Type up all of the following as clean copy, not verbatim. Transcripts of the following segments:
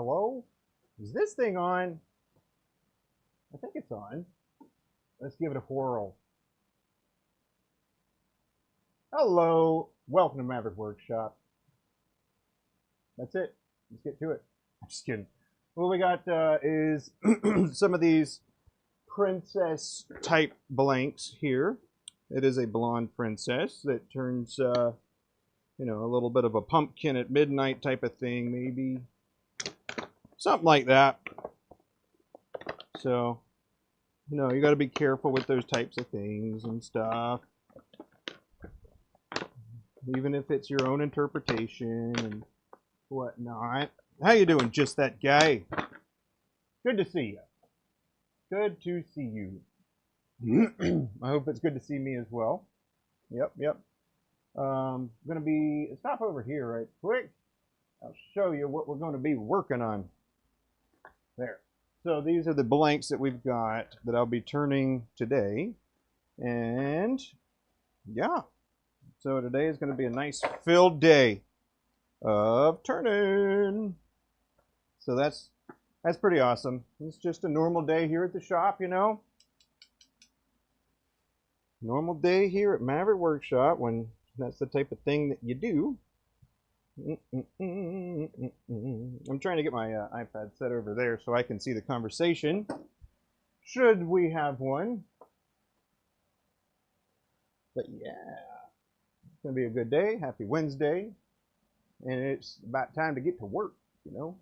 Hello? Is this thing on? I think it's on. Let's give it a whirl. Hello. Welcome to Maverick Workshop. That's it. Let's get to it. I'm just kidding. What we got is some of these princess type blanks here. It is a blonde princess that turns, you know, a little bit of a pumpkin at midnight type of thing, maybe. Something like that. So, you know, you got to be careful with those types of things and stuff. Even if it's your own interpretation and whatnot. How you doing, just that guy? Good to see you. Good to see you. I hope it's good to see me as well. Yep. Gonna be stop over here right quick. I'll show you what we're going to be working on. There. So these are the blanks that we've got that I'll be turning today. And yeah. So today is going to be a nice filled day of turning. So that's pretty awesome. It's just a normal day here at the shop, you know. Normal day here at Maverick Workshop when that's the type of thing that you do. I'm trying to get my iPad set over there so I can see the conversation. Should we have one? But yeah, it's going to be a good day. Happy Wednesday. And it's about time to get to work, you know.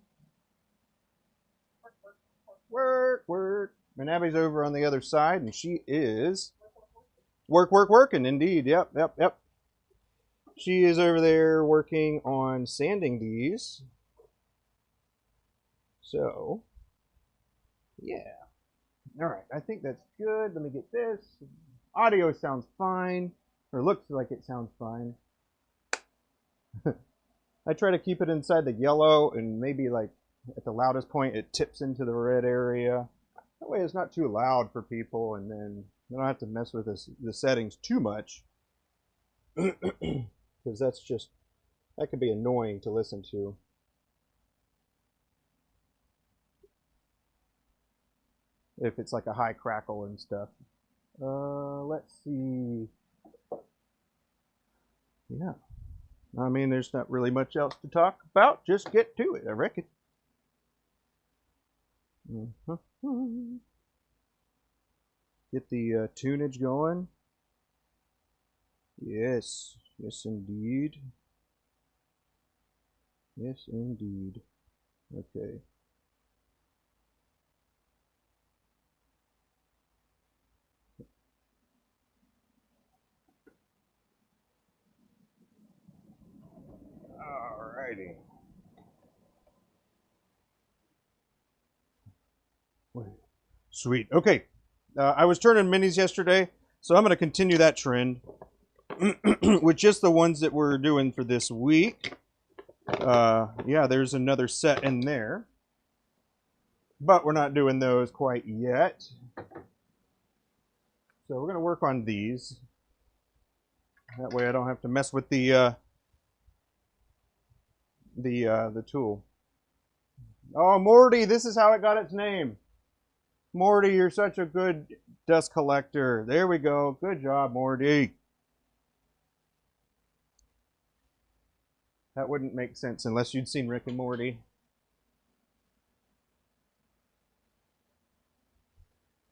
Work. And Abby's over on the other side, and she is working, indeed. Yep. She is over there working on sanding these. So, yeah. All right, I think that's good. Let me get this. Audio sounds fine, or looks like it sounds fine. I try to keep it inside the yellow, and maybe like at the loudest point it tips into the red area. That way it's not too loud for people, and then you don't have to mess with the settings too much. Because that could be annoying to listen to. If it's like a high crackle and stuff. Let's see. Yeah. I mean, there's not really much else to talk about. Just get to it, I reckon. Get the tunage going. Yes indeed. Okay. Alrighty. Sweet. Okay. I was turning minis yesterday, so I'm going to continue that trend with just the ones that we're doing for this week. Yeah, there's another set in there, but we're not doing those quite yet. So we're going to work on these. That way I don't have to mess with the tool. Oh, Morty, this is how it got its name. Morty, you're such a good dust collector. There we go. Good job, Morty. That wouldn't make sense unless you'd seen Rick and Morty.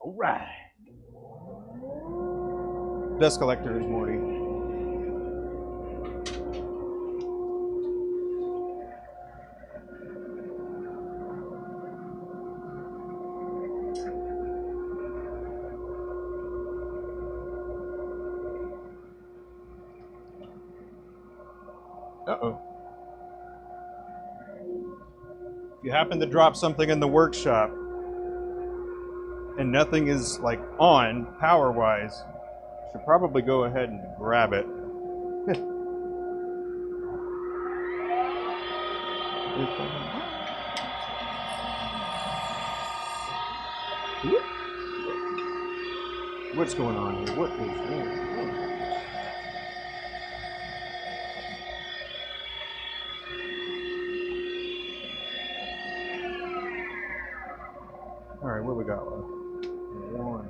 All right. Dust collector is Morty. Uh-oh. If you happen to drop something in the workshop and nothing is like on power-wise, you should probably go ahead and grab it. What's going on here? What is going on? what we got left? One.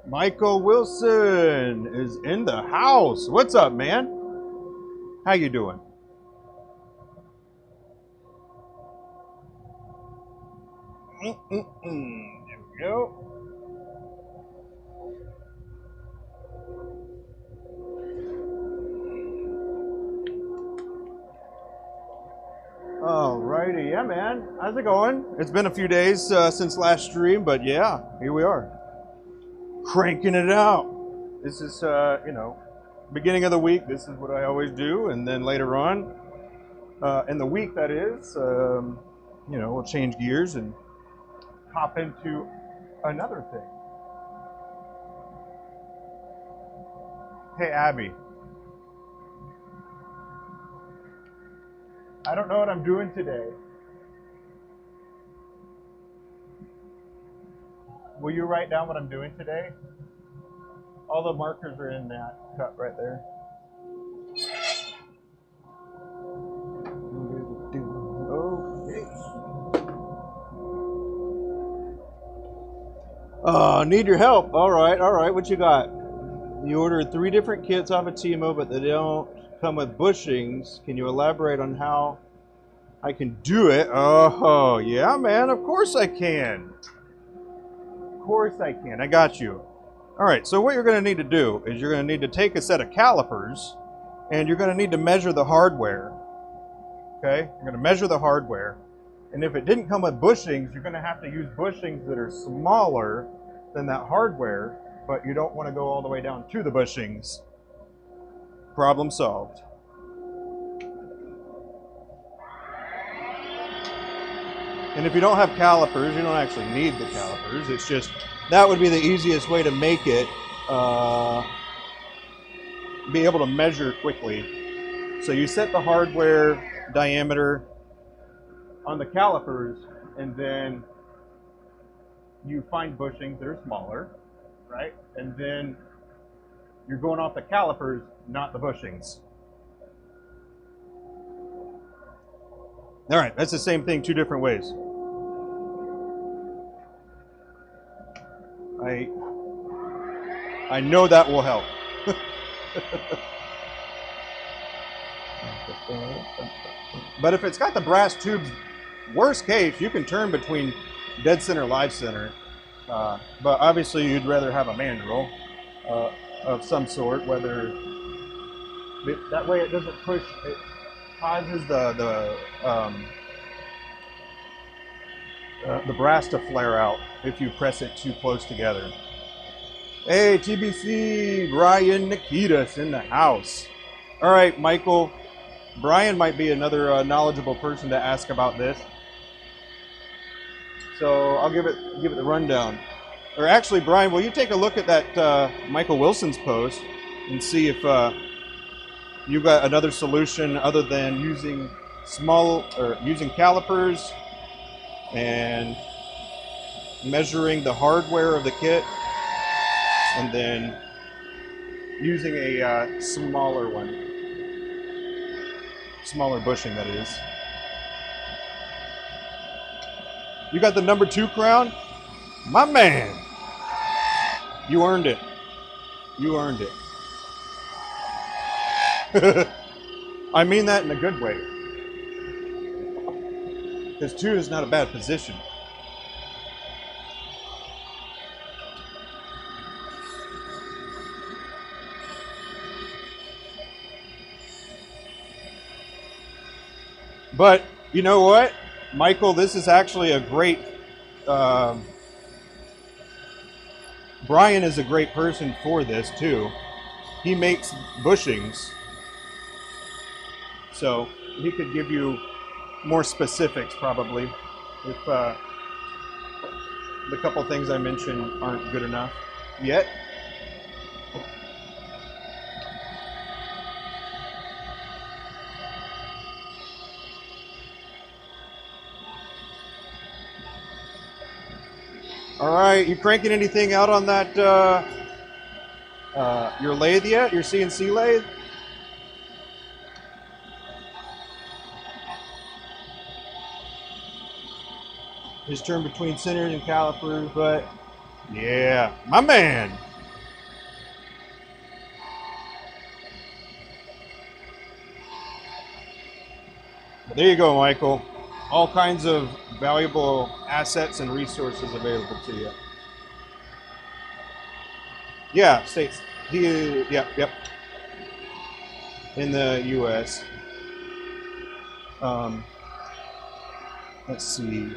Michael Wilson is in the house. What's up, man? How you doing? There we go. Alrighty, yeah, man. How's it going? It's been a few days since last stream, but yeah, here we are. Cranking it out. This is, beginning of the week, this is what I always do, and then later on, in the week that is, we'll change gears and hop into another thing. Hey, Abby. I don't know what I'm doing today. Will you write down what I'm doing today? All the markers are in that cup right there. Okay. Need your help. All right. What you got? You ordered 3 different kits off of Timo, but they don't come with bushings. Can you elaborate on how I can do it? Oh, yeah, man. Of course I can. Of course I can. I got you. All right, so what you're going to need to do is you're going to need to take a set of calipers and you're going to need to measure the hardware. Okay? You're going to measure the hardware. And if it didn't come with bushings, you're going to have to use bushings that are smaller than that hardware but you don't want to go all the way down to the bushings. Problem solved. And if you don't have calipers, you don't actually need the calipers. It's just, that would be the easiest way to make it be able to measure quickly. So you set the hardware diameter on the calipers, and then you find bushings that are smaller, right? And then you're going off the calipers, not the bushings. All right, that's the same thing, two different ways. I know that will help. But if it's got the brass tubes, worst case, you can turn between dead center, live center. But obviously you'd rather have a manual of some sort, whether that way it doesn't push, it causes the brass to flare out if you press it too close together. Hey, TBC, Brian Nikitas in the house. All right, Michael. Brian might be another knowledgeable person to ask about this. So I'll give it the rundown. Or actually, Brian, will you take a look at that Michael Wilson's post and see if you got another solution other than using using calipers and measuring the hardware of the kit, and then using a smaller bushing, that is. You got the number 2 crown? My man! You earned it. You earned it. I mean that in a good way. Because 2 is not a bad position. But you know what, Michael, this is actually a great, Brian is a great person for this too. He makes bushings, so he could give you more specifics probably if the couple things I mentioned aren't good enough yet. All right, you cranking anything out on that, your lathe yet? Your CNC lathe? Just turn between centers and calipers, but yeah, my man. There you go, Michael. All kinds of valuable assets and resources available to you. Yeah, states. Yep. In the U.S. Let's see.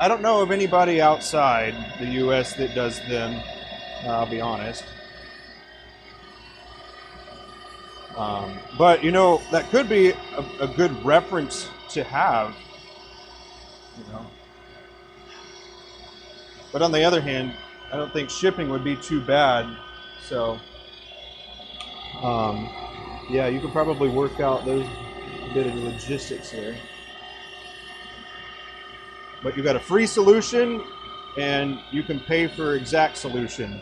I don't know of anybody outside the U.S. that does them. I'll be honest. But you know, that could be a good reference to have. You know. But on the other hand, I don't think shipping would be too bad. So, yeah, you could probably work out those bit of logistics there. But you got a free solution, and you can pay for exact solution.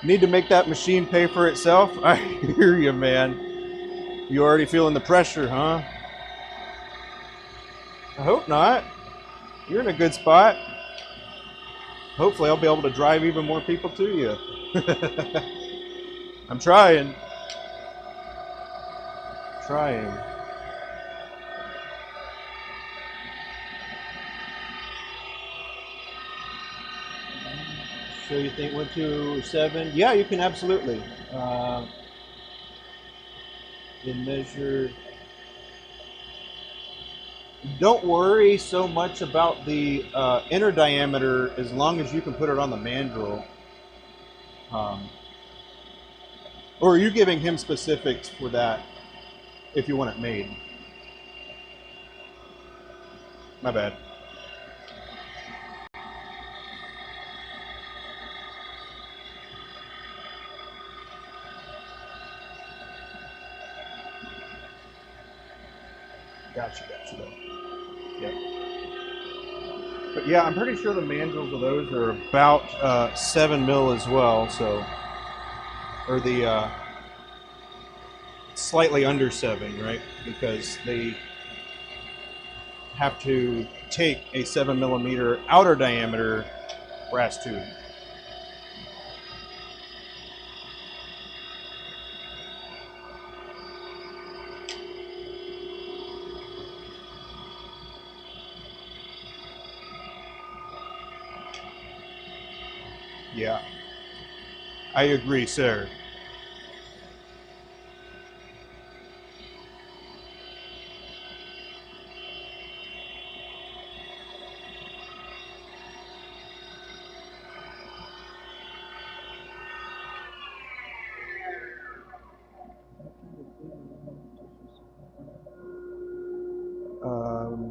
Need to make that machine pay for itself? I hear you, man. You already feeling the pressure, huh? I hope not. You're in a good spot. Hopefully I'll be able to drive even more people to you. I'm trying. So you think 127? Yeah, you can absolutely. Then measure. Don't worry so much about the inner diameter as long as you can put it on the mandrel. Or are you giving him specifics for that if you want it made? My bad. Gotcha. Yep. But yeah, I'm pretty sure the mandrels of those are about 7 mil as well. So, or the slightly under 7, right? Because they have to take a 7 millimeter outer diameter brass tube. Yeah, I agree, sir.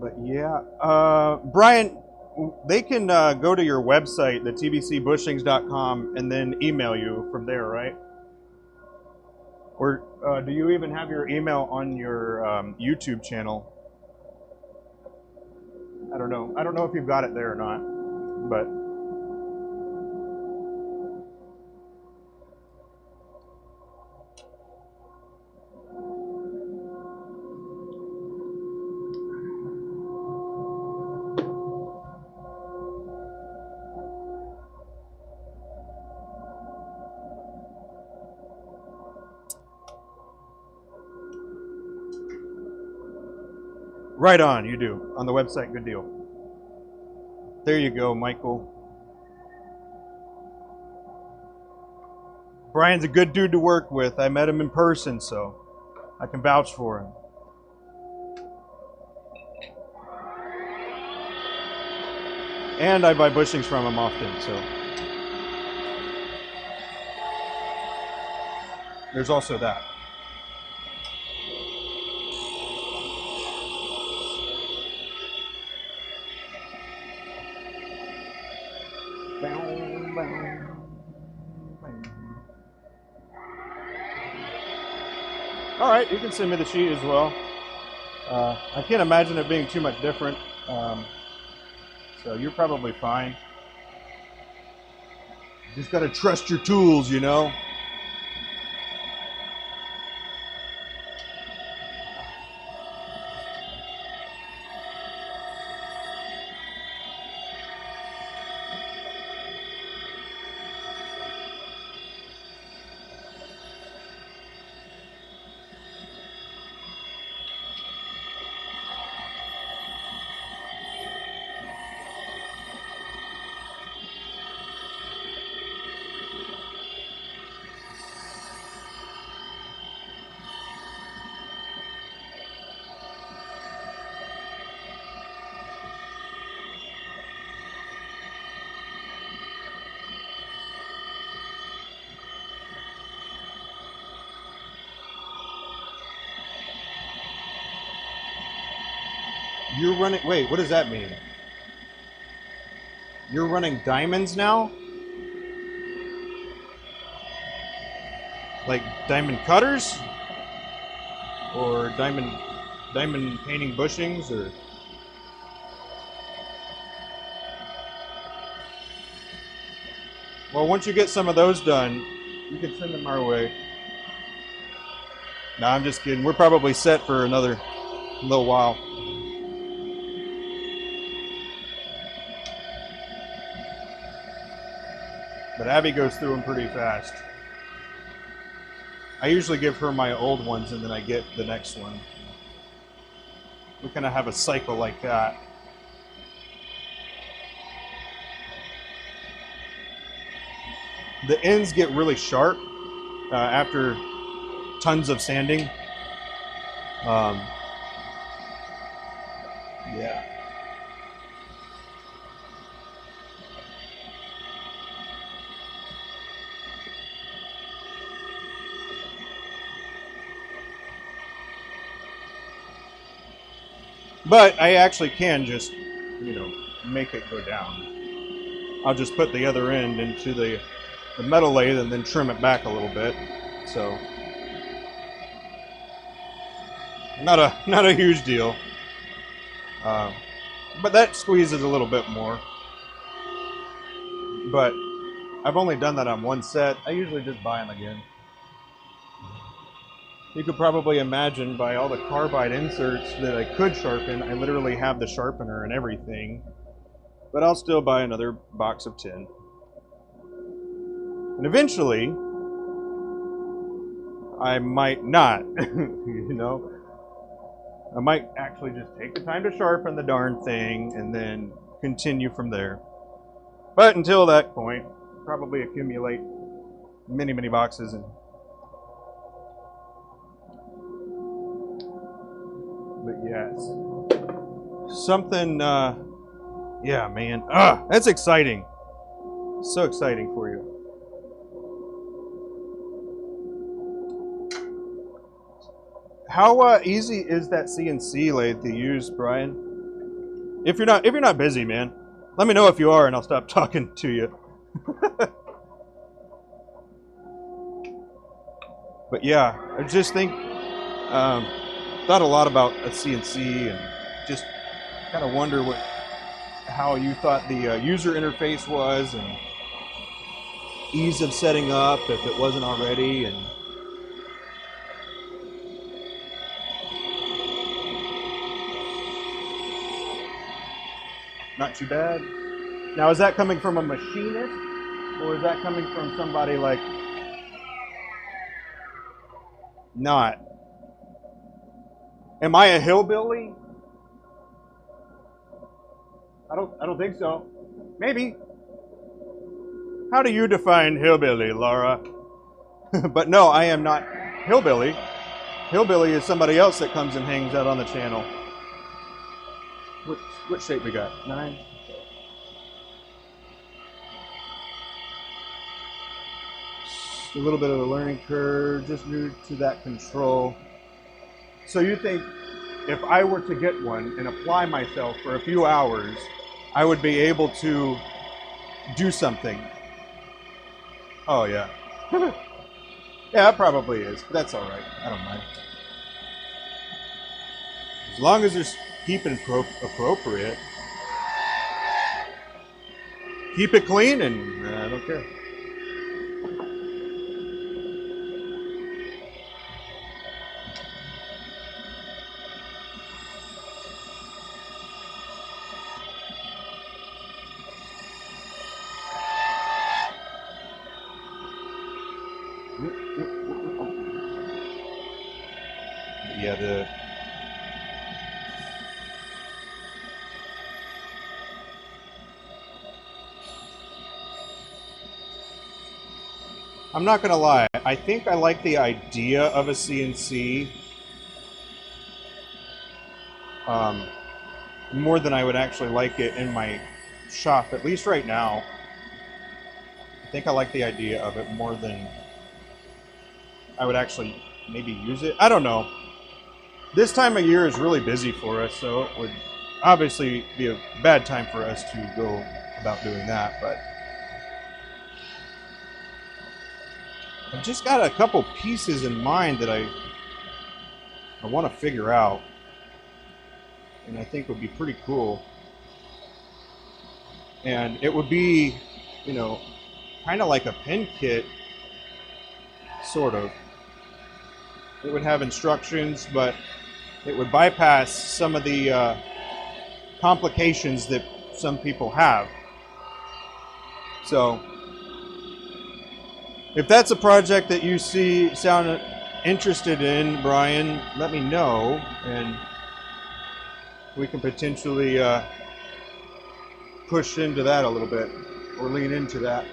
But yeah, Brian, they can go to your website, the tbcbushings.com, and then email you from there, right? Or do you even have your email on your YouTube channel? I don't know. I don't know if you've got it there or not, but right on, you do. On the website, good deal. There you go, Michael. Brian's a good dude to work with. I met him in person, so I can vouch for him. And I buy bushings from him often, so. There's also that. All right, you can send me the sheet as well. I can't imagine it being too much different, so you're probably fine. You just gotta trust your tools, you know? You're running, wait, what does that mean? You're running diamonds now? Like diamond cutters? Or diamond painting bushings, or? Well, once you get some of those done, you can send them our way. No, I'm just kidding. We're probably set for another little while. But Abby goes through them pretty fast. I usually give her my old ones and then I get the next one. We kind of have a cycle like that. The ends get really sharp after tons of sanding. Yeah. But I actually can just, make it go down. I'll just put the other end into the metal lathe and then trim it back a little bit. So not a huge deal. But that squeezes a little bit more. But I've only done that on one set. I usually just buy them again. You could probably imagine by all the carbide inserts that I could sharpen, I literally have the sharpener and everything. But I'll still buy another box of tin. And eventually, I might not, I might actually just take the time to sharpen the darn thing and then continue from there. But until that point, probably accumulate many, many boxes. But yes, something, yeah, man. That's exciting. So exciting for you. How easy is that CNC lathe to use, Brian? If you're not busy, man, let me know if you are, and I'll stop talking to you. But yeah, I just think thought a lot about a CNC, and just kind of wonder how you thought the user interface was, and ease of setting up if it wasn't already, and. Not too bad. Now, is that coming from a machinist, or is that coming from somebody like not? Am I a hillbilly? I don't think so. Maybe. How do you define hillbilly, Laura? But no, I am not hillbilly. Hillbilly is somebody else that comes and hangs out on the channel. What shape we got? 9? Just a little bit of a learning curve, just new to that control. So you think if I were to get one and apply myself for a few hours, I would be able to do something? Oh, yeah. Yeah, it probably is. But that's all right. I don't mind. As long as it's keeping appropriate. Keep it clean, and I don't care. Yeah, I'm not gonna lie, I think I like the idea of a CNC more than I would actually like it in my shop, at least right now. I think I like the idea of it more than I would actually maybe use it. I don't know. This time of year is really busy for us, so it would obviously be a bad time for us to go about doing that, but I've just got a couple pieces in mind that I want to figure out, and I think would be pretty cool. And it would be, kind of like a pen kit, sort of. It would have instructions, but it would bypass some of the complications that some people have. So, if that's a project that you sound interested in, Brian, let me know, and we can potentially push into that a little bit, or lean into that.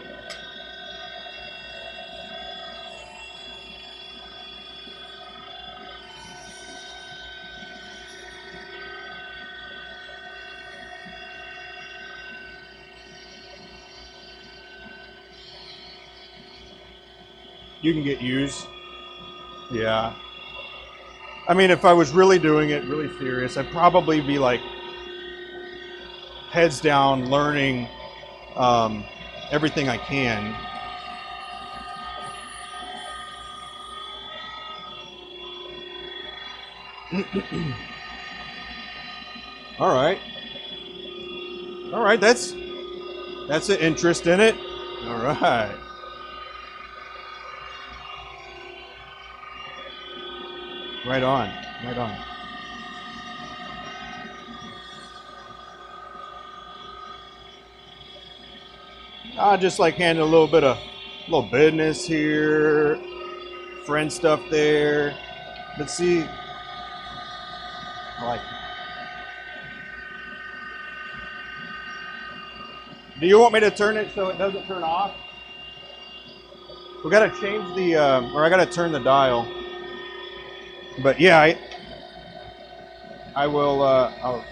you can get used. Yeah. I mean, if I was really doing it, really serious, I'd probably be like heads down, learning everything I can. All right. All right, that's an interest in it. All right. Right on. Right on. I just like handle a little business here, friend stuff there. But see, I like it. Do you want me to turn it so it doesn't turn off? We gotta change the, or I gotta turn the dial. But yeah, I will, I'll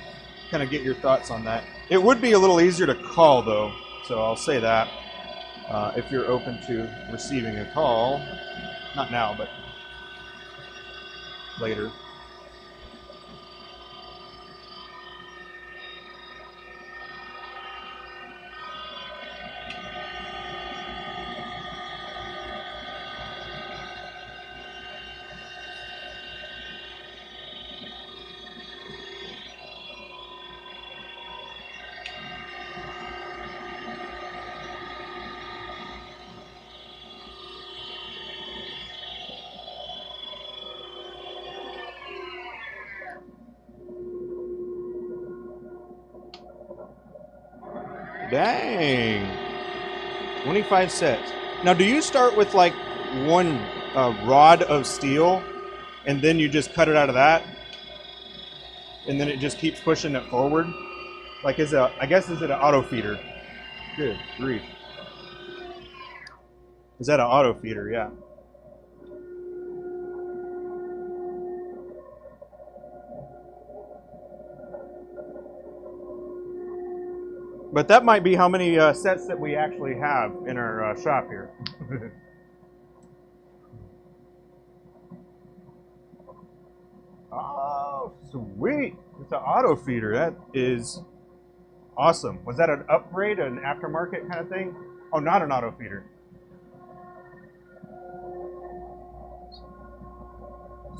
kind of get your thoughts on that. It would be a little easier to call though, so I'll say that. If you're open to receiving a call, not now, but later. Dang. 25 sets. Now, do you start with like one rod of steel and then you just cut it out of that? And then it just keeps pushing it forward? Like, I guess, is it an auto feeder? Good grief. Is that an auto feeder? Yeah. But that might be how many sets that we actually have in our shop here. Oh, sweet. It's an auto feeder. That is awesome. Was that an upgrade, an aftermarket kind of thing? Oh, not an auto feeder.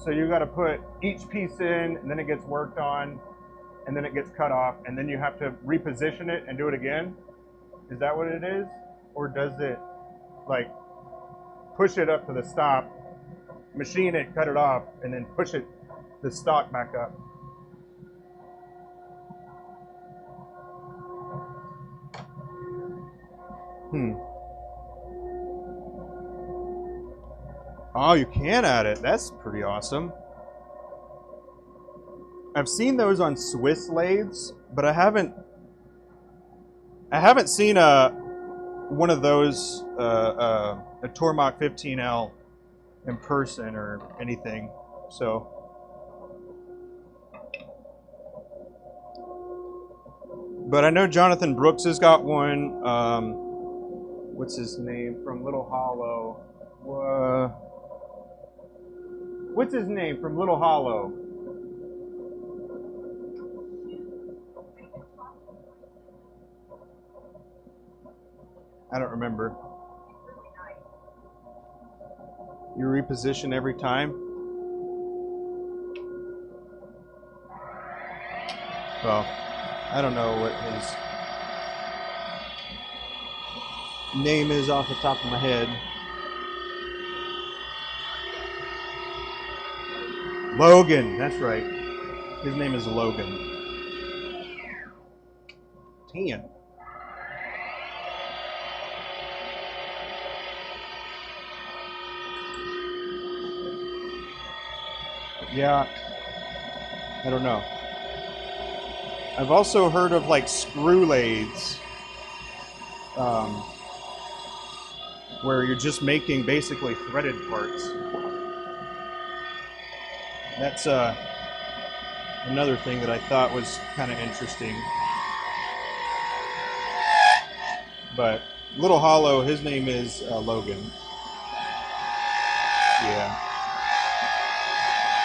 So you got to put each piece in, and then it gets worked on, and then it gets cut off, and then you have to reposition it and do it again? Is that what it is? Or does it, like, push it up to the stop, machine it, cut it off, and then push it, the stock back up? Oh, you can add it. That's pretty awesome. I've seen those on Swiss lathes, but I haven't seen one of those a Tormach 15L in person or anything. So, but I know Jonathan Brooks has got one. What's his name from Little Hollow? What's his name from Little Hollow? I don't remember. You reposition every time? Well, I don't know what his name is off the top of my head. Logan, that's right. His name is Logan. 10. Yeah, I don't know. I've also heard of like screw lathes, where you're just making basically threaded parts. That's another thing that I thought was kind of interesting. But Little Hollow, his name is Logan.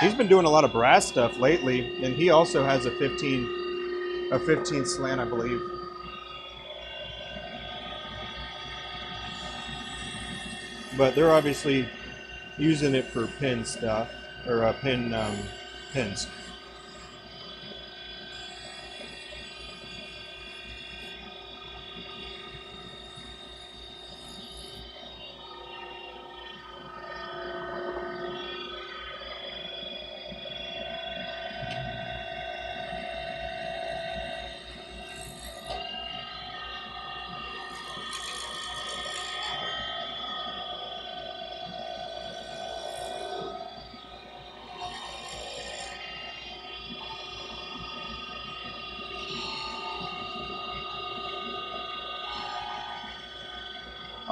He's been doing a lot of brass stuff lately, and he also has a 15 slant, I believe. But they're obviously using it for pin stuff, or pins.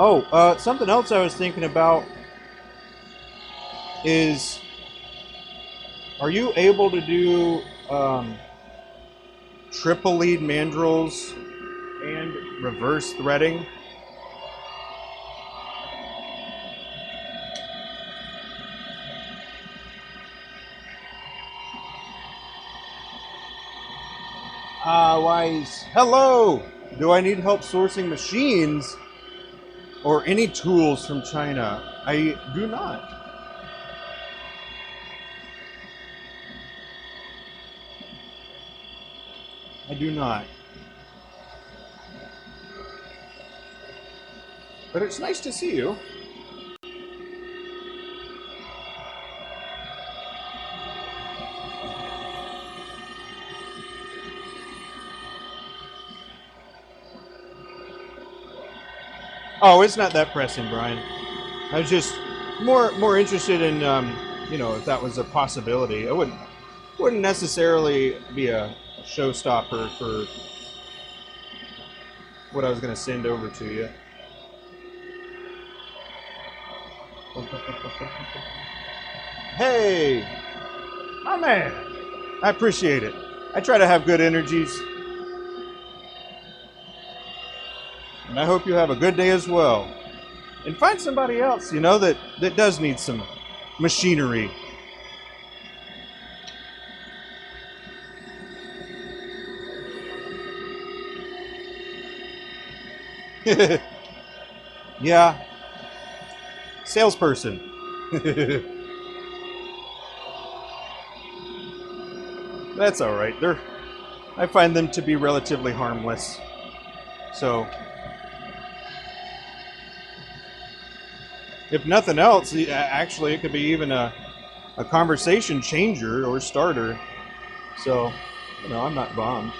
Oh, something else I was thinking about is, are you able to do triple lead mandrels and reverse threading? Wise. Hello! Do I need help sourcing machines or any tools from China? I do not. I do not. But it's nice to see you. Oh, it's not that pressing, Brian. I was just more interested in, if that was a possibility. It wouldn't necessarily be a showstopper for what I was going to send over to you. Hey, my man. I appreciate it. I try to have good energies. And I hope you have a good day as well. And find somebody else, that does need some machinery. Yeah. Salesperson. That's all right. I find them to be relatively harmless. So, if nothing else, actually, it could be even a conversation changer or starter. So, I'm not bummed.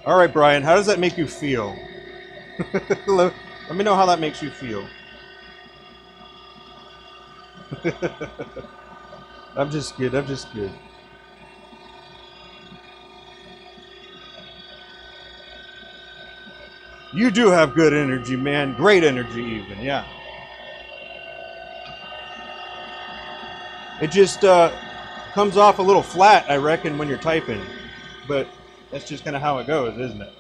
All right, Brian, how does that make you feel? Let me know how that makes you feel. I'm just good. You do have good energy, man. Great energy, even, yeah. It just comes off a little flat, I reckon, when you're typing. But that's just kind of how it goes, isn't it?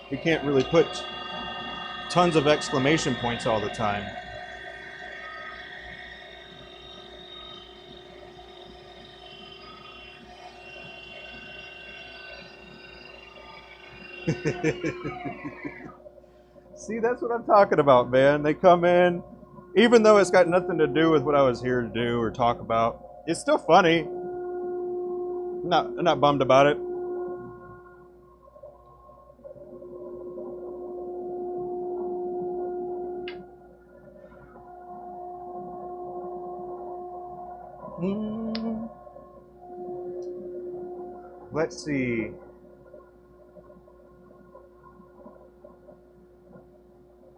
You can't really put tons of exclamation points all the time. See, that's what I'm talking about, man. They come in, even though it's got nothing to do with what I was here to do or talk about. It's still funny. I'm not bummed about it. Let's see.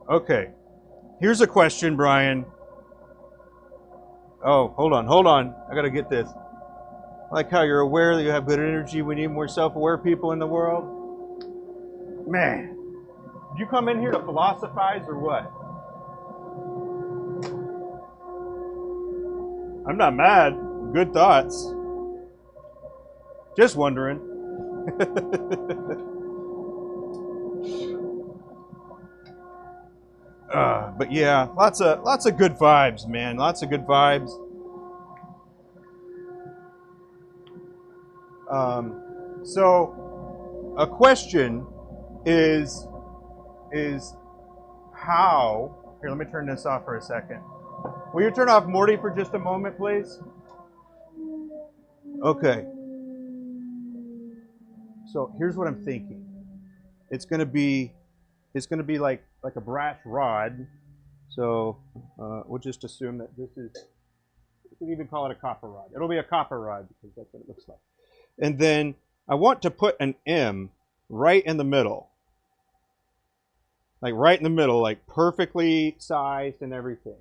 Okay. Here's a question, Brian. Oh, hold on. I gotta get this. I like how you're aware that you have good energy. We need more self-aware people in the world. Man, did you come in here to philosophize or what? I'm not mad. Good thoughts. Just wondering. But yeah, lots of good vibes, man. Lots of good vibes. So a question is how. Here, let me turn this off for a second. Will you turn off Morty for just a moment, please? Okay. So here's what I'm thinking. It's gonna be like a brass rod. So we'll just assume that this is. You can even call it a copper rod. It'll be a copper rod because that's what it looks like. And then I want to put an M right in the middle. Like right in the middle, like perfectly sized and everything.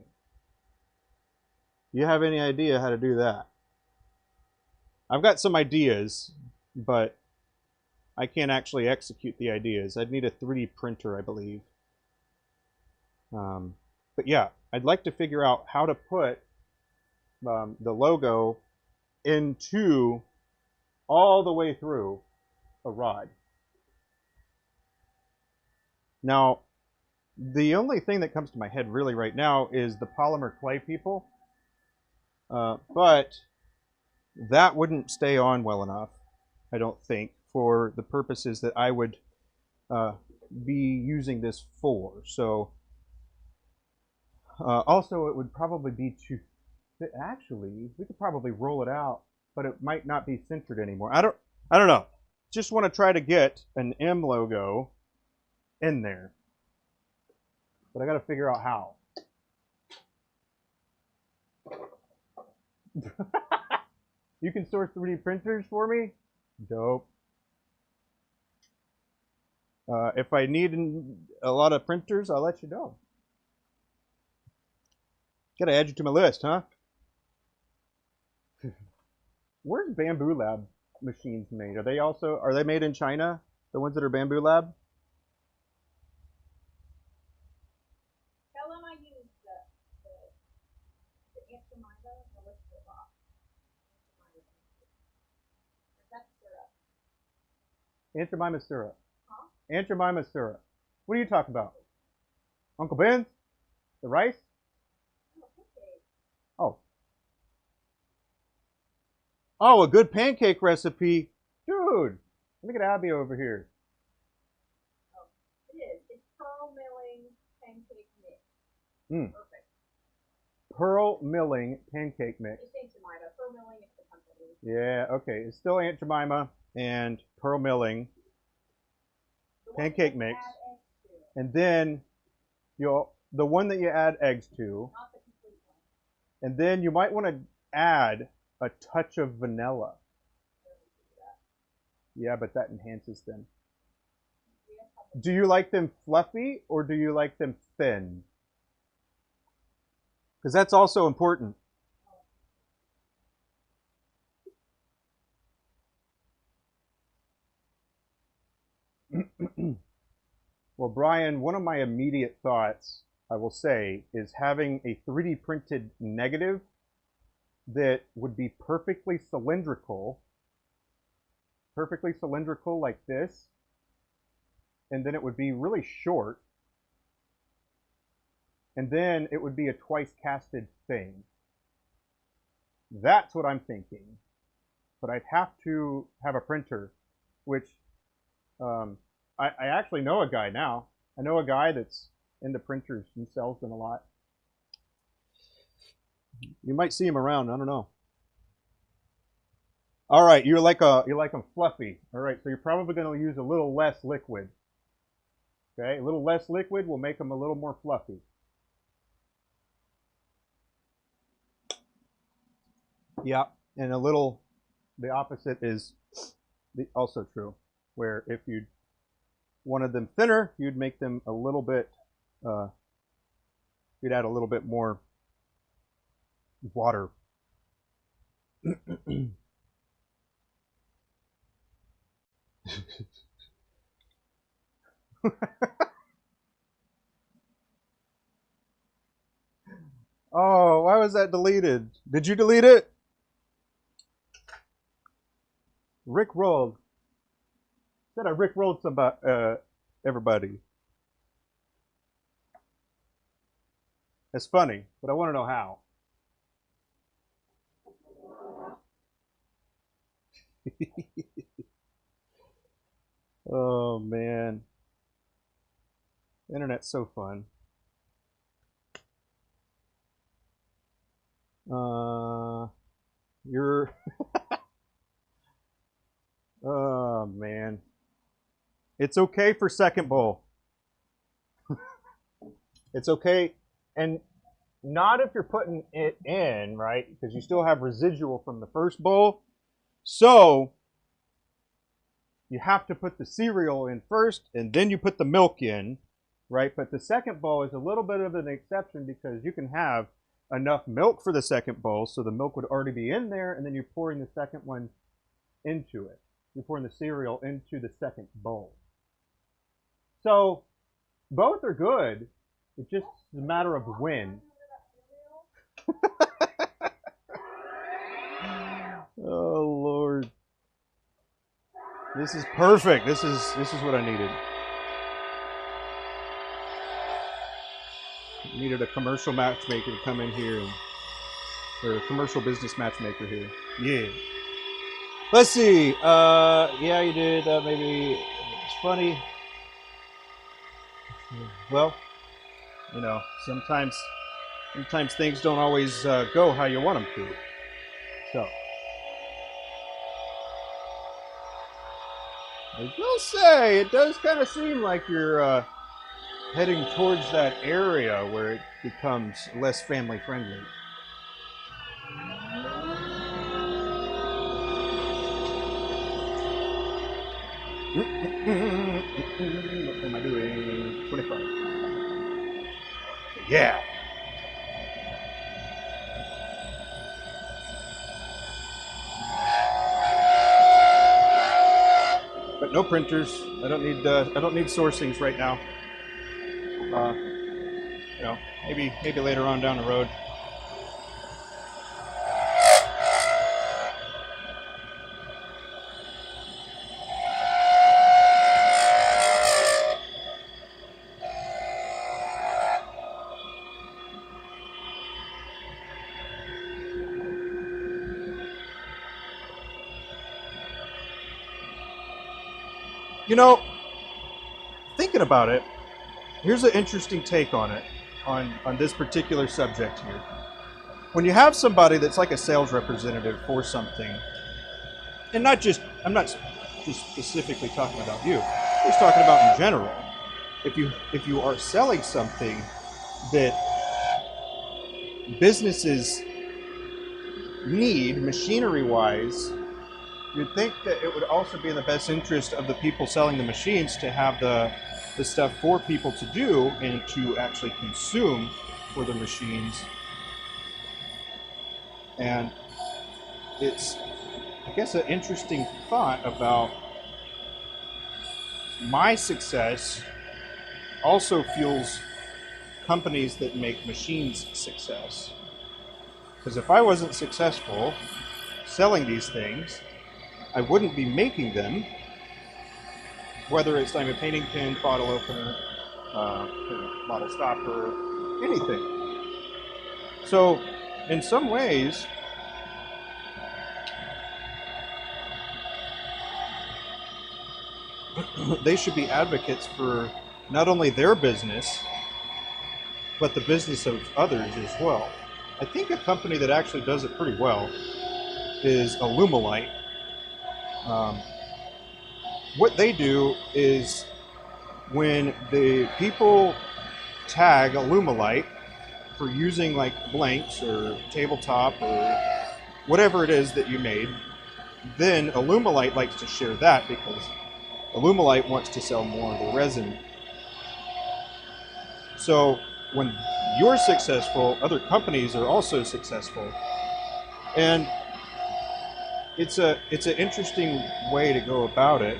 You have any idea how to do that? I've got some ideas, but I can't actually execute the ideas. I'd need a 3D printer, I believe. But yeah, I'd like to figure out how to put the logo into all the way through a rod. Now, the only thing that comes to my head really right now is the polymer clay people. But that wouldn't stay on well enough, I don't think, for the purposes that I would be using this for. So, also it would probably be too fit. Actually, we could probably roll it out, but it might not be centered anymore. I don't know. Just want to try to get an M logo in there. But I got to figure out how. You can source 3D printers for me? Dope. If I need a lot of printers, I'll let you know. Gotta add you to my list, huh? Where's Bamboo Lab machines made? Are they made in China? The ones that are Bamboo Lab? Tell them I use the Aunt Jemima, the liquid box. That's syrup. Aunt Jemima syrup. Huh? Aunt Jemima syrup. What are you talking about? Uncle Ben's? The rice? Oh. Oh, a good pancake recipe. Dude, let me get Abby over here. Oh, it is. It's pearl milling pancake mix. Perfect. Pearl milling pancake mix. It's Aunt Jemima. Pearl milling is the company. Yeah, okay. It's still Aunt Jemima and pearl milling pancake mix. And then the one that you add eggs to. Not the complete one. And then you might want to add a touch of vanilla. Yeah, but that enhances them. Do you like them fluffy or do you like them thin? Because that's also important. Well, Brian, one of my immediate thoughts, I will say, is having a 3D printed negative that would be perfectly cylindrical like this, and then it would be really short, and then it would be a twice casted thing. That's what I'm thinking. But I'd have to have a printer, which I actually know a guy now. I know a guy that's into printers and sells them a lot. You might see him around. I don't know. All right, you like them fluffy. All right, so you're probably going to use a little less liquid. Okay, a little less liquid will make them a little more fluffy. Yeah, and the opposite is also true, where if you wanted them thinner, you'd make them a little bit You'd add a little bit more water. Oh, why was that deleted? Did you delete it? Rick rolled. Said I Rick rolled somebody, everybody. It's funny, but I want to know how. Oh man, the internet's so fun. You're. Oh man, it's okay for second bowl. It's okay, and not if you're putting it in, right? Because you still have residual from the first bowl. So you have to put the cereal in first, and then you put the milk in, right? But the second bowl is a little bit of an exception because you can have enough milk for the second bowl, so the milk would already be in there, and then you're pouring the second one into it. You're pouring the cereal into the second bowl. So both are good. It's just a matter of when. Oh Lord. This is perfect. This is what I needed. I needed a commercial matchmaker to come in here, or a commercial business matchmaker here. Yeah. Let's see. Yeah, you did. Maybe it's funny. Well, you know, sometimes things don't always go how you want them to. So. I will say, it does kind of seem like you're heading towards that area where it becomes less family friendly. What am I doing? 25. Yeah. But no printers. I don't need sourcings right now. You know, maybe later on down the road. You know, thinking about it, here's an interesting take on it, on this particular subject here. When you have somebody that's like a sales representative for something, and I'm not just specifically talking about you, I'm just talking about in general. If you are selling something that businesses need machinery-wise, you'd think that it would also be in the best interest of the people selling the machines to have the stuff for people to do and to actually consume for the machines. And it's, I guess, an interesting thought about my success also fuels companies that make machines success. Because if I wasn't successful selling these things, I wouldn't be making them, whether it's like a painting pen, bottle opener, bottle stopper, anything. So, in some ways, they should be advocates for not only their business, but the business of others as well. I think a company that actually does it pretty well is Alumilite. What they do is when the people tag Alumilite for using like blanks or tabletop or whatever it is that you made, then Alumilite likes to share that because Alumilite wants to sell more of the resin. So when you're successful, other companies are also successful. And it's an interesting way to go about it,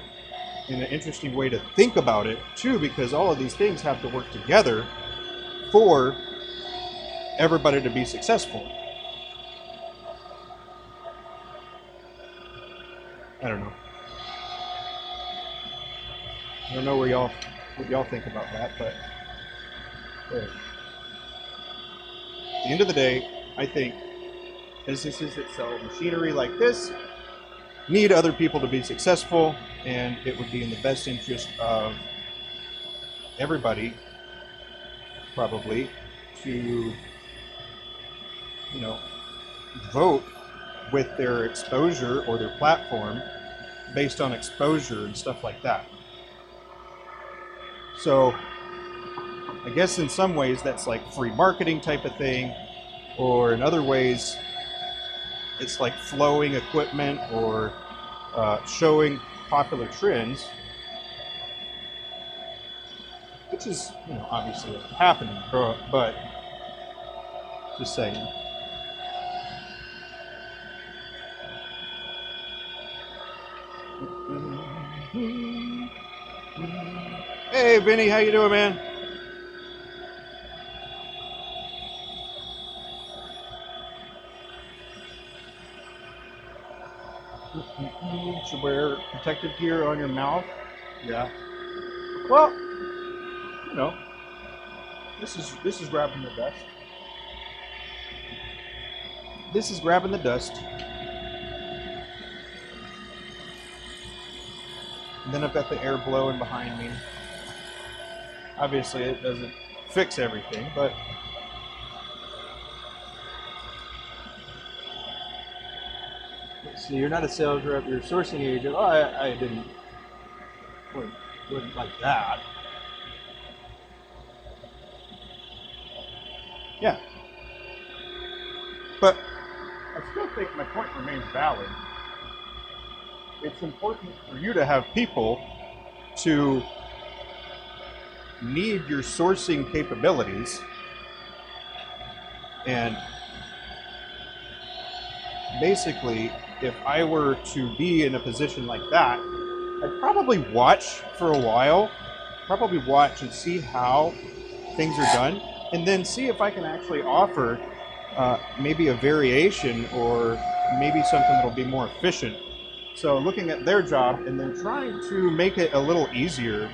and an interesting way to think about it too, because all of these things have to work together for everybody to be successful. I don't know. I don't know what y'all think about that, but at the end of the day, I think businesses that sell machinery like this need other people to be successful, and it would be in the best interest of everybody, probably, to, vote with their exposure or their platform based on exposure and stuff like that. So I guess in some ways that's like free marketing type of thing, or in other ways it's like flowing equipment or showing popular trends, which is, obviously happening, but just saying. Hey Vinny, how you doing, man? Should wear protective gear on your mouth. Yeah. Well, this is grabbing the dust. This is grabbing the dust. And then I've got the air blowing behind me. Obviously, it doesn't fix everything, but let's see. You're not a sales rep. You're a sourcing agent. Oh, I wouldn't like that. Yeah. But I still think my point remains valid. It's important for you to have people to need your sourcing capabilities, and basically if I were to be in a position like that, I'd probably watch for a while, probably watch and see how things are done, and then see if I can actually offer maybe a variation or maybe something that'll be more efficient. So looking at their job and then trying to make it a little easier.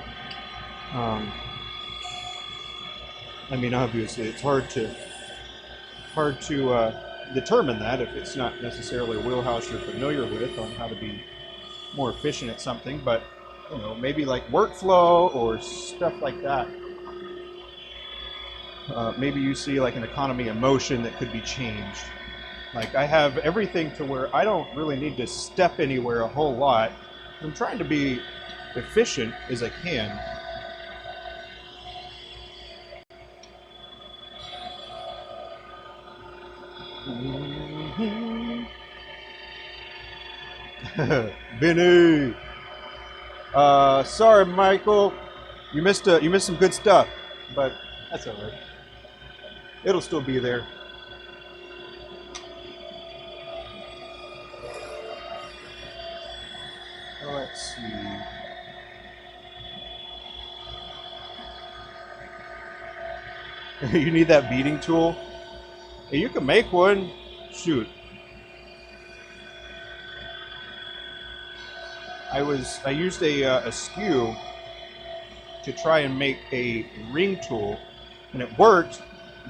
I mean, obviously, it's hard to determine that if it's not necessarily a wheelhouse you're familiar with on how to be more efficient at something. But maybe like workflow or stuff like that. Maybe you see like an economy of motion that could be changed. Like I have everything to where I don't really need to step anywhere a whole lot. I'm trying to be efficient as I can. Vinny! Sorry, Michael. You missed some good stuff, but that's all right. It'll still be there. Let's see. You need that beading tool? Hey, you can make one. Shoot. I used a skew to try and make a ring tool, and it worked,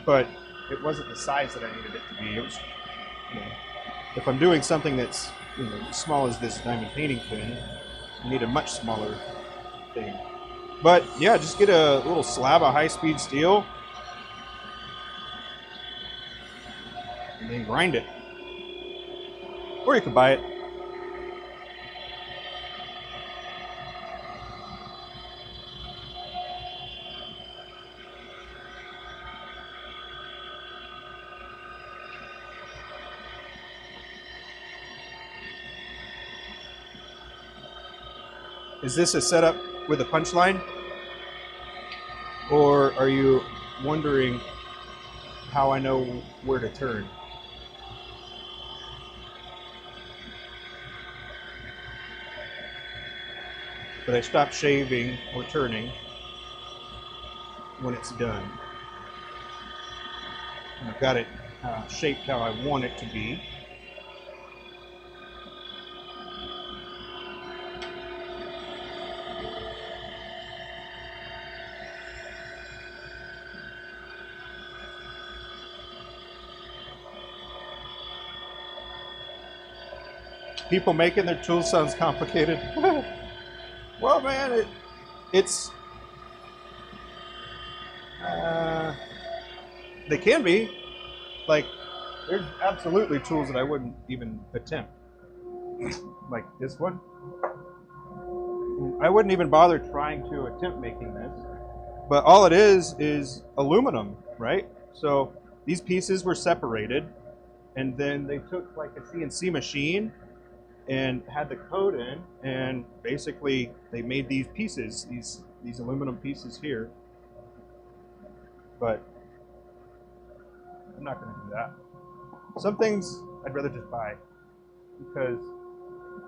but it wasn't the size that I needed it to be. It was, if I'm doing something that's as small as this diamond painting pin, you need a much smaller thing. But yeah, just get a little slab of high-speed steel and then grind it. Or you can buy it. Is this a setup with a punchline? Or are you wondering how I know where to turn. But I stop shaving or turning when it's done. And I've got it shaped how I want it to be. People making their tools sounds complicated. Well, man, it's they can be. Like, there's absolutely tools that I wouldn't even attempt. Like this one. I wouldn't even bother trying to attempt making this. But all it is aluminum, right? So these pieces were separated, and then they took like a CNC machine and had the code in, and basically they made these pieces, these aluminum pieces here. But I'm not going to do that. Some things I'd rather just buy, because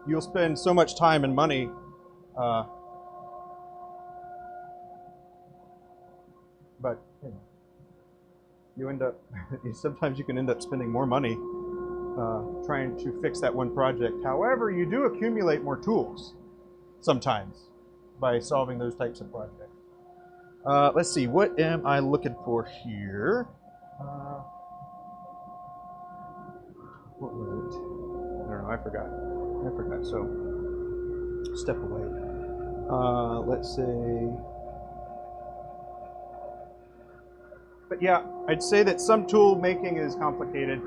you'll spend so much time and money but you end up sometimes you can end up spending more money trying to fix that one project. However, you do accumulate more tools sometimes by solving those types of projects. Let's see, what am I looking for here? What was it? I don't know, I forgot. So step away. Let's say, but yeah, I'd say that some tool making is complicated,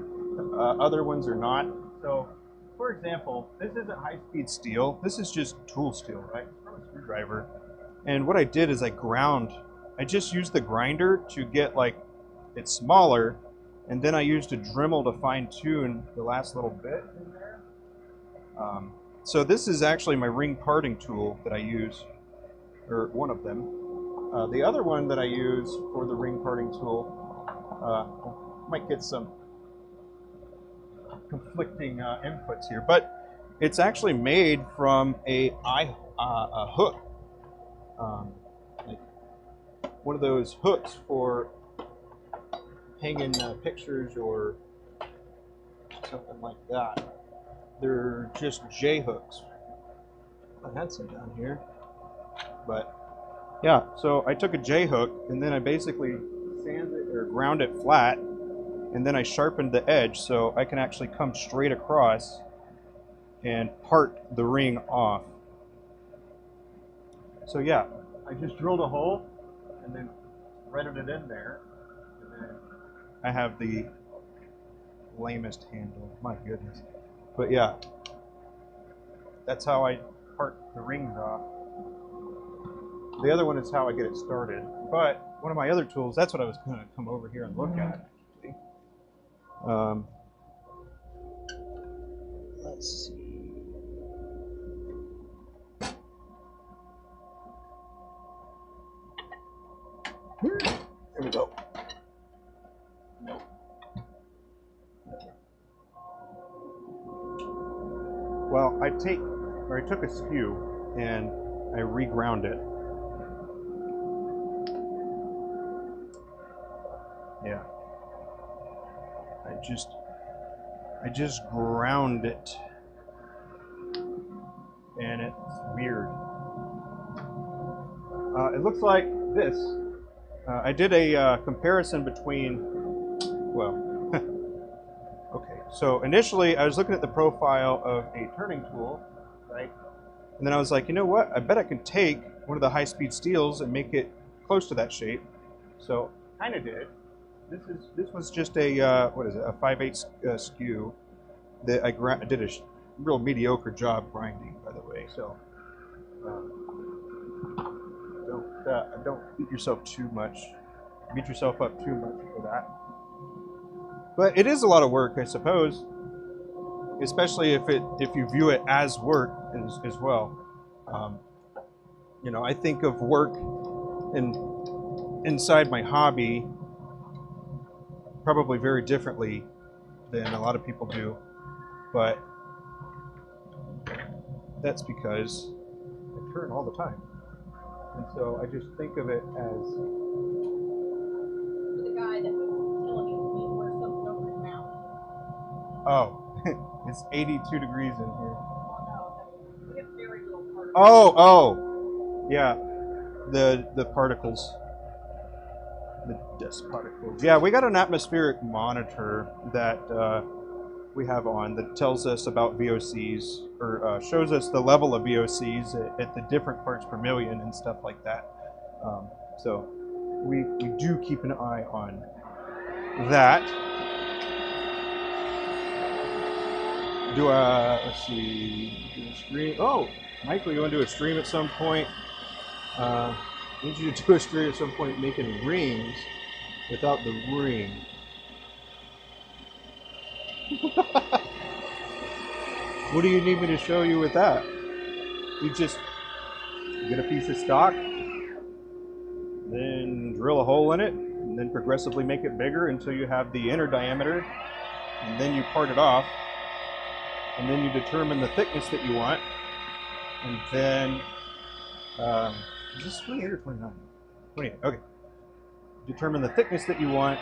other ones are not. So, for example, this isn't high-speed steel. This is just tool steel, right? From a screwdriver. And what I did is I just used the grinder to get like it smaller, and then I used a Dremel to fine-tune the last little bit in there. So this is actually my ring parting tool that I use, or one of them. The other one that I use for the ring parting tool might get some conflicting inputs here, but it's actually made from a hook, like one of those hooks for hanging pictures or something like that. They're just J hooks. I had some down here, but yeah. So I took a J hook and then I basically sanded it or ground it flat, and then I sharpened the edge so I can actually come straight across and part the ring off. So yeah, I just drilled a hole and then threaded it in there, and then I have the lamest handle, my goodness. But yeah, that's how I part the rings off. The other one is how I get it started. But one of my other tools, that's what I was going to come over here and look at, actually. Let's see. Here we go. Nope. Well, I took a skew and I reground it. Yeah. I just ground it, and it's weird. It looks like this. I did a comparison between, well, okay, so initially I was looking at the profile of a turning tool, right? And then I was like, you know what? I bet I could take one of the high-speed steels and make it close to that shape. So kind of did. This was just a what is it? A 5/8 skew that I did a real mediocre job grinding, by the way. So don't beat yourself too much. Beat yourself up too much for that. But it is a lot of work, I suppose, especially if you view it as work as well. You know, I think of work inside my hobby probably very differently than a lot of people do, but that's because I turn all the time. And so I just think of it as... The guy that was telling you to wear something over his mouth. Oh, it's 82 degrees in here. Oh no, we have very little particles. Oh, yeah, the particles, the dust particles. Yeah, we got an atmospheric monitor that we have on that tells us about VOCs, or shows us the level of VOCs at the different parts per million and stuff like that. So we do keep an eye on that. Let's see, do a stream. Oh, Michael, you want to do a stream at some point? I need you to do a stream at some point making rings without the ring. What do you need me to show you with that? You just get a piece of stock, then drill a hole in it, and then progressively make it bigger until you have the inner diameter, and then you part it off, and then you determine the thickness that you want, and then, is this 28 or 29? 28, okay. Determine the thickness that you want,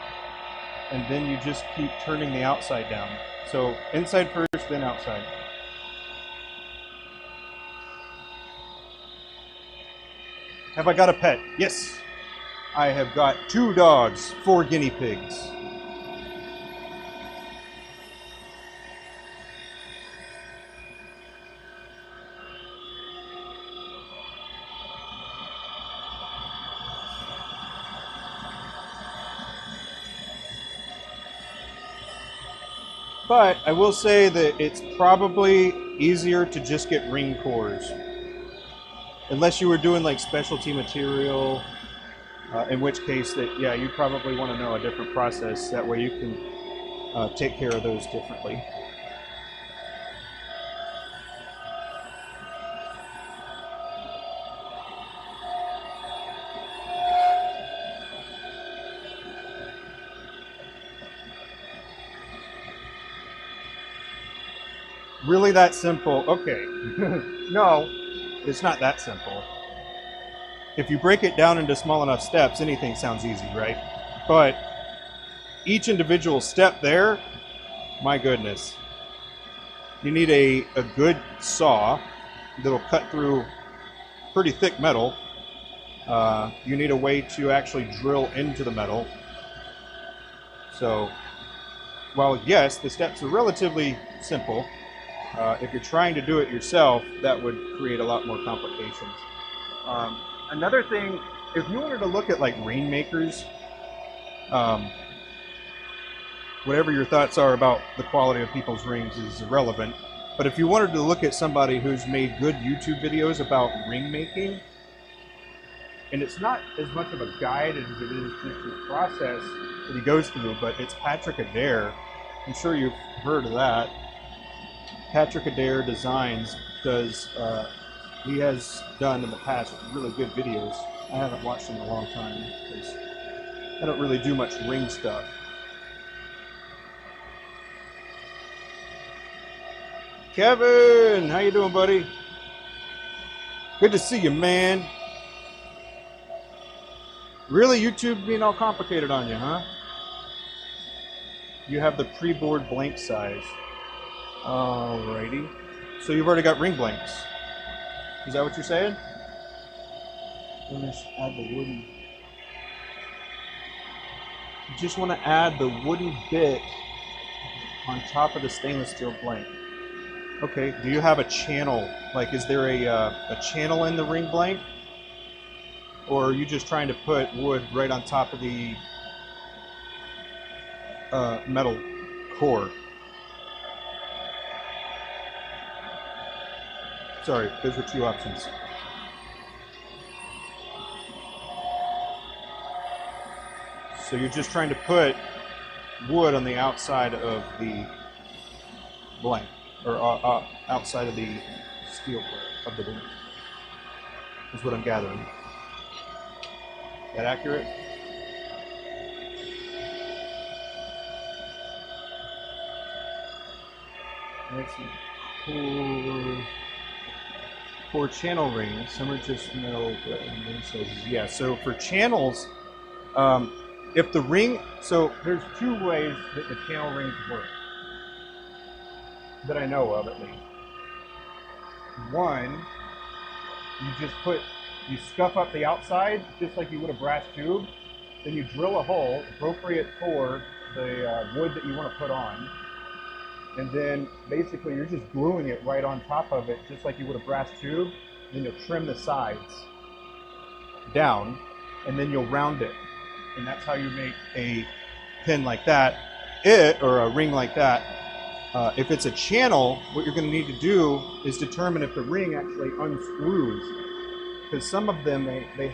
and then you just keep turning the outside down. So inside first, then outside. Have I got a pet? Yes. I have got 2 dogs, 4 guinea pigs. But I will say that it's probably easier to just get ring cores. Unless you were doing like specialty material, in which case that, yeah, you probably want to know a different process. That way you can take care of those differently. Really that simple? Okay. No, it's not that simple. If you break it down into small enough steps, anything sounds easy, right? But each individual step there, my goodness. You need a good saw that'll cut through pretty thick metal. You need a way to actually drill into the metal. So, while yes, the steps are relatively simple, if you're trying to do it yourself, that would create a lot more complications. Another thing, if you wanted to look at like rainmakers, whatever your thoughts are about the quality of people's rings is irrelevant. But if you wanted to look at somebody who's made good YouTube videos about ring making, and it's not as much of a guide as it is just the process that he goes through, but it's Patrick Adair. I'm sure you've heard of that. Patrick Adair Designs does, he has done in the past really good videos. I haven't watched them in a long time because I don't really do much ring stuff. Kevin, how you doing, buddy? Good to see you, man. Really, YouTube being all complicated on you, huh? You have the pre-board blank size. Alrighty. So you've already got ring blanks. Is that what you're saying? Let me just add the wooden. You just want to add the wooden bit on top of the stainless steel blank. Okay, do you have a channel? Like, is there a channel in the ring blank? Or are you just trying to put wood right on top of the metal core? Sorry, those were 2 options. So you're just trying to put wood on the outside of the blank, or outside of the steel part of the blank, is what I'm gathering. Is that accurate? Let's see. For channel rings, some are just metal, but says yeah. So for channels, if the ring, so there's two ways that the channel rings work that I know of, at least. One, you scuff up the outside just like you would a brass tube. Then you drill a hole appropriate for the wood that you want to put on. And then basically you're just gluing it right on top of it just like you would a brass tube. Then you'll trim the sides down and then you'll round it. And that's how you make a pin like that, or a ring like that. If it's a channel, what you're going to need to do is determine if the ring actually unscrews. Because some of them, they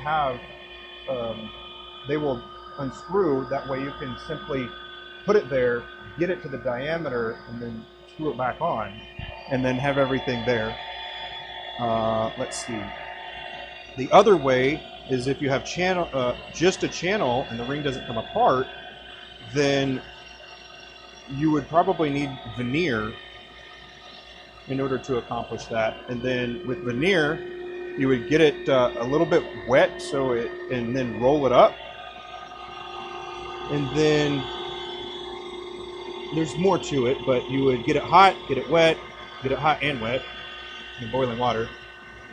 will unscrew. That way you can simply put it there, get it to the diameter, and then screw it back on, and then have everything there. Let's see. The other way is if you have just a channel and the ring doesn't come apart, then you would probably need veneer in order to accomplish that. And then with veneer, you would get it a little bit wet, and then roll it up. And then there's more to it, but you would get it hot, get it wet, get it hot and wet in boiling water,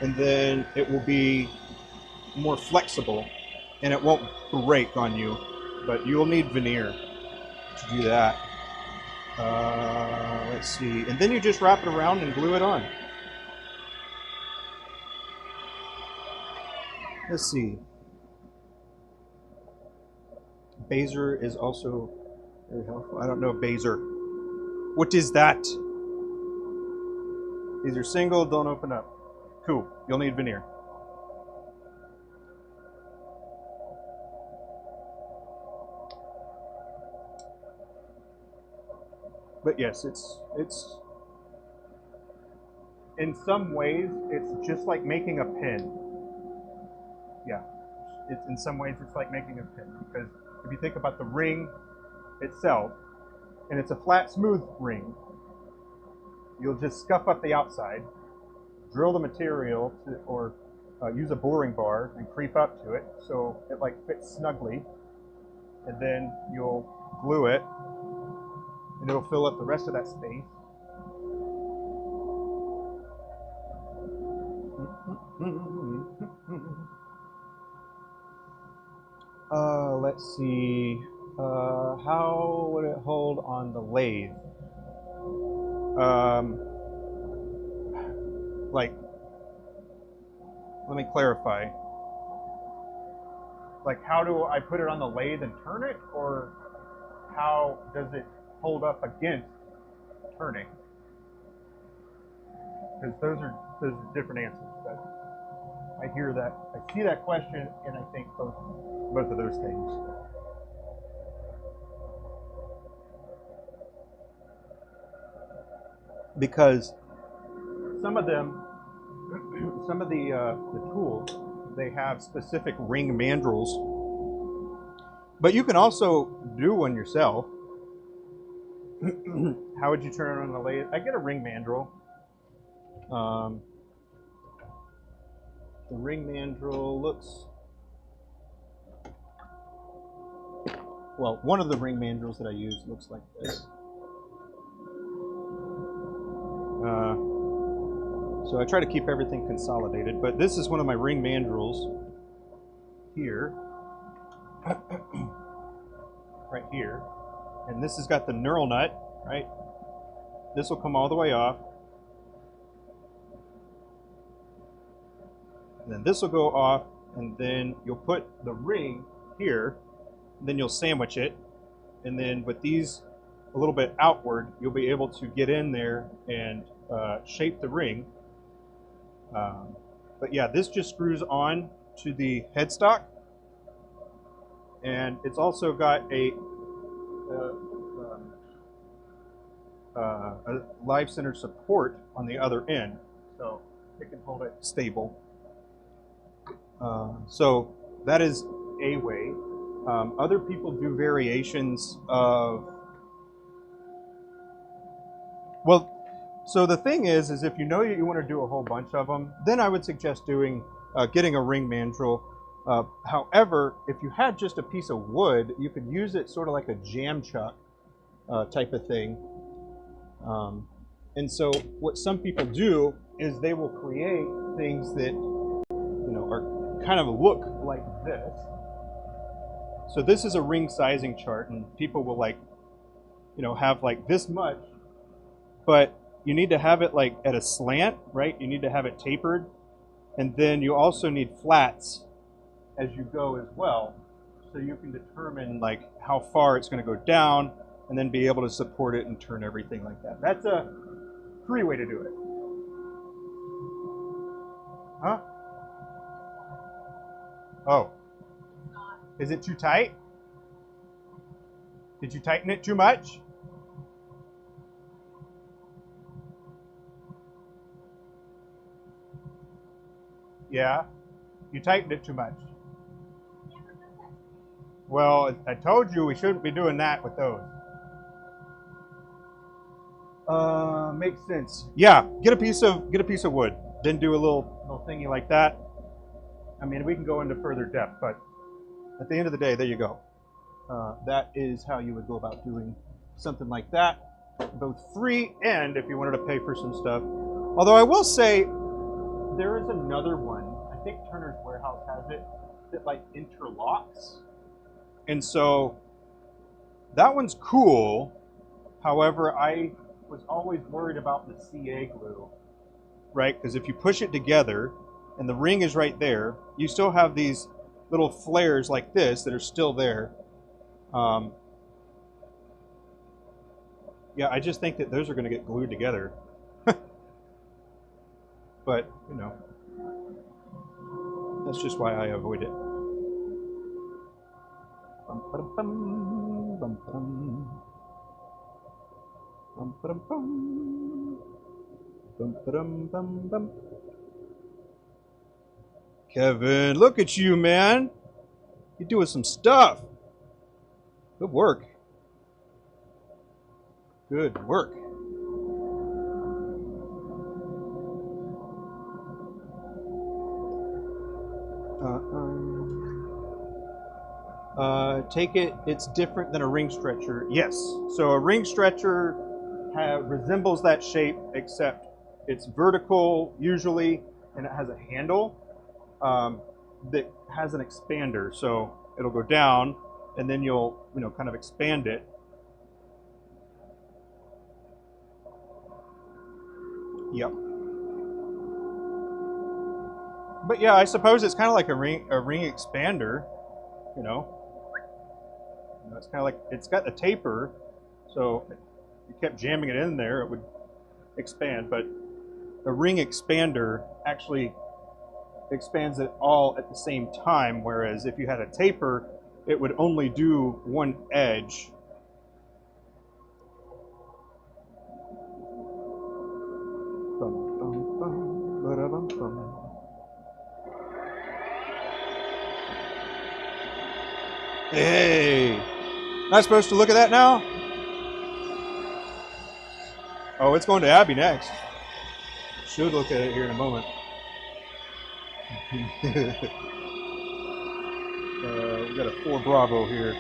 and then it will be more flexible and it won't break on you. But you'll need veneer to do that. Let's see, and then you just wrap it around and glue it on. Let's see. Baser is also very helpful. I don't know Baser. What is that? These are single, don't open up. Cool, you'll need veneer. But yes, it's in some ways it's just like making a pin. Yeah, in some ways it's like making a pin, because if you think about the ring itself, and it's a flat, smooth ring, you'll just scuff up the outside, drill the material or use a boring bar and creep up to it so it like fits snugly, and then you'll glue it and it'll fill up the rest of that space. Let's see. How would it hold on the lathe? Like, let me clarify. Like, how do I put it on the lathe and turn it, or how does it hold up against turning? Because those are different answers. But I hear that, I see that question, and I think both of those things. Because some of the tools, they have specific ring mandrels, but you can also do one yourself. How would you turn it on the lathe? I get a ring mandrel. The ring mandrel looks, well, one of the ring mandrels that I use looks like this. So I try to keep everything consolidated, but this is one of my ring mandrels here, right here, and this has got the knurl nut, right? This will come all the way off, and then this will go off, and then you'll put the ring here, and then you'll sandwich it, and then with these a little bit outward, you'll be able to get in there and shape the ring. But yeah, this just screws on to the headstock, and it's also got a live center support on the other end, so it can hold it stable. So that is a way. Other people do variations of, well, So the thing is if you know you want to do a whole bunch of them, then I would suggest doing getting a ring mandrel. However, if you had just a piece of wood, you could use it sort of like a jam chuck type of thing. And so what some people do is they will create things that are kind of look like this. So this is a ring sizing chart, and people will have like this much, but you need to have it like at a slant, right? You need to have it tapered, and then you also need flats as you go as well, so you can determine like how far it's going to go down, and then be able to support it and turn everything like that. That's a free way to do it. Huh? Oh. Is it too tight? Did you tighten it too much? Yeah. You tightened it too much. Well, I told you we shouldn't be doing that with those. Makes sense. Yeah, get a piece of wood, then do a little thingy like that. I mean, we can go into further depth, but at the end of the day, there you go. That is how you would go about doing something like that, both free and if you wanted to pay for some stuff. Although I will say, there is another one. I think Turner's Warehouse has it that like interlocks, and so that one's cool. However, I was always worried about the CA glue, right? Because if you push it together and the ring is right there, you still have these little flares like this that are still there. Yeah, I just think that those are going to get glued together. But, that's just why I avoid it. Bum, ba-dum, bum, bum, ba-dum. Bum, ba-dum, bum. Bum, ba-dum, bum, bum. Kevin, look at you, man. You're doing some stuff. Good work. Good work. Take it, it's different than a ring stretcher. Yes. So a ring stretcher resembles that shape, except it's vertical usually, and it has a handle that has an expander. So it'll go down, and then you'll kind of expand it. Yep. But yeah, I suppose it's kind of like a ring expander, It's kind of like, it's got the taper, so if you kept jamming it in there, it would expand. But a ring expander actually expands it all at the same time, whereas if you had a taper, it would only do one edge. Hey! Not supposed to look at that now? Oh, it's going to Abby next. Should look at it here in a moment. We got a 4 Bravo here.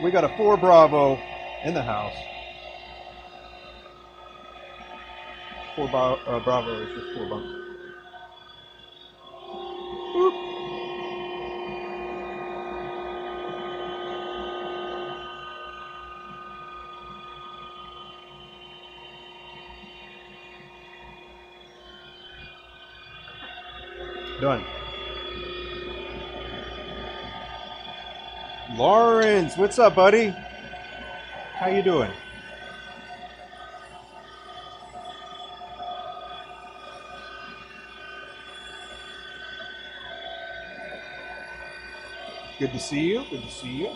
We got a 4 Bravo in the house. 4 Bravo is just 4 bunk. Boop. Done. Lawrence, what's up, buddy? How you doing? Good to see you. Good to see you.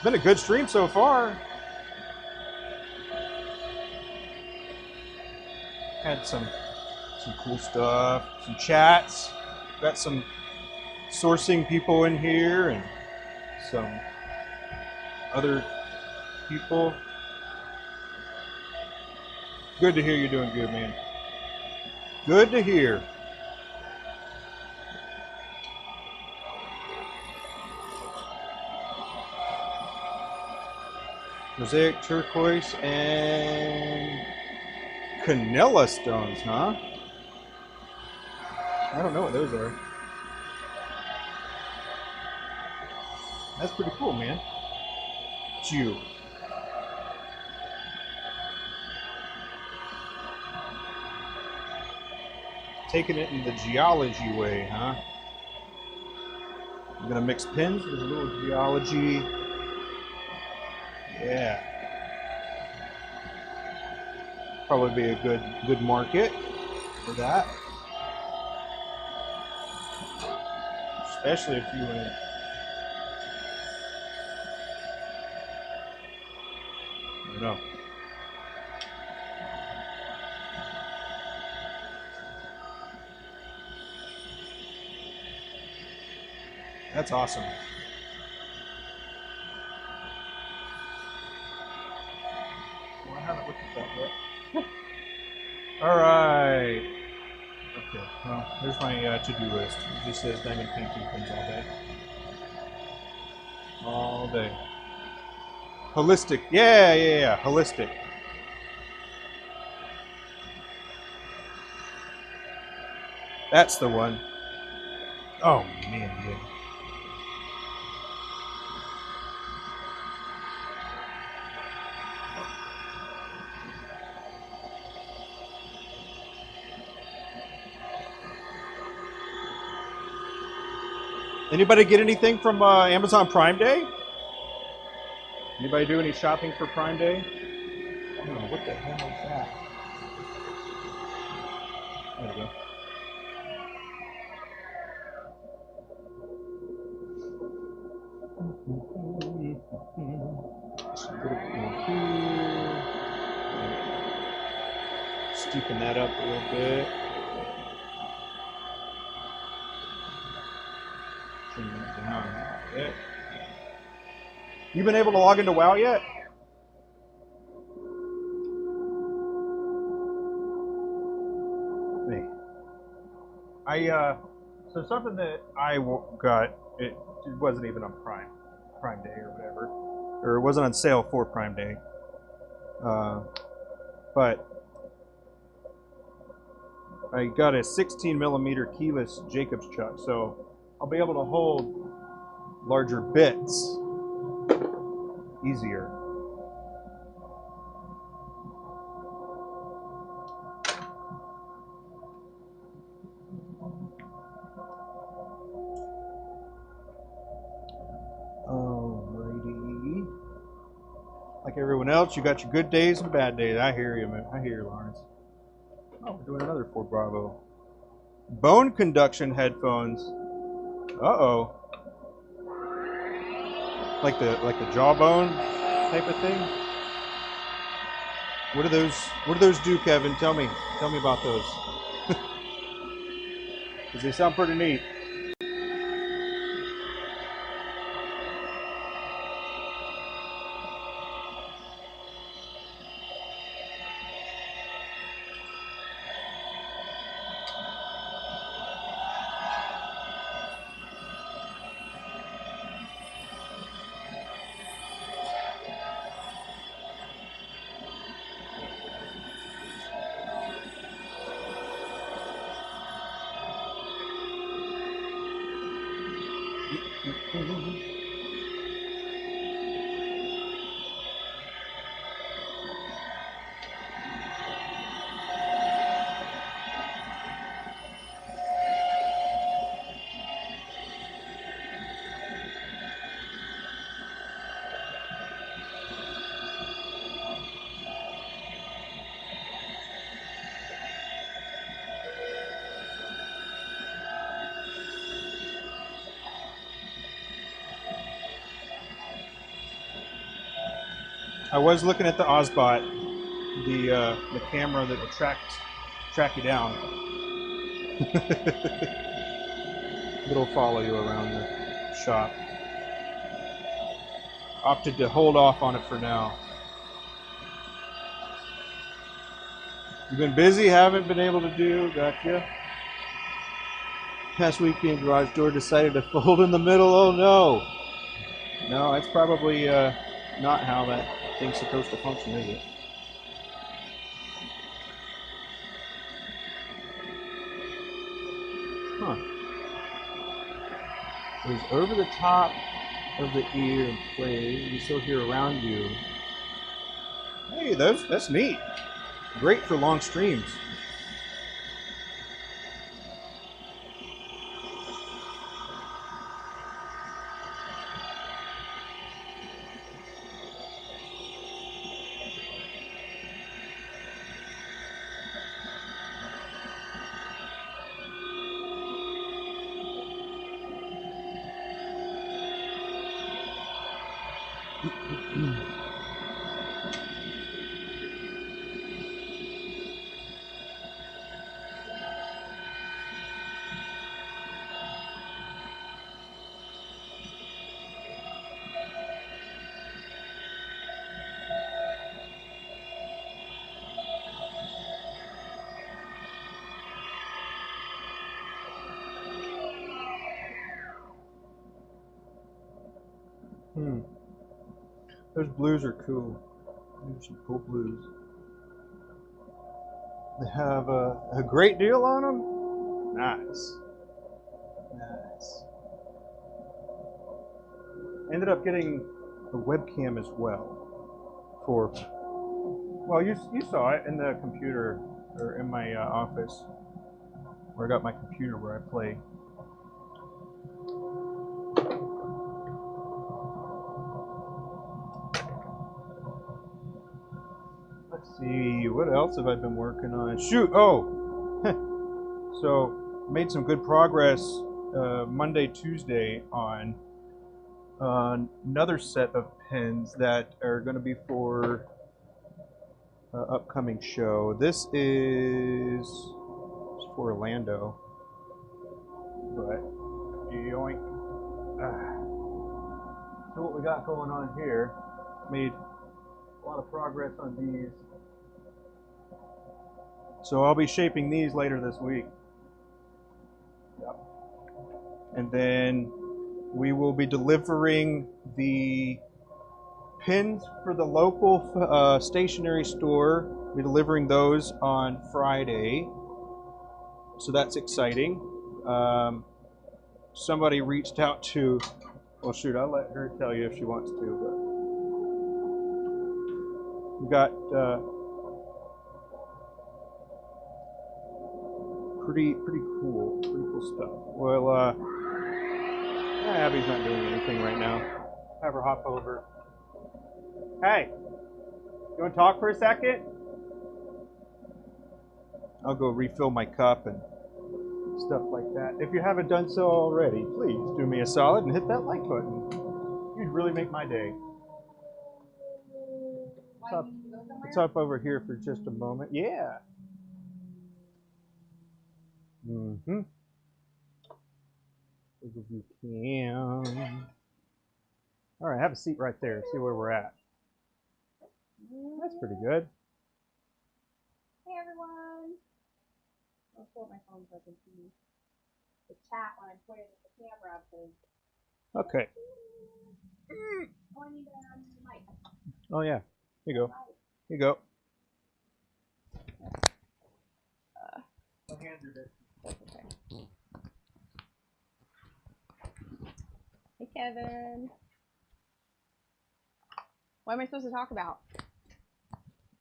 Been a good stream so far. Had some cool stuff, some chats. Got some sourcing people in here and some other people. Good to hear you're doing good, man. Good to hear. Mosaic turquoise and canella stones, huh? I don't know what those are. That's pretty cool, man. It's you. Taking it in the geology way, huh? I'm gonna mix pins with a little geology. Yeah. Probably be a good market for that. Especially if you went. I don't know. That's awesome. Well, I haven't looked at that yet. All right. Okay. Well, there's my to-do list. It just says diamond painting pins all day. All day. Holistic. Yeah. Holistic. That's the one. Oh man, yeah. Anybody get anything from Amazon Prime Day? Anybody do any shopping for Prime Day? I don't know, what the hell is that? There we go. Just put it in here. Steepen that up a little bit. Trim that down a bit. You been able to log into WoW yet? Me. So something that I got, it wasn't even on Prime Day or whatever, or it wasn't on sale for Prime Day. But I got a 16 millimeter keyless Jacobs chuck, so I'll be able to hold larger bits easier. Alrighty. Like everyone else, you got your good days and bad days. I hear you, man. I hear you, Lawrence. Oh, we're doing another Ford Bravo. Bone conduction headphones. Uh-oh. Like the jawbone type of thing? What do those do, Kevin? Tell me about those. Because they sound pretty neat. I was looking at the Ozbot, the camera that will track you down. It'll follow you around the shop. Opted to hold off on it for now. You've been busy, haven't been able to do. Gotcha. Past weekend, garage door decided to fold in the middle. Oh no! No, that's probably not how that thing's supposed to function, is it? Huh. It was over the top of the ear and play. You still hear around you. Hey, that's neat. Great for long streams. Those blues are cool. Those are some cool blues. They have a great deal on them. Nice. Nice. Ended up getting a webcam as well. For, well, you saw it in the computer, or in my office, where I got my computer where I play. Let's see, what else have I been working on? Shoot, oh! So, made some good progress Monday, Tuesday on another set of pins that are going to be for upcoming show. This is for Orlando, but yoink. So what we got going on here, made a lot of progress on these. So I'll be shaping these later this week. Yep. And then we will be delivering the pins for the local stationery store. We're delivering those on Friday. So that's exciting. Somebody reached out to, well shoot, I'll let her tell you if she wants to, but we got pretty cool stuff. Well, Abby's not doing anything right now. Have her hop over. Hey, you want to talk for a second? I'll go refill my cup and stuff like that. If you haven't done so already, please do me a solid and hit that like button. You'd really make my day. Let's hop over here for just a moment. Yeah. Mm-hmm. If you can. All right, have a seat right there. See where we're at. That's pretty good. Hey everyone. I'll pull up my phone so I can see the chat when I'm pointing at the camera. Okay. Oh, I need the mic. Oh yeah. Here you go. Here you go. My hands are dirty. Okay. Hey Kevin. What am I supposed to talk about?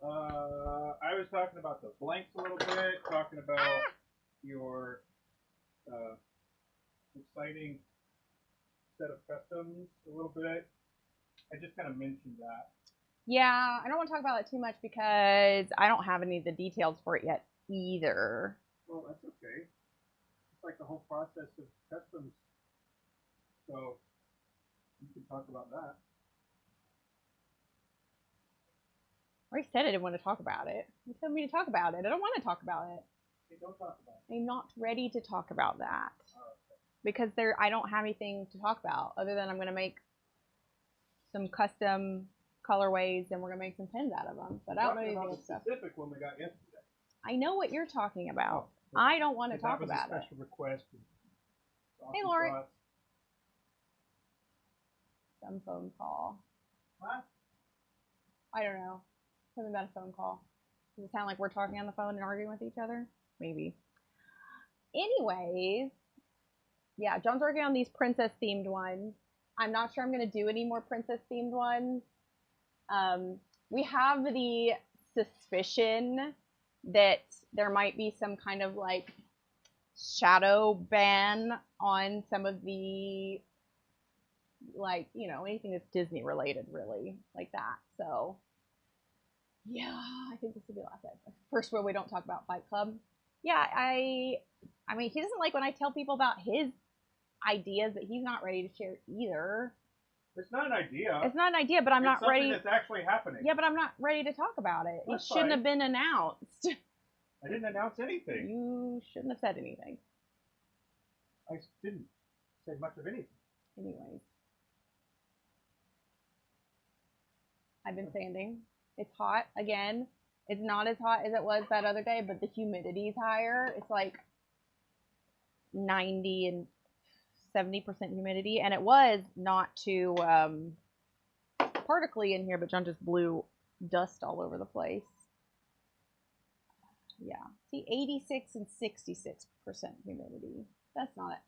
I was talking about the blanks a little bit, talking about your exciting set of customs a little bit. I just kind of mentioned that. Yeah, I don't want to talk about it too much because I don't have any of the details for it yet either. Well, that's okay. It's like the whole process of customs. So you can talk about that. I already said I didn't want to talk about it. You told me to talk about it. I don't want to talk about it. Hey, don't talk about it. I'm not ready to talk about that. Oh, okay. Because I don't have anything to talk about other than I'm going to make some custom colorways and we're going to make some pins out of them. But I don't know anything else. Specific one we got yesterday. I know what you're talking about. Oh, I don't want to talk that was about a it. special request. Hey, Lori. Some phone call. What? I don't know. Something about a phone call. Does it sound like we're talking on the phone and arguing with each other? Maybe. Anyways, yeah, John's working on these princess themed ones. I'm not sure I'm going to do any more princess themed ones. We have the suspicion that there might be some kind of like shadow ban on some of the, like, you know, anything that's Disney related, really, like that. So yeah, I think this will be the last episode. First where we don't talk about Fight Club. Yeah, I mean, he doesn't like when I tell people about his ideas that he's not ready to share either. It's not an idea. It's not an idea, but I'm not ready. It's something that's actually happening. Yeah, but I'm not ready to talk about it. That's it shouldn't fine. have been announced. I didn't announce anything. You shouldn't have said anything. I didn't say much of anything. Anyways. I've been sanding. It's hot again. It's not as hot as it was that other day, but the humidity's higher. It's like 90 and 70% humidity, and it was not too particly in here, but John just blew dust all over the place. Yeah, see, 86 and 66% humidity. That's not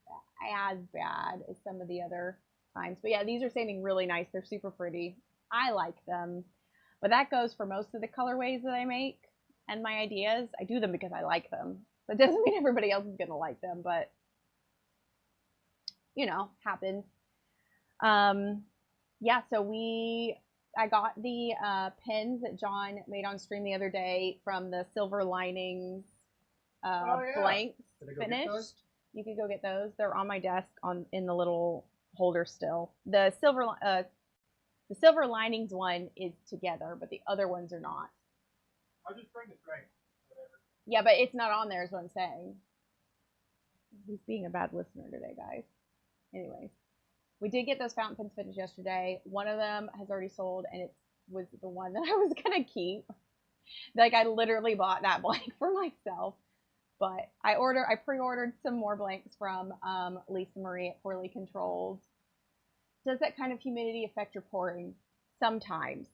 as bad as some of the other times, but yeah, these are sanding really nice. They're super pretty. I like them, but that goes for most of the colorways that I make and my ideas. I do them because I like them. That doesn't mean everybody else is gonna like them, but you know, happens. Yeah, so I got the pins that John made on stream the other day from the Silver Linings blanks finished. You could go get those. They're on my desk in the little holder still. The Silver Linings one is together, but the other ones are not. I'll just bring the tray. Whatever. Yeah, but it's not on there is what I'm saying. He's being a bad listener today, guys. Anyways, we did get those fountain pens finished yesterday. One of them has already sold, and it was the one that I was going to keep. Like, I literally bought that blank for myself. But I pre-ordered some more blanks from Lisa Marie at Poorly Controlled. Does that kind of humidity affect your pouring? Sometimes.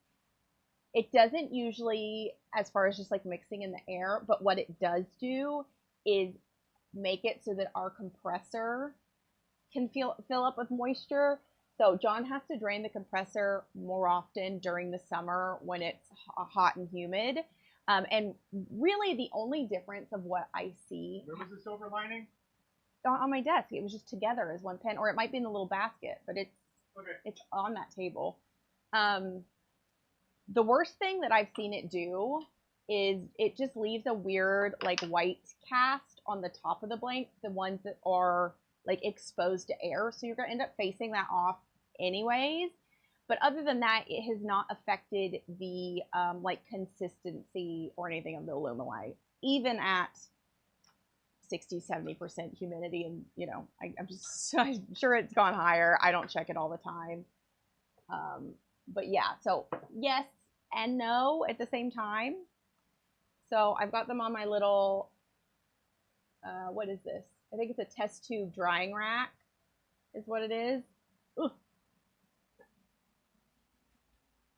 It doesn't usually, as far as just like mixing in the air, but what it does do is make it so that our compressor can fill up with moisture. So John has to drain the compressor more often during the summer when it's hot and humid. And really the only difference of what I see. Where was the Silver Lining? On my desk. It was just together as one pen, or it might be in the little basket, but it's on that table. The worst thing that I've seen it do is it just leaves a weird like white cast on the top of the blank, the ones that are like exposed to air. So you're going to end up facing that off anyways. But other than that, it has not affected the like consistency or anything of the Alumilite, even at 60-70% humidity. And you know, I'm sure it's gone higher. I don't check it all the time. But yeah, so yes and no at the same time. So I've got them on my little, what is this? I think it's a test tube drying rack is what it is. Ugh.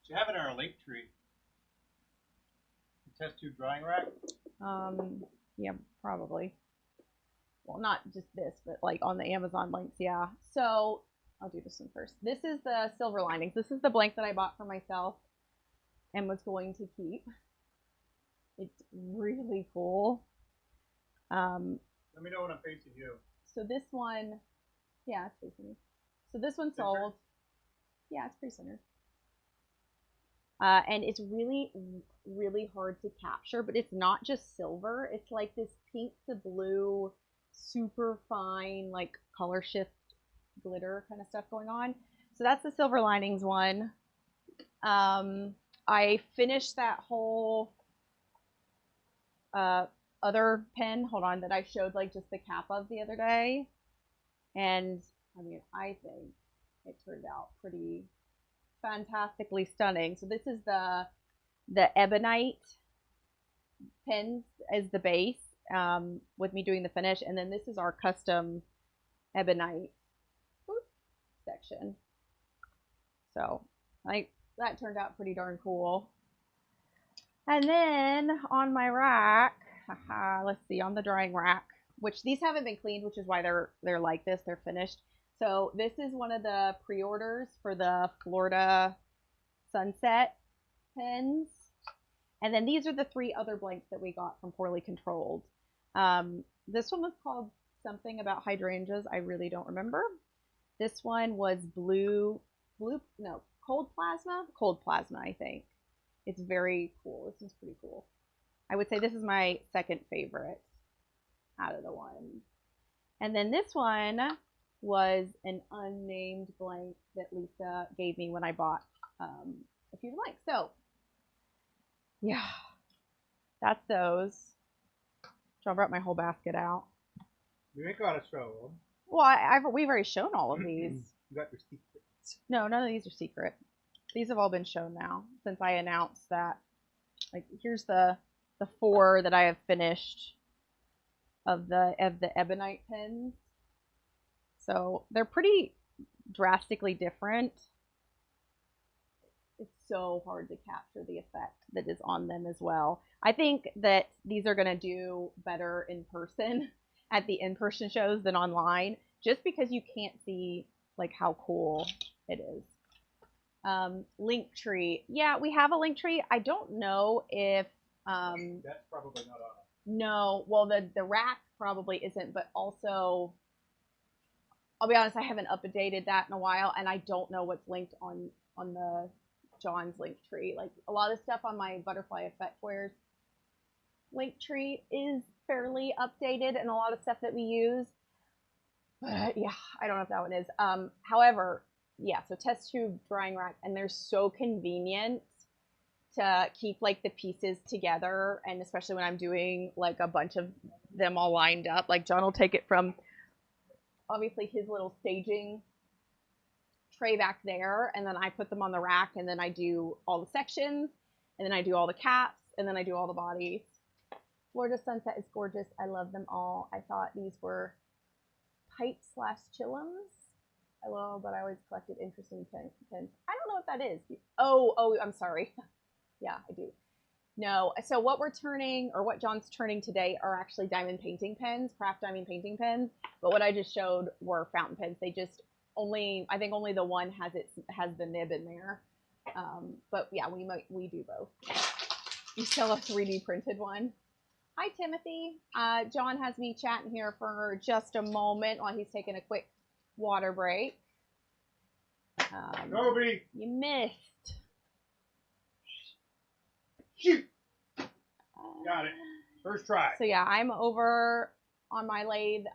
You have it in our lake tree. The test tube drying rack? Yeah, probably. Well, not just this, but like on the Amazon links, yeah. So I'll do this one first. This is the Silver Linings. This is the blank that I bought for myself and was going to keep. It's really cool. Let me know when I'm facing you. So this one, yeah, it's facing me. So this one sold. Yeah, it's pretty centered. And it's really, really hard to capture, but it's not just silver. It's like this pink to blue, super fine, like color shift glitter kind of stuff going on. So that's the Silver Linings one. I finished that whole other pen, hold on, that I showed like just the cap of the other day. And I mean, I think it turned out pretty fantastically stunning. So this is the ebonite pins as the base, with me doing the finish, and then this is our custom ebonite section. So that turned out pretty darn cool. And then on my rack, let's see, on the drying rack, which these haven't been cleaned, which is why they're like this, they're finished. So this is one of the pre-orders for the Florida Sunset pins. And then these are the 3 other blanks that we got from Poorly Controlled. This one was called something about hydrangeas. I really don't remember. This one was cold plasma, I think. It's very cool. This is pretty cool. I would say this is my second favorite out of the ones. And then this one was an unnamed blank that Lisa gave me when I bought a few blanks. So, yeah, that's those. So I brought my whole basket out. You ain't gotta show them. Well, we've already shown all of these. You got your secrets. No, none of these are secret. These have all been shown now since I announced that. Like, here's the 4 that I have finished of the ebonite pins. So they're pretty drastically different. It's so hard to capture the effect that is on them as well. I think that these are going to do better in person at the in-person shows than online, just because you can't see like how cool it is. Linktree. Yeah, we have a Linktree. I don't know if that's probably not on it. No, well the rack probably isn't, but also I'll be honest, I haven't updated that in a while, and I don't know what's linked on the John's Linktree. Like, a lot of stuff on my Butterfly Effect Wares Linktree is fairly updated, and a lot of stuff that we use. But yeah, I don't know if that one is. However, yeah, so test tube drying rack, and they're so convenient to keep like the pieces together, and especially when I'm doing like a bunch of them all lined up. Like, John will take it from obviously his little staging tray back there, and then I put them on the rack, and then I do all the sections, and then I do all the caps, and then I do all the bodies. Florida Sunset is gorgeous. I love them all. I thought these were pipe/chillums. I love, but I always collected interesting pins. I don't know what that is. Oh, I'm sorry. Yeah, I do. No, so what we're turning, or what John's turning today, are actually diamond painting pens, craft diamond painting pens. But what I just showed were fountain pens. They just I think only the one has the nib in there. But yeah, we do both. You sell a 3D printed one. Hi, Timothy. John has me chatting here for just a moment while he's taking a quick water break. Nobody. You missed. Shoot. Got it. First try. So yeah, I'm over on my lathe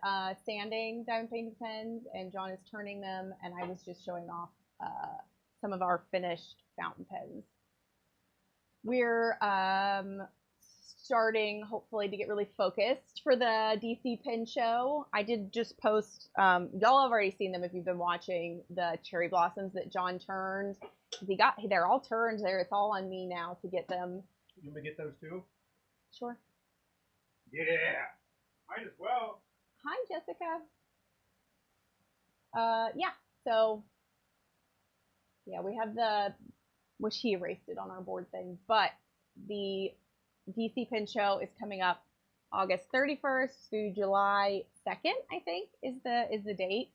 sanding diamond painting pens, and John is turning them, and I was just showing off some of our finished fountain pens. We're starting, hopefully, to get really focused for the DC Pin Show. I did just post, y'all have already seen them if you've been watching the cherry blossoms that John turned. They're all turned there. It's all on me now to get them. You want me to get those too? Sure. Yeah. Might as well. Hi, Jessica. Yeah, so, yeah, we have which he erased it on our board thing, but the DC Pin Show is coming up August 31st through July 2nd, I think, is the date.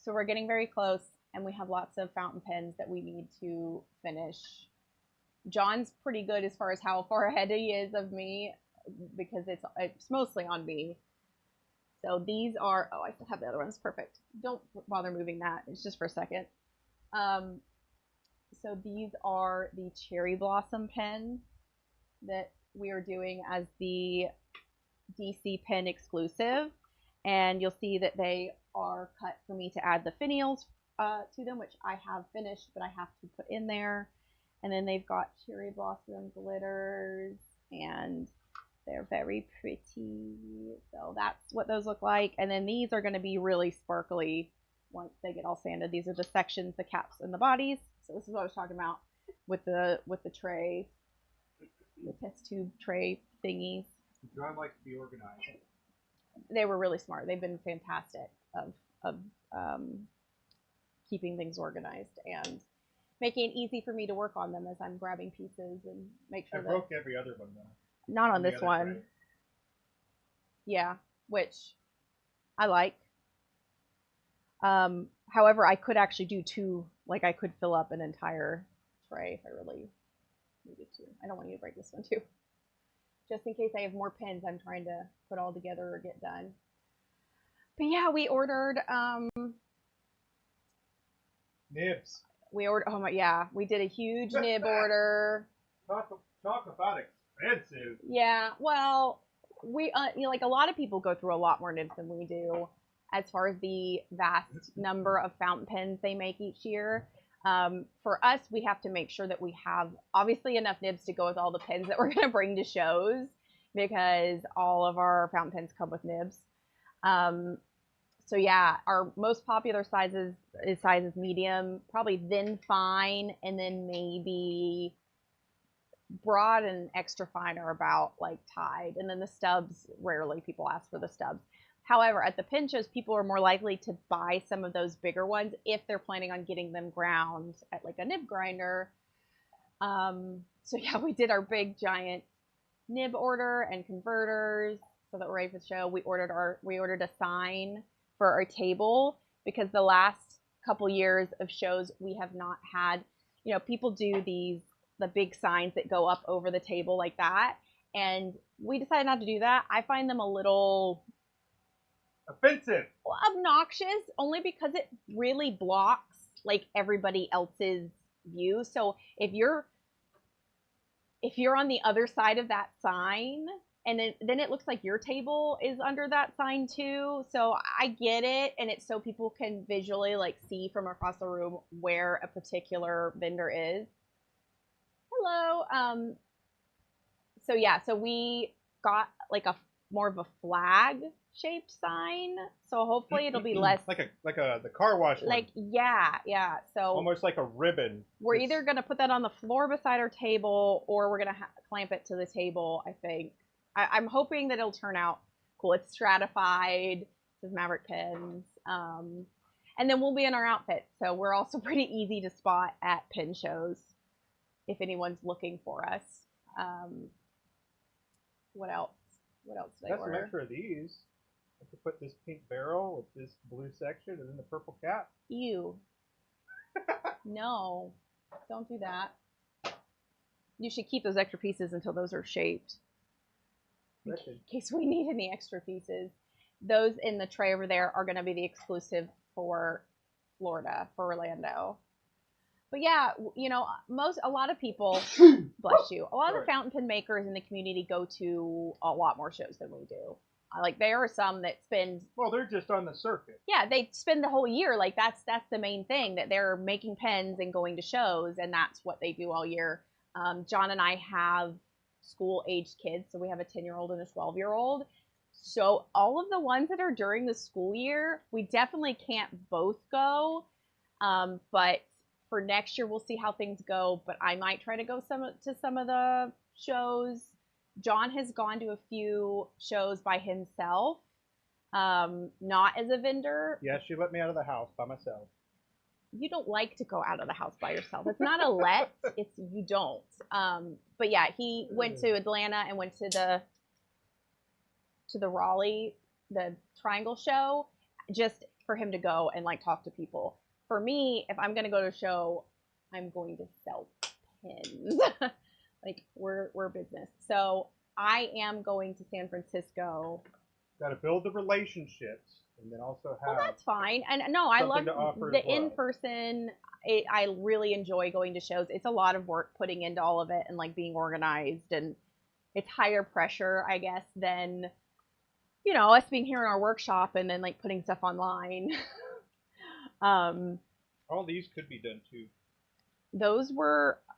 So we're getting very close, and we have lots of fountain pens that we need to finish. John's pretty good as far as how far ahead he is of me, because it's mostly on me. So these are, I still have the other ones, perfect. Don't bother moving that, it's just for a second. So these are the cherry blossom pens that we are doing as the DC Pen exclusive, and you'll see that they are cut for me to add the finials to them, which I have finished, but I have to put in there. And then they've got cherry blossom glitters, and they're very pretty. So that's what those look like. And then these are going to be really sparkly once they get all sanded. These are the sections, the caps, and the bodies. So this is what I was talking about with the tray. the test tube tray thingies. John likes to be organized. They were really smart. They've been fantastic of keeping things organized and making it easy for me to work on them as I'm grabbing pieces and make sure I broke every other one though. Not on this one. Tray. Yeah, which I like. However, I could actually do two. Like I could fill up an entire tray if I really needed to. I don't want you to break this one too. Just in case I have more pins I'm trying to put all together or get done. But yeah, we ordered nibs. Oh my, yeah, we did a huge nib order. Talk about expensive. Yeah, well, we like a lot of people go through a lot more nibs than we do as far as the vast number of fountain pens they make each year. For us, we have to make sure that we have obviously enough nibs to go with all the pens that we're going to bring to shows because all of our fountain pens come with nibs. So yeah, our most popular sizes is medium, probably then fine, and then maybe broad and extra fine are about like tied. And then the stubs, rarely people ask for the stubs. However, at the pin shows, people are more likely to buy some of those bigger ones if they're planning on getting them ground at like a nib grinder. So yeah, we did our big giant nib order and converters so that we're ready for the show. We ordered a sign for our table because the last couple years of shows we have not had, people do the big signs that go up over the table like that, and we decided not to do that. I find them a little offensive, obnoxious, only because it really blocks like everybody else's view. So if you're on the other side of that sign, and then it looks like your table is under that sign too. So I get it, and it's so people can visually like see from across the room where a particular vendor is. Hello. So yeah, so we got like a more of a flag shaped sign. So hopefully it'll be less like the car wash one. Like yeah. So almost like a ribbon. We're either gonna put that on the floor beside our table, or we're gonna clamp it to the table. I think. I'm hoping that it'll turn out cool. It's stratified. It says Maverick Pins. And then we'll be in our outfits, so we're also pretty easy to spot at pin shows if anyone's looking for us. What else? What else did I order? Some extra of these. I could put this pink barrel with this blue section and then the purple cap. Ew. No, don't do that. You should keep those extra pieces until those are shaped. In case we need any extra pieces. Those in the tray over there are going to be the exclusive for Florida, for Orlando. But yeah, a lot of people, bless you, a lot of the fountain pen makers in the community go to a lot more shows than we do. Like there are some that spend. Well, they're just on the circuit. Yeah, they spend the whole year. Like that's the main thing, that they're making pens and going to shows, and that's what they do all year. John and I have school-aged kids, so we have a 10-year-old and a 12-year-old. So all of the ones that are during the school year, we definitely can't both go. But for next year, we'll see how things go. But I might try to go to some of the shows. John has gone to a few shows by himself, not as a vendor. Yeah, she let me out of the house by myself. You don't like to go out of the house by yourself. It's not a let, it's you don't. But yeah, he went to Atlanta and went to the Raleigh, the Triangle show, just for him to go and like talk to people. For me, if I'm going to go to a show, I'm going to sell pins. Like we're business. So I am going to San Francisco. Got to build the relationships. And then also have. Well, that's fine. And no, I love the in-person. I really enjoy going to shows. It's a lot of work putting into all of it and like being organized, and it's higher pressure, I guess, than us being here in our workshop and then like putting stuff online. All these could be done too.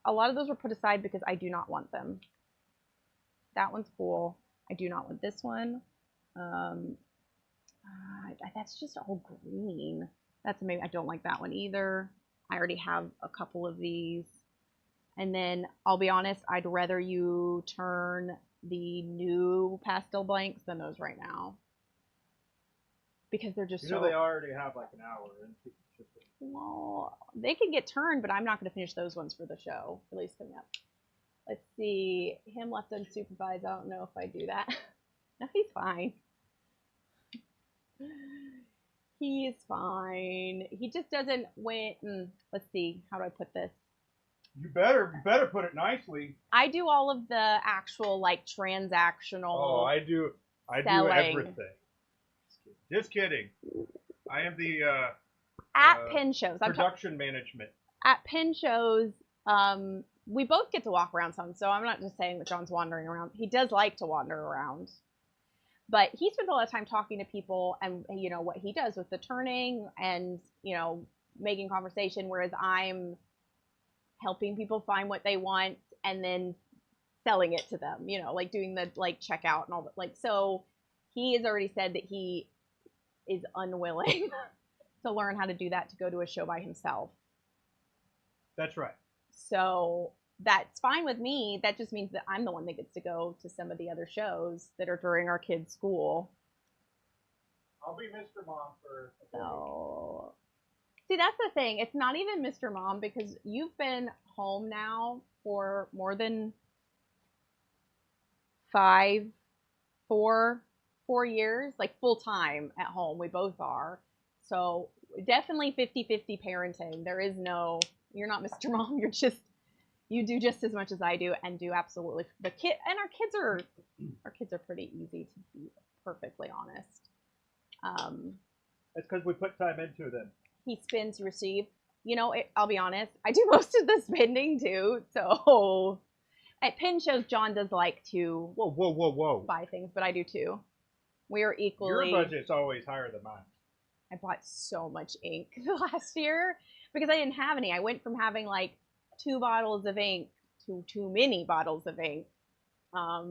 A lot of those were put aside because I do not want them. That one's cool. I do not want this one. That's just all green. Maybe I don't like that one either. I already have a couple of these. And then I'll be honest, I'd rather you turn the new pastel blanks than those right now. Because they're just they already have like an hour. Well, they can get turned, but I'm not going to finish those ones for the show, at least coming up. Let's see. Him left unsupervised. I don't know if I do that. No, he's fine. He is fine. He just doesn't let's see. How do I put this? You better put it nicely. I do all of the actual like transactional. Oh, I do everything. Just kidding. I am the at pin shows. Production management. At pin shows, we both get to walk around some, so I'm not just saying that John's wandering around. He does like to wander around. But he spends a lot of time talking to people and, you know, what he does with the turning and, you know, making conversation, whereas I'm helping people find what they want and then selling it to them, you know, like doing the, like, checkout and all that. Like, so he has already said that he is unwilling to learn how to do that, to go to a show by himself. That's right. So that's fine with me. That just means that I'm the one that gets to go to some of the other shows that are during our kids' school. I'll be Mr. Mom for a So, see, that's the thing. It's not even Mr. Mom because you've been home now for more than 4 years, like full time at home. We both are. So definitely 50-50 parenting. There is no, you're not Mr. Mom. You do just as much as I do and do absolutely our kids are pretty easy, to be perfectly honest. That's because we put time into them. He spins, receive. You know, I'll be honest, I do most of the spending too. So at pin shows, John does like to buy things, but I do too. We are equally. Your budget's always higher than mine. I bought so much ink last year because I didn't have any. I went from having like 2 bottles of ink to too many bottles of ink. I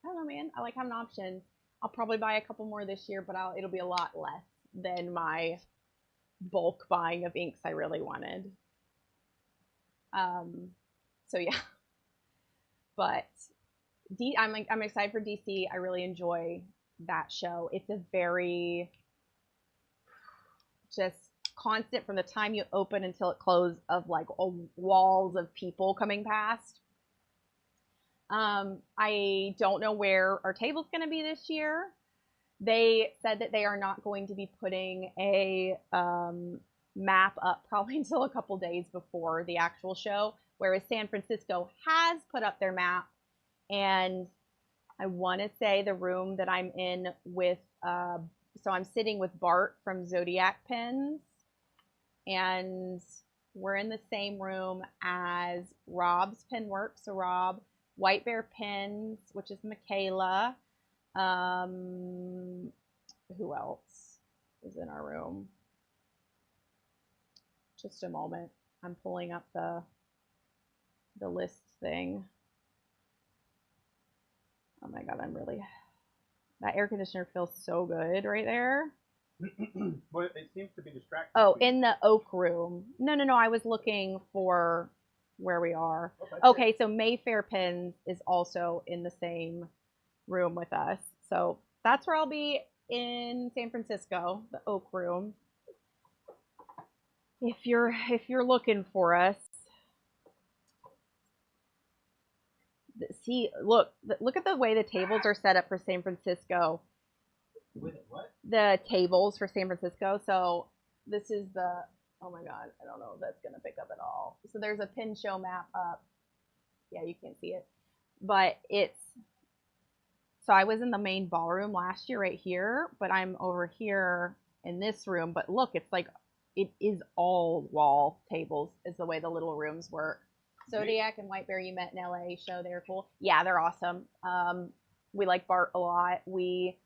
don't know, man. I like having options. I'll probably buy a couple more this year, but it'll be a lot less than my bulk buying of inks I really wanted. So yeah, but I'm excited for DC. I really enjoy that show. It's a very just constant from the time you open until it closes of like walls of people coming past. I don't know where our table's going to be this year. They said that they are not going to be putting a map up probably until a couple days before the actual show, whereas San Francisco has put up their map. And I want to say the room that I'm in with, so I'm sitting with Bart from Zodiac Pins, and we're in the same room as Rob's Pin Works. So Rob, White Bear Pins, which is Michaela. Who else is in our room? Just a moment. I'm pulling up the list thing. Oh my god, that air conditioner feels so good right there. Well, it seems to be distracting. Oh, in the oak room. No, I was looking for where we are. Okay, so Mayfair Pins is also in the same room with us. So that's where I'll be in San Francisco, the oak room. If you're looking for us. See, look at the way the tables are set up for San Francisco. What? The tables for San Francisco. So this is oh my god, I don't know if that's going to pick up at all. So there's a pin show map up. Yeah, you can't see it. But so I was in the main ballroom last year right here, but I'm over here in this room. But look, it's like, it is all wall tables is the way the little rooms work. Zodiac and White Bear you met in LA show, they're cool. Yeah, they're awesome. We like Bart a lot. We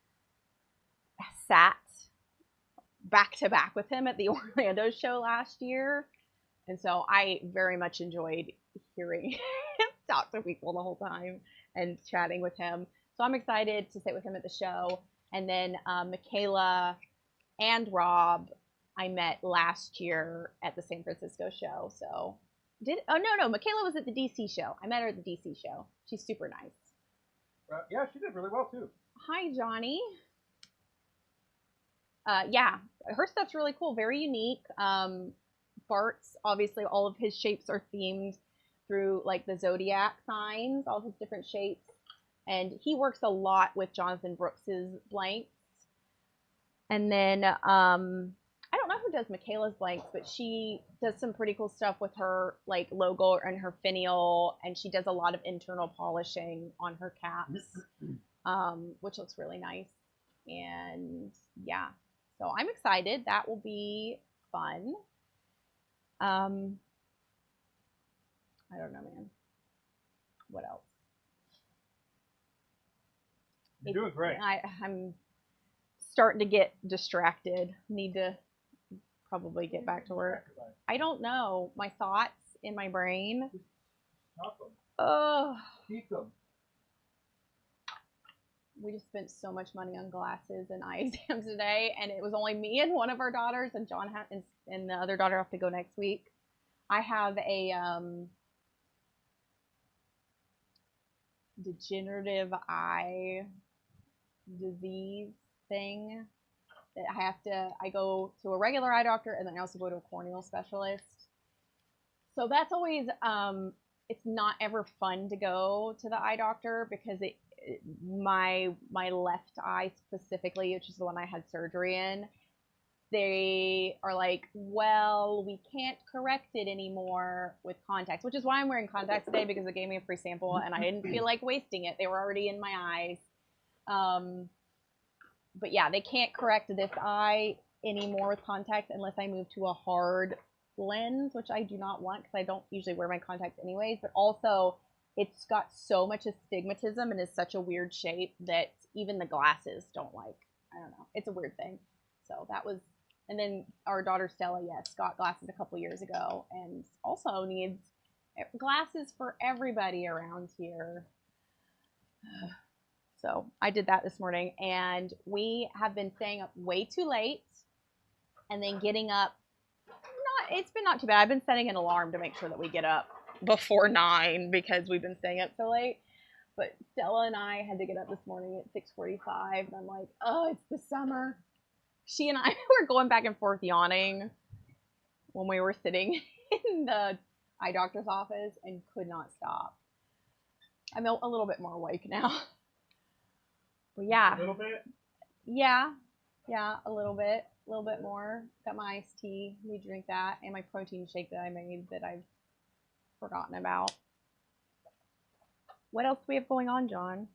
sat back to back with him at the Orlando show last year. And so I very much enjoyed hearing him talk to people the whole time and chatting with him. So I'm excited to sit with him at the show. And then Michaela and Rob I met last year at the San Francisco show. So Oh, no, Michaela was at the DC show. I met her at the DC show. She's super nice. Yeah, she did really well too. Hi, Johnny. Yeah, her stuff's really cool, very unique. Bart's, obviously, all of his shapes are themed through like the zodiac signs, all his different shapes. And he works a lot with Jonathan Brooks's blanks. And then I don't know who does Michaela's blanks, but she does some pretty cool stuff with her like logo and her finial, and she does a lot of internal polishing on her caps, which looks really nice. And yeah, so I'm excited. That will be fun. I don't know, man. What else? You're doing great. I'm starting to get distracted. Need to probably get back to work. I don't know. My thoughts in my brain. Oh. We just spent so much money on glasses and eye exams today, and it was only me and one of our daughters, and John and the other daughter have to go next week. I have a degenerative eye disease thing that I go to a regular eye doctor, and then I also go to a corneal specialist. So that's always it's not ever fun to go to the eye doctor because my left eye specifically, which is the one I had surgery in, they are like, well, we can't correct it anymore with contacts, which is why I'm wearing contacts today, because they gave me a free sample and I didn't feel like wasting it. They were already in my eyes. But yeah, they can't correct this eye anymore with contacts unless I move to a hard lens, which I do not want because I don't usually wear my contacts anyways. But also, it's got so much astigmatism and is such a weird shape that even the glasses don't like. I don't know. It's a weird thing. So that was, and then our daughter Stella, yes, got glasses a couple years ago and also needs glasses for everybody around here. So I did that this morning, and we have been staying up way too late and then getting up. It's been not too bad. I've been setting an alarm to make sure that we get up before 9 because we've been staying up so late. But Stella and I had to get up this morning at 6:45, and I'm like, oh, it's the summer. She and I were going back and forth yawning when we were sitting in the eye doctor's office and could not stop. I'm a little bit more awake now. But yeah. A little bit? Yeah, a little bit more. Got my iced tea. Need to drink that, and my protein shake that I made that I've forgotten about. What else do we have going on, John?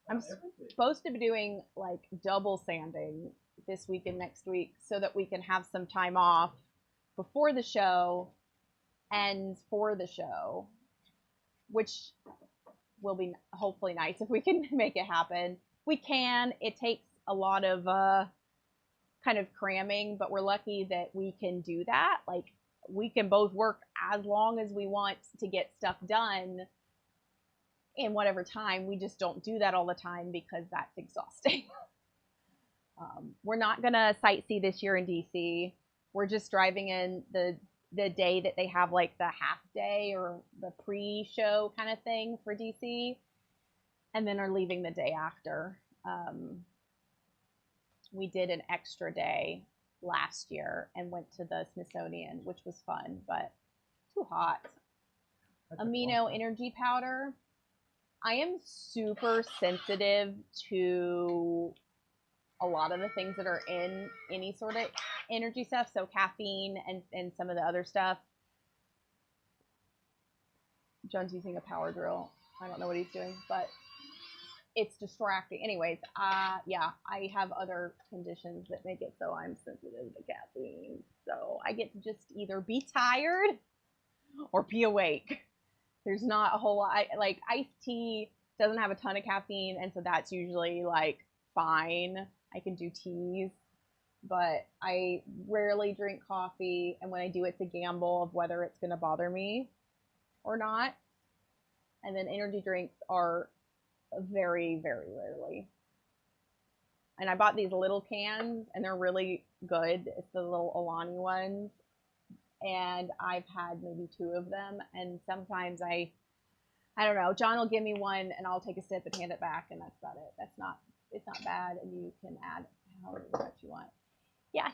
I'm supposed to be doing like double sanding this week and next week so that we can have some time off before the show and for the show, which will be hopefully nice if we can make it happen. We can. It takes a lot of kind of cramming, but we're lucky that we can do that. Like, we can both work as long as we want to get stuff done in whatever time. We just don't do that all the time because that's exhausting. We're not gonna sightsee this year in DC. We're just driving in the day that they have like the half day or the pre-show kind of thing for DC, and then are leaving the day after. We did an extra day last year and went to the Smithsonian, which was fun, but too hot. Amino energy powder. I am super sensitive to a lot of the things that are in any sort of energy stuff, so caffeine and some of the other stuff. John's using a power drill. I don't know what he's doing, but it's distracting. Anyways, yeah, I have other conditions that make it so I'm sensitive to caffeine. So I get to just either be tired or be awake. There's not a whole lot. Like, iced tea doesn't have a ton of caffeine, and so that's usually like fine. I can do teas, but I rarely drink coffee, and when I do, it's a gamble of whether it's going to bother me or not. And then energy drinks are very, very rarely. And I bought these little cans, and they're really good. It's the little Alani ones. and I've had maybe 2 of them. And sometimes I don't know. John will give me one, and I'll take a sip and hand it back, and that's about it. It's not bad, and you can add however much you want. Yeah,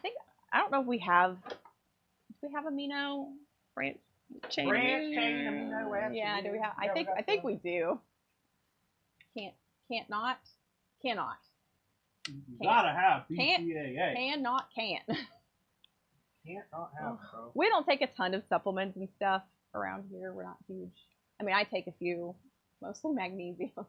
I don't know if we have. Do we have amino branch chain? Branch chain amino acids. Yeah, do we have? I think we do. Cannot. You gotta have BCAA. Can't not. Can't not have, bro. We don't take a ton of supplements and stuff around here. We're not huge. I mean, I take a few, mostly magnesium, but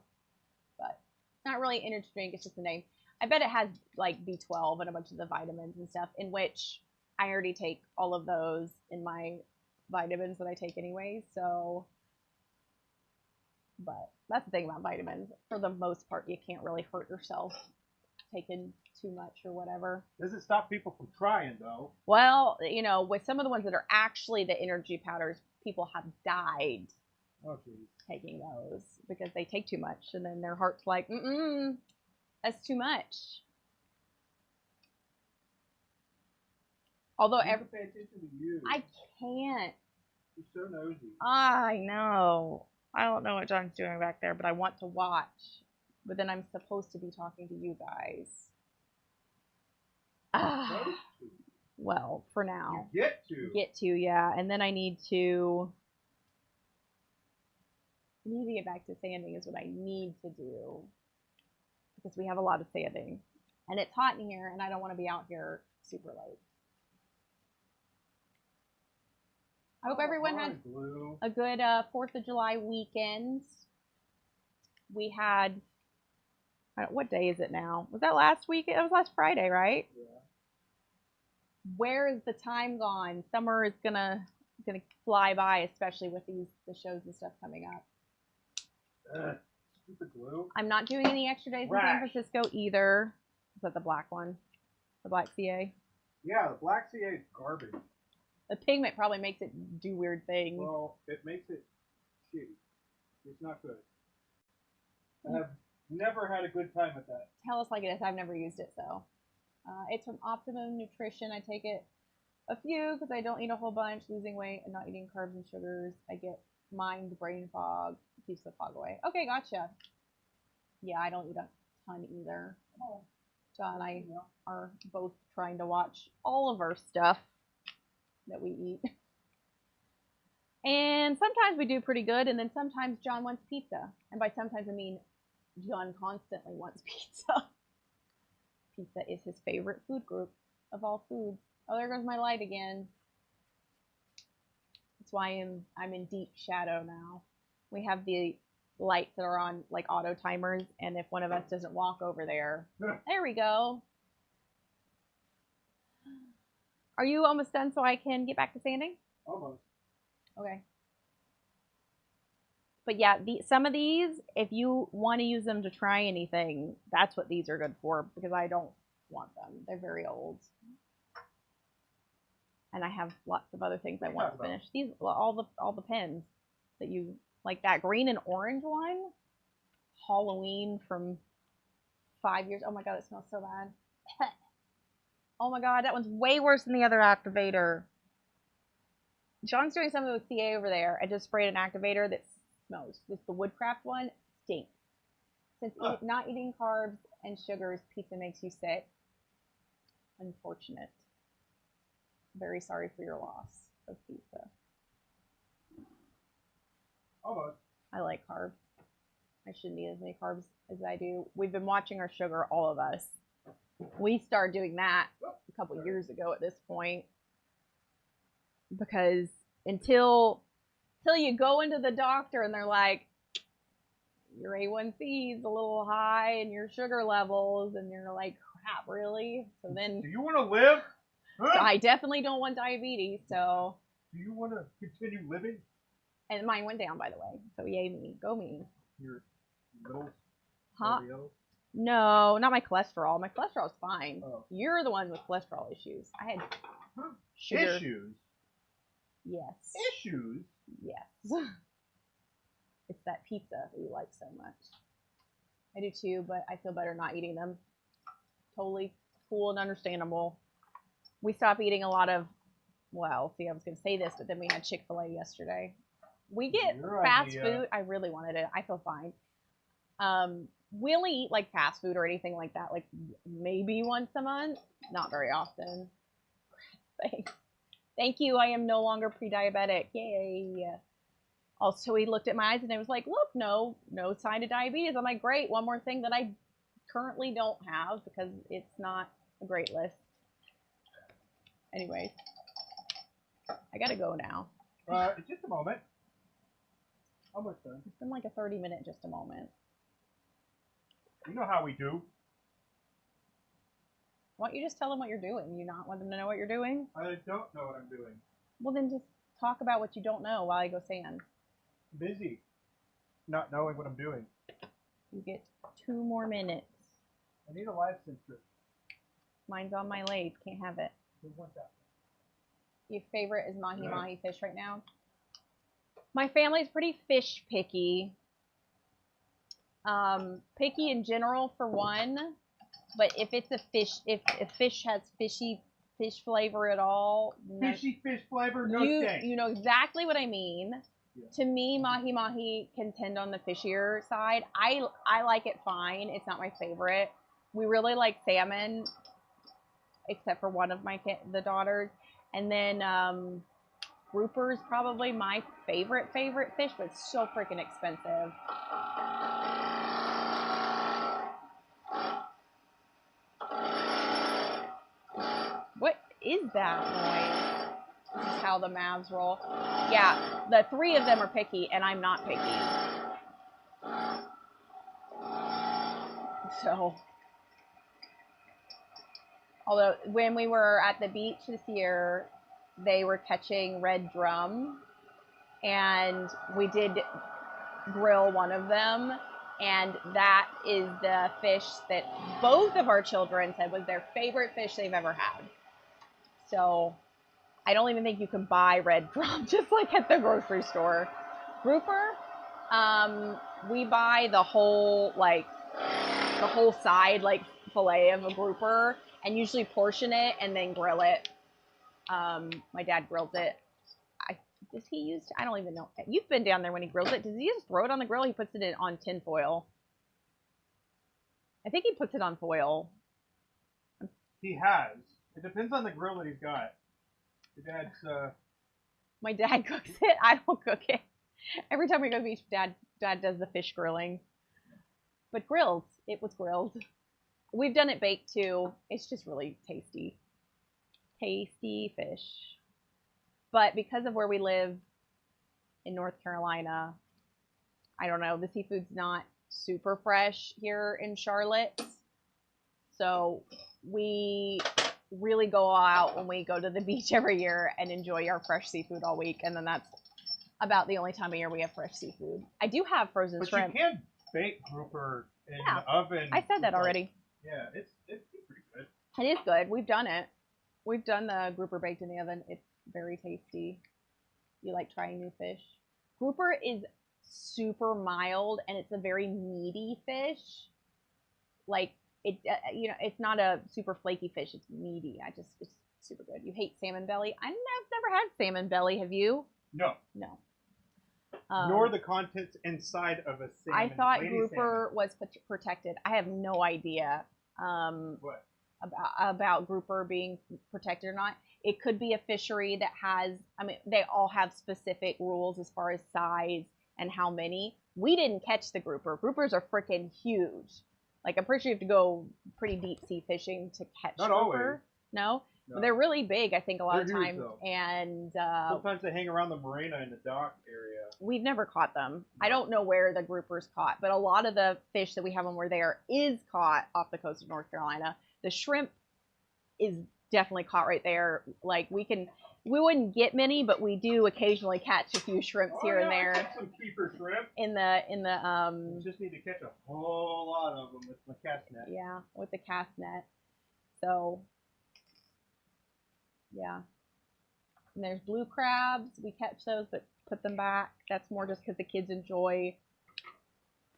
it's not really energy drink. It's just the name. I bet it has like B12 and a bunch of the vitamins and stuff, in which I already take all of those in my vitamins that I take anyway. So, but that's the thing about vitamins. For the most part, you can't really hurt yourself taking too much or whatever. Doesn't stop people from trying, though. Well, with some of the ones that are actually the energy powders, people have died taking those because they take too much, and then their heart's like, that's too much. Although pay attention to you. I can't. You're so nosy. I know. I don't know what John's doing back there, but I want to watch. But then I'm supposed to be talking to you guys. Well, for now. You get to, yeah. And then I need to get back to sanding is what I need to do. Because we have a lot of sanding. And it's hot in here, and I don't want to be out here super late. I hope everyone had a good 4th of July weekend. We had, what day is it now? Was that last week? It was last Friday, right? Yeah. Where is the time gone? Summer is gonna fly by, especially with the shows and stuff coming up. Stupid glue. I'm not doing any extra days in San Francisco either. Is that the black one? The black CA? Yeah, the black CA is garbage. The pigment probably makes it do weird things. Well, it makes it shitty. It's not good. I have never had a good time with that. Tell us like it is. I've never used it, so. It's from Optimum Nutrition. I take it a few because I don't eat a whole bunch, losing weight and not eating carbs and sugars. I get mind brain fog. Keeps the fog away. Okay, gotcha. Yeah, I don't eat a ton either. John and I are both trying to watch all of our stuff that we eat. And sometimes we do pretty good, and then sometimes John wants pizza. And by sometimes I mean John constantly wants pizza. Pizza is his favorite food group of all foods. Oh, there goes my light again. That's why I'm in deep shadow now. We have the lights that are on like auto timers, and if one of us doesn't walk over there, there we go. Are you almost done so I can get back to sanding? Almost. Okay. But yeah, some of these, if you want to use them to try anything, that's what these are good for, because I don't want them. They're very old. And I have lots of other things I want to finish. These, all the pens that you, like that green and orange one, Halloween from 5 years. Oh my God, it smells so bad. Oh my God, that one's way worse than the other activator. John's doing something with CA over there. I just sprayed an activator that smells. This the Woodcraft one stinks. Since not eating carbs and sugars, pizza makes you sick. Unfortunate. Very sorry for your loss of pizza. Almost. I like carbs. I shouldn't eat as many carbs as I do. We've been watching our sugar, all of us. We started doing that a couple years ago at this point. Because until you go into the doctor and they're like, your A1C is a little high and your sugar levels, and you're like, crap, really? So then, do you want to live? Huh? I definitely don't want diabetes, so. Do you want to continue living? And mine went down, by the way, so yay me, go me. Your middle? Huh? No, not my cholesterol. My cholesterol's fine. Oh. You're the one with cholesterol issues. I had sugar. Issues? Yes. Issues? Yes. It's that pizza that you like so much. I do too, but I feel better not eating them. Totally cool and understandable. We stopped eating a lot of Well, see, I was going to say this, but then we had Chick-fil-A yesterday. We get Your fast idea. food. I really wanted it. I feel fine. We only eat like fast food or anything like that, like maybe once a month, not very often. Thanks. Thank you. I am no longer pre-diabetic. Yay. Also, he looked at my eyes and I was like, look, no sign of diabetes. I'm like, great. One more thing that I currently don't have because it's not a great list. Anyways, I gotta go now. Just a moment. Almost done. It's been like a 30-minute just a moment. You know how we do. Why don't you just tell them what you're doing? You not want them to know what you're doing? I don't know what I'm doing. Well, then just talk about what you don't know while I go sand. Busy. Not knowing what I'm doing. You get 2 more minutes. I need a live sensor. Mine's on my lathe. Can't have it. Who wants that? Your favorite is mahi-mahi fish right now? My family's pretty fish picky. Picky in general for one, but if it's a fish, if fish has fish flavor at all, Fishy fish flavor, no thanks. You know exactly what I mean. Yeah. To me, mahi-mahi can tend on the fishier side. I like it fine. It's not my favorite. We really like salmon, except for one of the daughters. And then grouper's probably my favorite fish, but it's so freaking expensive. What is that noise? This is how the Mavs roll. Yeah, the 3 of them are picky, and I'm not picky. So, although when we were at the beach this year, they were catching red drum, and we did grill one of them, and that is the fish that both of our children said was their favorite fish they've ever had. So I don't even think you can buy red drum, just like at the grocery store. Grouper, we buy the whole side, like fillet of a grouper, and usually portion it and then grill it. My dad grills it. I don't even know. You've been down there when he grills it. Does he just throw it on the grill? He puts it on tin foil. I think he puts it on foil. He has. It depends on the grill that he's got. Your dad's, My dad cooks it. I don't cook it. Every time we go to the beach, Dad does the fish grilling. But grilled. It was grilled. We've done it baked too. It's just really tasty. Tasty fish. But because of where we live in North Carolina, I don't know, the seafood's not super fresh here in Charlotte. So we really go out when we go to the beach every year and enjoy our fresh seafood all week. And then that's about the only time of year we have fresh seafood. I do have frozen shrimp. But you can bake grouper in the oven. I said that already. Yeah, it's pretty good. It is good. We've done it. We've done the grouper baked in the oven. It's very tasty. You like trying new fish? Grouper is super mild and it's a very meaty fish. Like it, it's not a super flaky fish. It's meaty. It's super good. You hate salmon belly? I've never had salmon belly. Have you? No. No. Nor the contents inside of a salmon. I thought grouper was protected. I have no idea. What? About grouper being protected or not. It could be a fishery that has, they all have specific rules as far as size and how many. We didn't catch the grouper. Groupers are freaking huge. Like, I'm pretty sure you have to go pretty deep sea fishing to catch Not grouper. always. No? No. They're really big, I think, a lot of They're times. huge, though. And sometimes they hang around the marina in the dock area. we've never caught them. I don't know where the grouper's caught, but a lot of the fish that we have when we're there is caught off the coast of North Carolina. The shrimp is definitely caught right there. Like we wouldn't get many, but we do occasionally catch a few shrimps here and there. I catch some keeper shrimp. In the You just need to catch a whole lot of them with my cast net. Yeah, with the cast net. So yeah. And there's blue crabs. We catch those but put them back. That's more just because the kids enjoy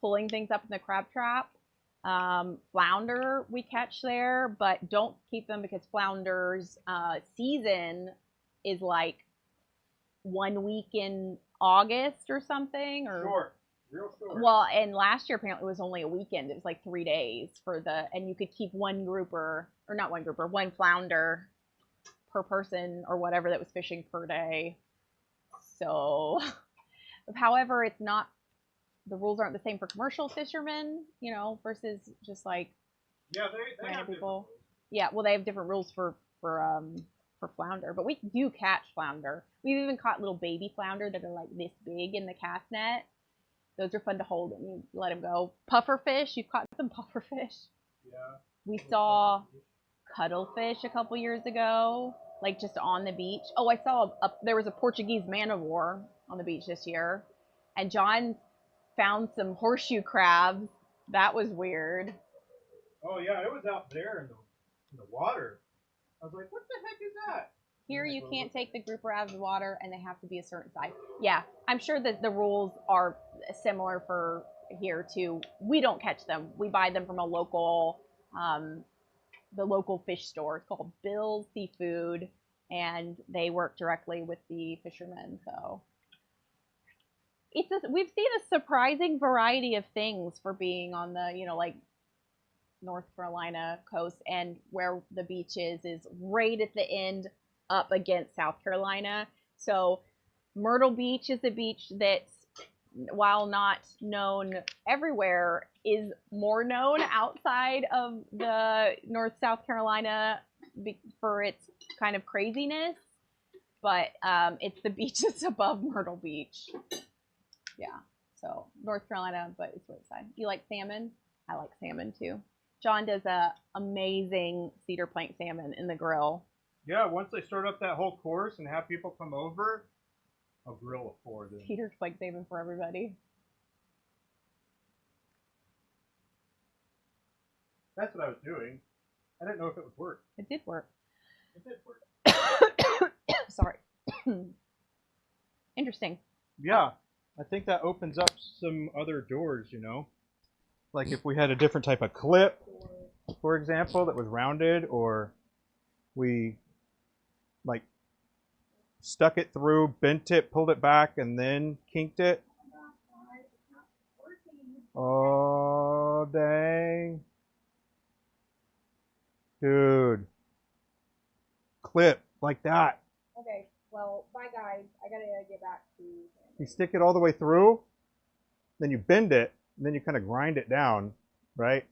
pulling things up in the crab trap. Flounder we catch there, but don't keep them because flounder's season is like 1 week in August or something, or Short. Real short. well, and last year apparently it was only a weekend. It was like 3 days for and you could keep one grouper, or not one grouper, one flounder per person or whatever that was fishing per day. So, however, it's not, the rules aren't the same for commercial fishermen, you know, versus just like Yeah, they have people. Yeah, well, they have different rules for flounder, but we do catch flounder. We've even caught little baby flounder that are like this big in the cast net. Those are fun to hold and you let them go. Pufferfish, you've caught some pufferfish. Yeah. We saw cuttlefish a couple years ago, like just on the beach. Oh, I saw there was a Portuguese man-o-war on the beach this year, and John found some horseshoe crabs. That was weird. Oh yeah, it was out there in the water. I was like, what the heck is that? Here you can't take the grouper out of the water, and they have to be a certain size. Yeah, I'm sure that the rules are similar for here too. We don't catch them. We buy them from a local, the local fish store. It's called Bill's Seafood, and they work directly with the fishermen. So we've seen a surprising variety of things for being on the, you know, like North Carolina coast, and where the beach is right at the end up against South Carolina. So Myrtle Beach is a beach that's, while not known everywhere, is more known outside of the South Carolina for its kind of craziness. But it's the beach that's above Myrtle Beach. Yeah, so North Carolina, but it's right side. You like salmon? I like salmon too. John does a amazing cedar plank salmon in the grill. Yeah, once they start up that whole course and have people come over, I'll grill it for them. Cedar plank salmon for everybody. That's what I was doing. I didn't know if it would work. It did work. It did work. Sorry. Interesting. Yeah, I think that opens up some other doors, you know? Like if we had a different type of clip, for example, that was rounded, or we like stuck it through, bent it, pulled it back, and then kinked it. Oh, dang. Dude. Clip like that. Okay, well, bye guys. I gotta get back to... You stick it all the way through, then you bend it, and then you kind of grind it down, right?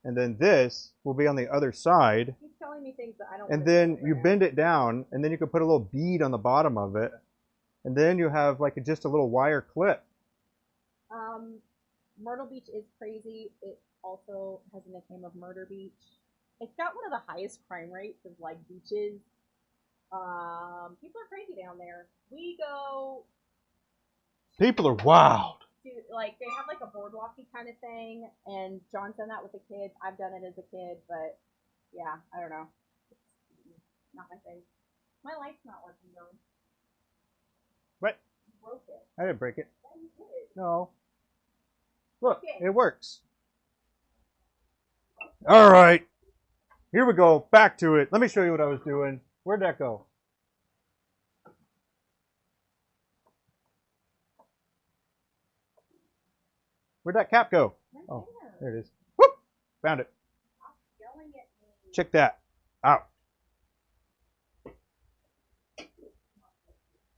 And then this will be on the other side. He's telling me things that I don't... And then you bend it down, and then you can put a little bead on the bottom of it. And then you have like just a little wire clip. Myrtle Beach is crazy. It also has a nickname of Murder Beach. It's got one of the highest crime rates of like beaches. People are crazy down there. We go... People are wild. Like, they have like a boardwalky kind of thing, and John's done that with the kids. I've done it as a kid, but yeah, I don't know. It's not my thing. My light's not working though. What? You broke it. I didn't break it. Yeah, you did. No. Look, Okay. it works. All right. Here we go. Back to it. Let me show you what I was doing. Where'd that go? Where'd that cap go? Right Oh, there. there it is. Whoop! Found it. Stop yelling at me. Check that out.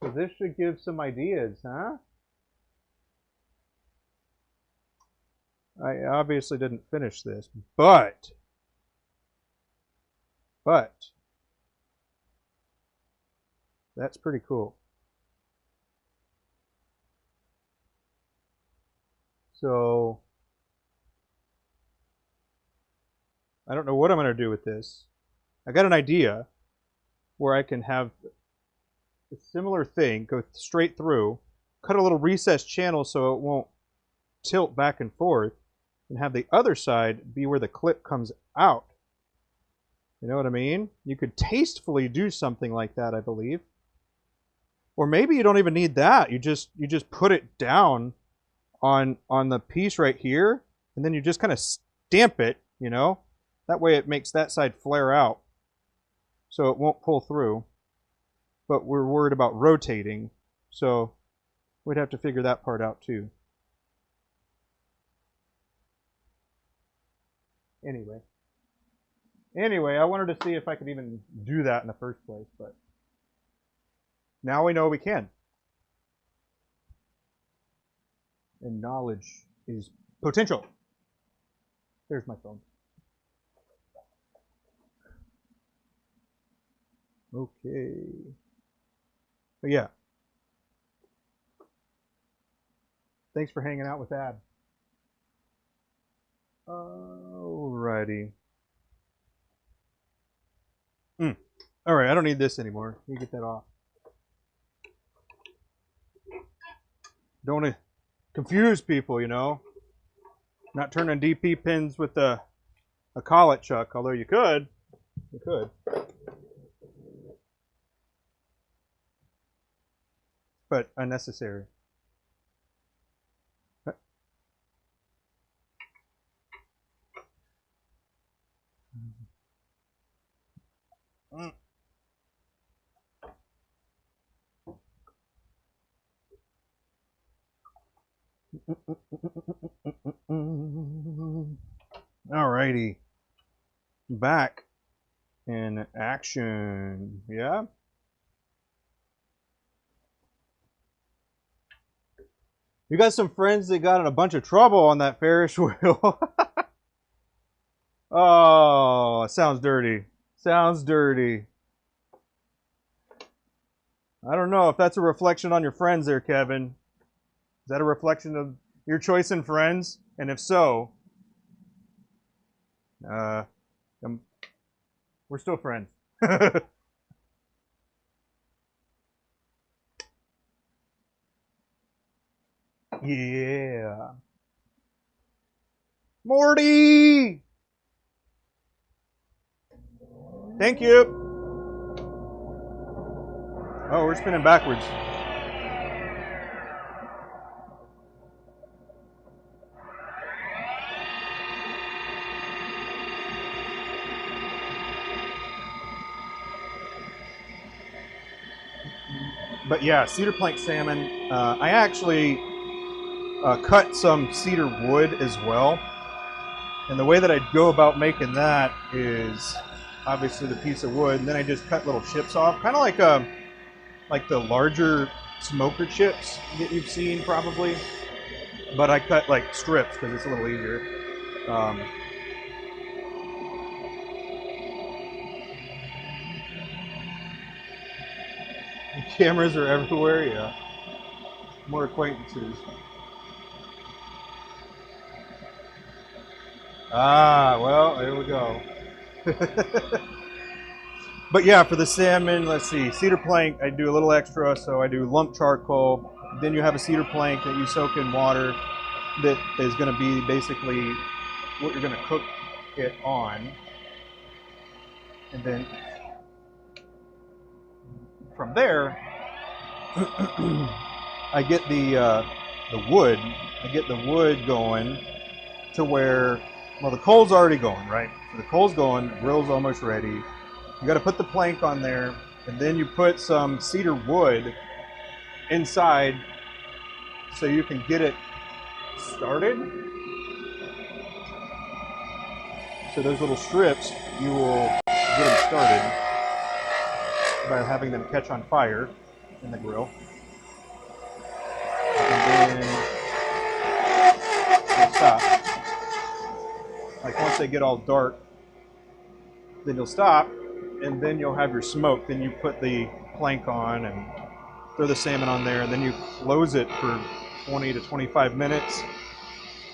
So this should give some ideas, huh? I obviously didn't finish this, but that's pretty cool. So I don't know what I'm going to do with this. I got an idea where I can have a similar thing go straight through, cut a little recessed channel so it won't tilt back and forth, and have the other side be where the clip comes out. You know what I mean? You could tastefully do something like that, I believe. Or maybe you don't even need that. You just put it down on the piece right here, and then you just kind of stamp it, you know? That way it makes that side flare out so it won't pull through. but we're worried about rotating, so we'd have to figure that part out too. Anyway, I wanted to see if I could even do that in the first place, but now we know we can. And knowledge is potential. There's my phone. Okay. But yeah. Thanks for hanging out with Ab. Alrighty. Alright, I don't need this anymore. You get that off. Don't want to confuse people, you know. Not turning DP pins with a collet chuck, although you could. You could. But unnecessary. Alrighty. Back in action. Yeah? You got some friends that got in a bunch of trouble on that Ferris wheel. Oh, sounds dirty. Sounds dirty. I don't know if that's a reflection on your friends there, Kevin. Is that a reflection of your choice in friends? And if so, we're still friends. Yeah. Morty! Thank you. Oh, we're spinning backwards. But yeah, cedar plank salmon. I actually cut some cedar wood as well. And the way that I'd go about making that is obviously the piece of wood, and then I just cut little chips off, kind of like the larger smoker chips that you've seen probably. But I cut like strips because it's a little easier. Cameras are everywhere, yeah. More acquaintances. Ah, well, there we go. But yeah, for the salmon, let's see, cedar plank, I do a little extra, so I do lump charcoal. Then you have a cedar plank that you soak in water that is going to be basically what you're going to cook it on. And then from there, I get the wood. I get the wood going to where, well, the coal's already going, right? So the coal's going, the grill's almost ready. You got to put the plank on there, and then you put some cedar wood inside so you can get it started. So those little strips, you will get them started by having them catch on fire in the grill. And then you'll stop. Like once they get all dark, then you'll stop, and then you'll have your smoke. Then you put the plank on and throw the salmon on there, and then you close it for 20 to 25 minutes.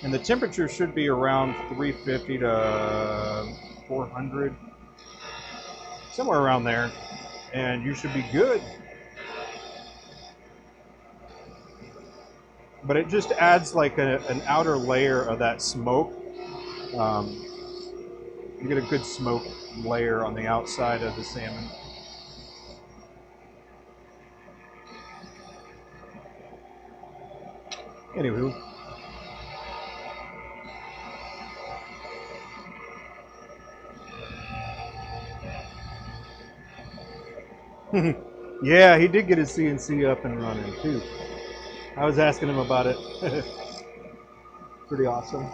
And the temperature should be around 350 to 400, somewhere around there, and you should be good. But it just adds like an outer layer of that smoke. You get a good smoke layer on the outside of the salmon. Anywho. Yeah, he did get his CNC up and running too. I was asking him about it. Pretty awesome.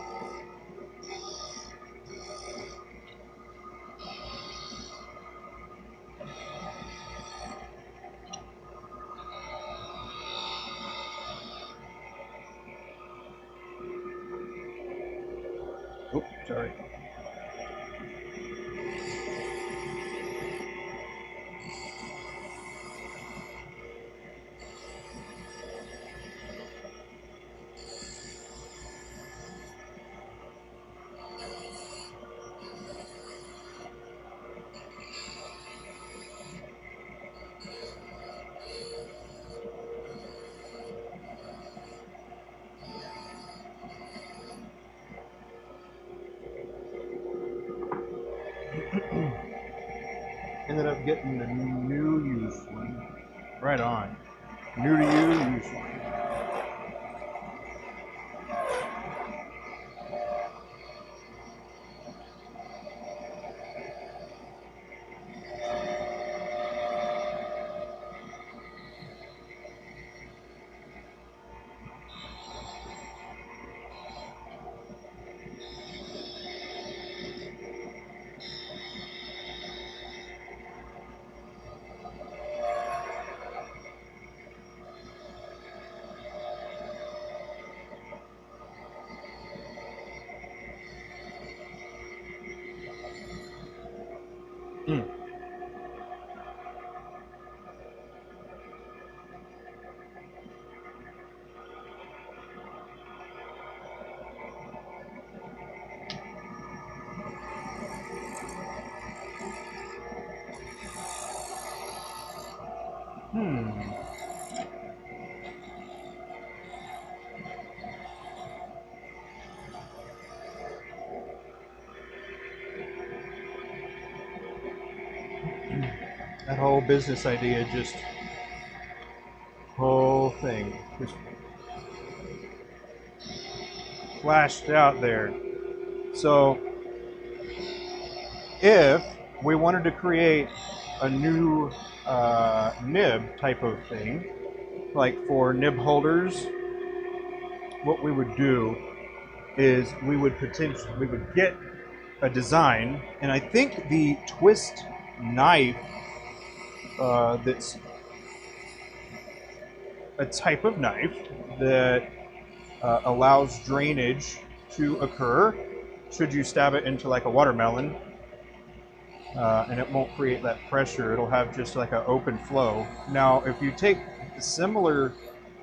Oh, sorry. Ended up getting the new use one. Right on. New to you, use one. That whole business idea whole thing just flashed out there. So if we wanted to create a new nib type of thing, like for nib holders, what we would do is we would get a design, and I think the twist knife that's a type of knife that allows drainage to occur should you stab it into like a watermelon, and it won't create that pressure. It'll have just like an open flow. Now if you take a similar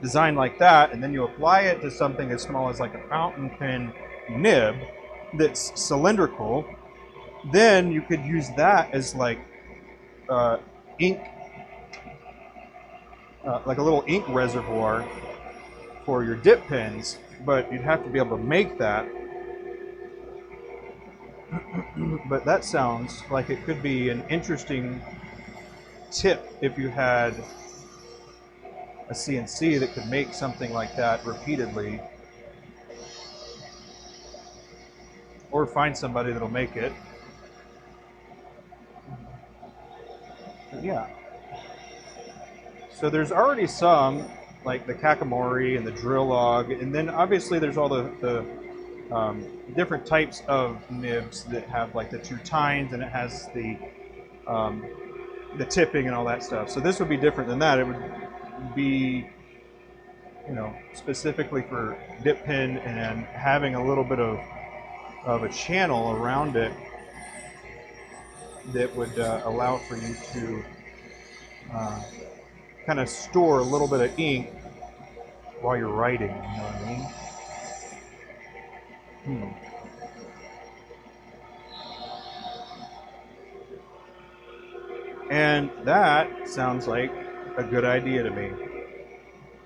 design like that and then you apply it to something as small as like a fountain pen nib that's cylindrical, then you could use that as like ink, like a little ink reservoir for your dip pens, but you'd have to be able to make that. But that sounds like it could be an interesting tip if you had a CNC that could make something like that repeatedly, or find somebody that'll make it. But yeah. So there's already some, like the Kakamori and the drill log, and then obviously there's all the different types of nibs that have like the two tines, and it has the tipping and all that stuff. So this would be different than that. It would be, you know, specifically for dip pen, and having a little bit of a channel around it that would allow for you to kind of store a little bit of ink while you're writing, you know what I mean? And that sounds like a good idea to me.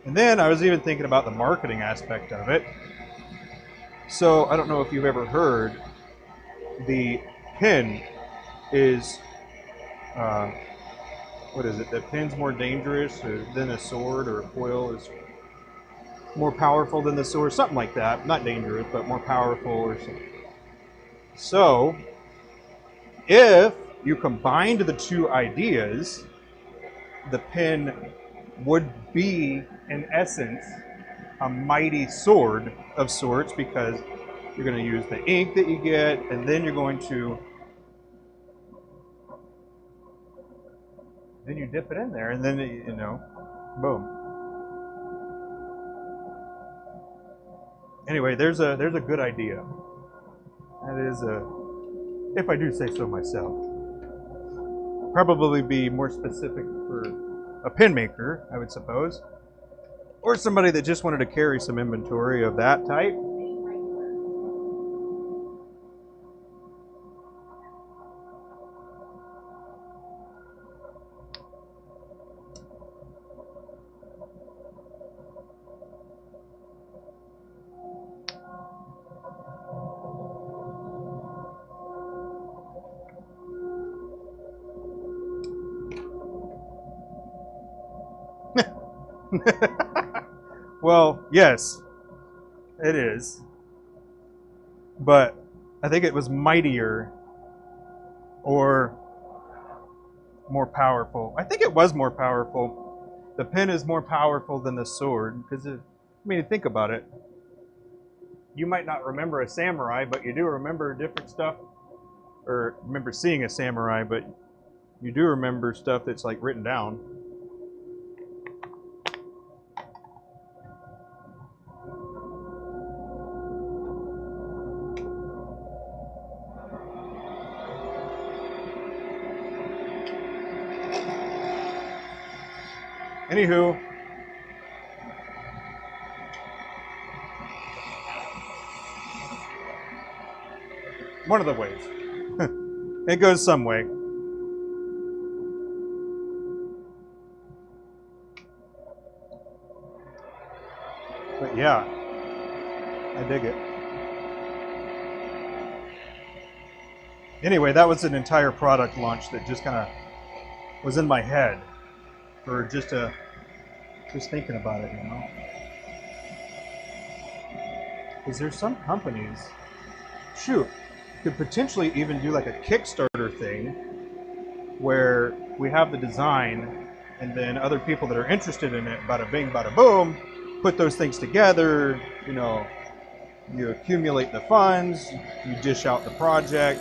And then I was even thinking about the marketing aspect of it. So I don't know if you've ever heard, the pen is, what is it? The pen's more dangerous than a sword, or a foil is more powerful than the sword, something like that. Not dangerous, but more powerful or something. So if you combined the two ideas, the pen would be, in essence, a mighty sword of sorts, because you're going to use the ink that you get, and then you're going to, then you dip it in there, and then, you know, boom. Anyway, there's a good idea. That is if I do say so myself. Probably be more specific for a pen maker, I would suppose, or somebody that just wanted to carry some inventory of that type. Well, yes, it is. But I think it was mightier or more powerful. I think it was more powerful. The pen is more powerful than the sword, because, I mean, think about it. You might not remember a samurai, but you do remember different stuff, or remember seeing a samurai, but you do remember stuff that's like written down. Anywho, one of the ways. It goes some way. But yeah, I dig it. Anyway, that was an entire product launch that just kind of was in my head for just thinking about it, you know. Because there's some companies, shoot, could potentially even do like a Kickstarter thing where we have the design, and then other people that are interested in it, bada bing, bada boom, put those things together, you know, you accumulate the funds, you dish out the project,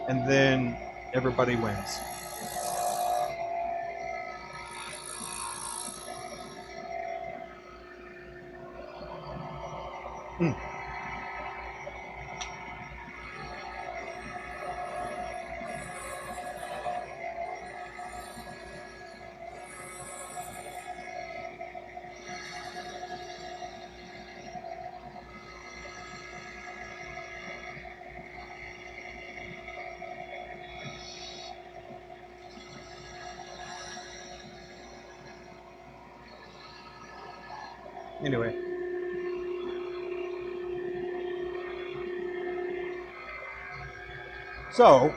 and then everybody wins. Mm. Anyway. So,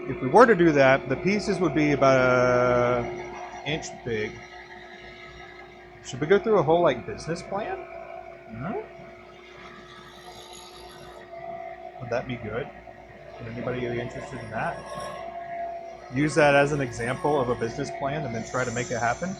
if we were to do that, the pieces would be about an inch big. Should we go through a whole like business plan? No? Would that be good? Would anybody be interested in that? Use that as an example of a business plan and then try to make it happen?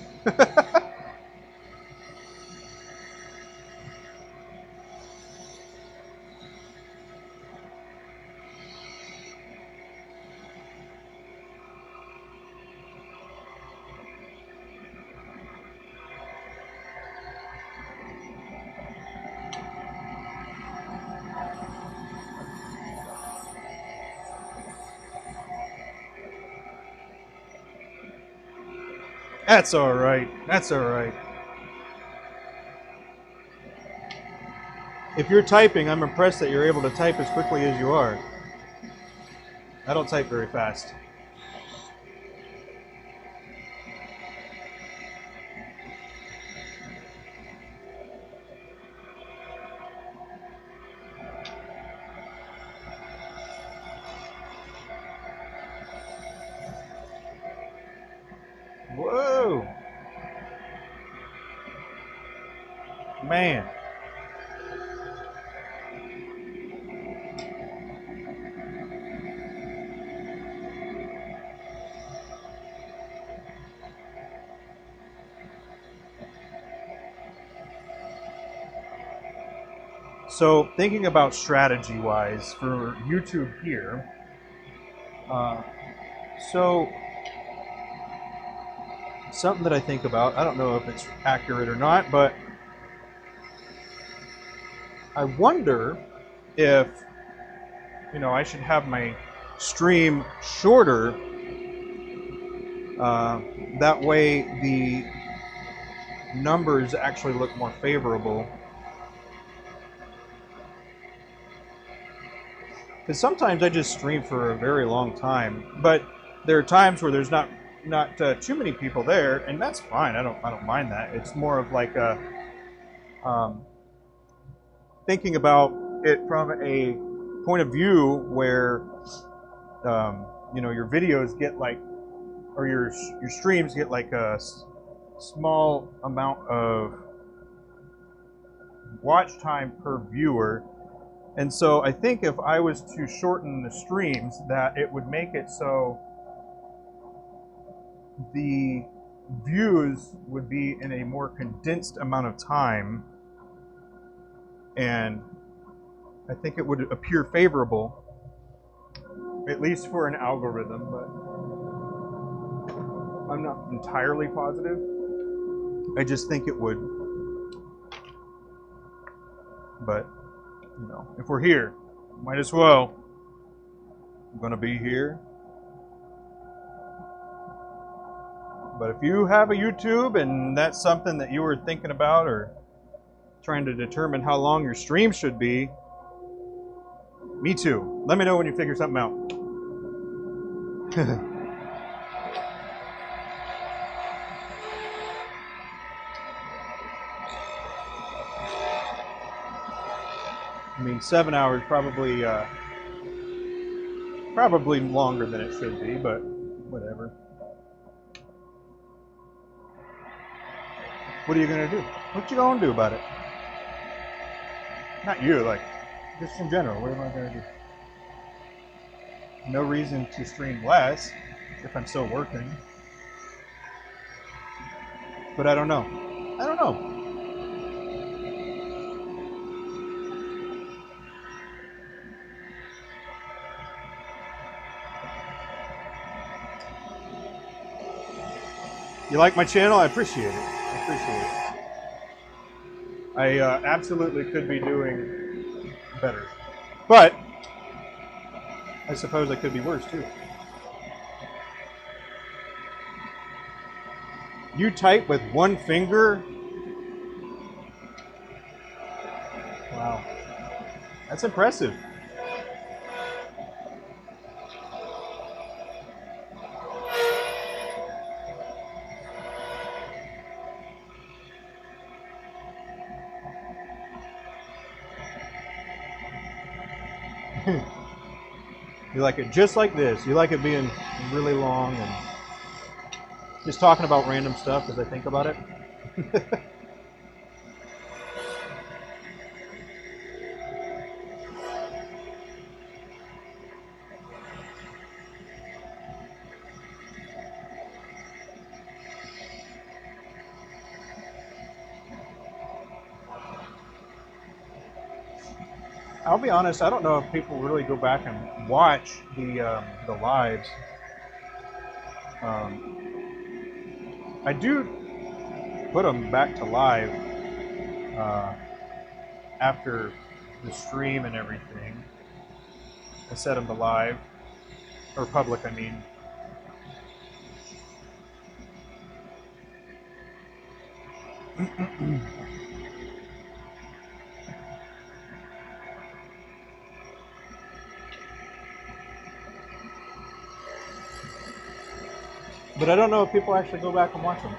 That's all right. That's all right. If you're typing, I'm impressed that you're able to type as quickly as you are. I don't type very fast. Whoa! Man. So thinking about strategy-wise for YouTube here, so something that I think about, I don't know if it's accurate or not, but I wonder if, you know, I should have my stream shorter. That way the numbers actually look more favorable. Because sometimes I just stream for a very long time, but there are times where there's not too many people there, and that's fine. I don't mind that. It's more of like a thinking about it from a point of view where you know, your videos get like, or your streams get like a small amount of watch time per viewer. And so I think if I was to shorten the streams, that it would make it so the views would be in a more condensed amount of time, and I think it would appear favorable, at least for an algorithm, but I'm not entirely positive. I just think it would. But, you know, if we're here, might as well. I'm going to be here. But if you have a YouTube and that's something that you were thinking about or trying to determine how long your stream should be, me too. Let me know when you figure something out. I mean, 7 hours probably probably longer than it should be, but whatever. What are you gonna do? What you gonna do about it? Not you, like just in general. What am I gonna do? No reason to stream less if I'm still working. But I don't know. I don't know. You like my channel? I appreciate it. I appreciate it. I absolutely could be doing better. But I suppose I could be worse too. You type with one finger? Wow. That's impressive. You like it just like this. You like it being really long and just talking about random stuff as I think about it. I'll be honest, I don't know if people really go back and watch the lives. I do put them back to live after the stream and everything. I set them to live, or public, I mean. But I don't know if people actually go back and watch them.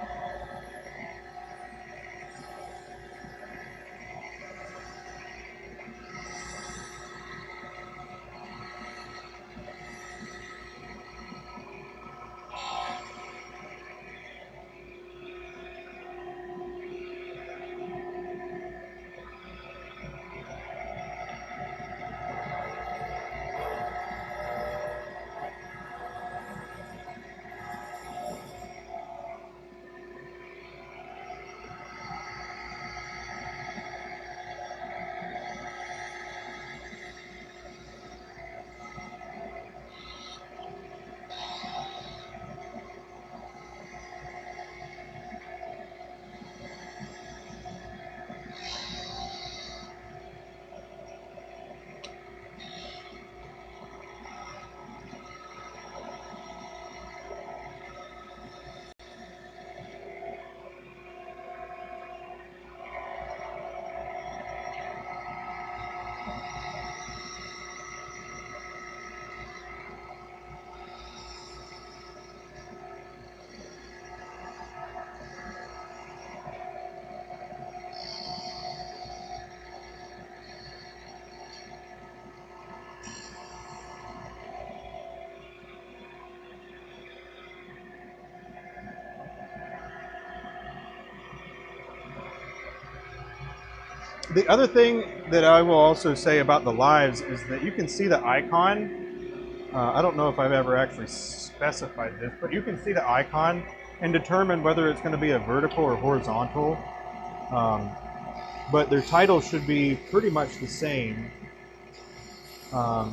The other thing that I will also say about the lives is that you can see the icon. I don't know if I've ever actually specified this, but you can see the icon and determine whether it's going to be a vertical or horizontal. But their title should be pretty much the same. But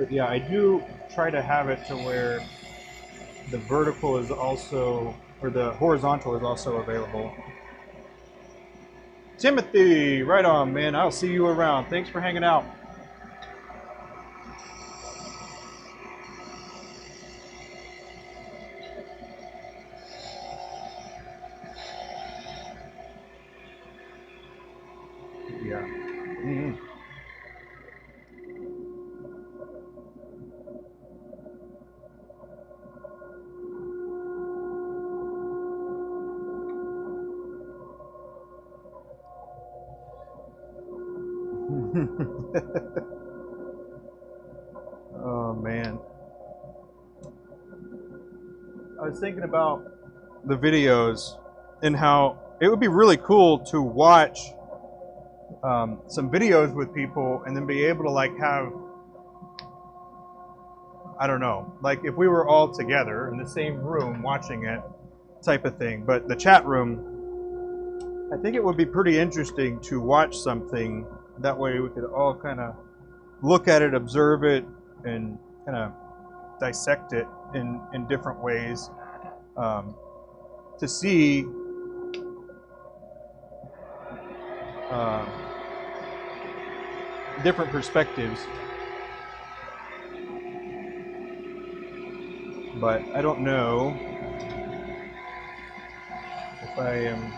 yeah, I do try to have it to where the vertical is also, or the horizontal is also available. Timothy, right on, man. I'll see you around. Thanks for hanging out. Yeah. Mm-hmm. Oh man, I was thinking about the videos and how it would be really cool to watch some videos with people and then be able to like have, I don't know, like if we were all together in the same room watching it type of thing. But the chat room, I think it would be pretty interesting to watch something. That way we could all kind of look at it, observe it, and kind of dissect it in different ways to see uh, different perspectives. But I don't know if I am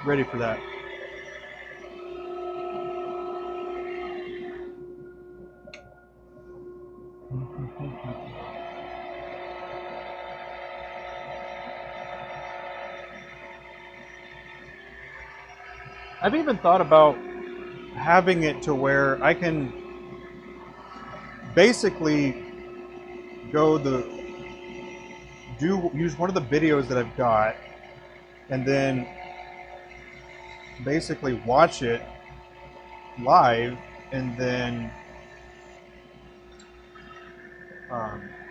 ready for that. I've even thought about having it to where I can basically use one of the videos that I've got and then basically watch it live, and then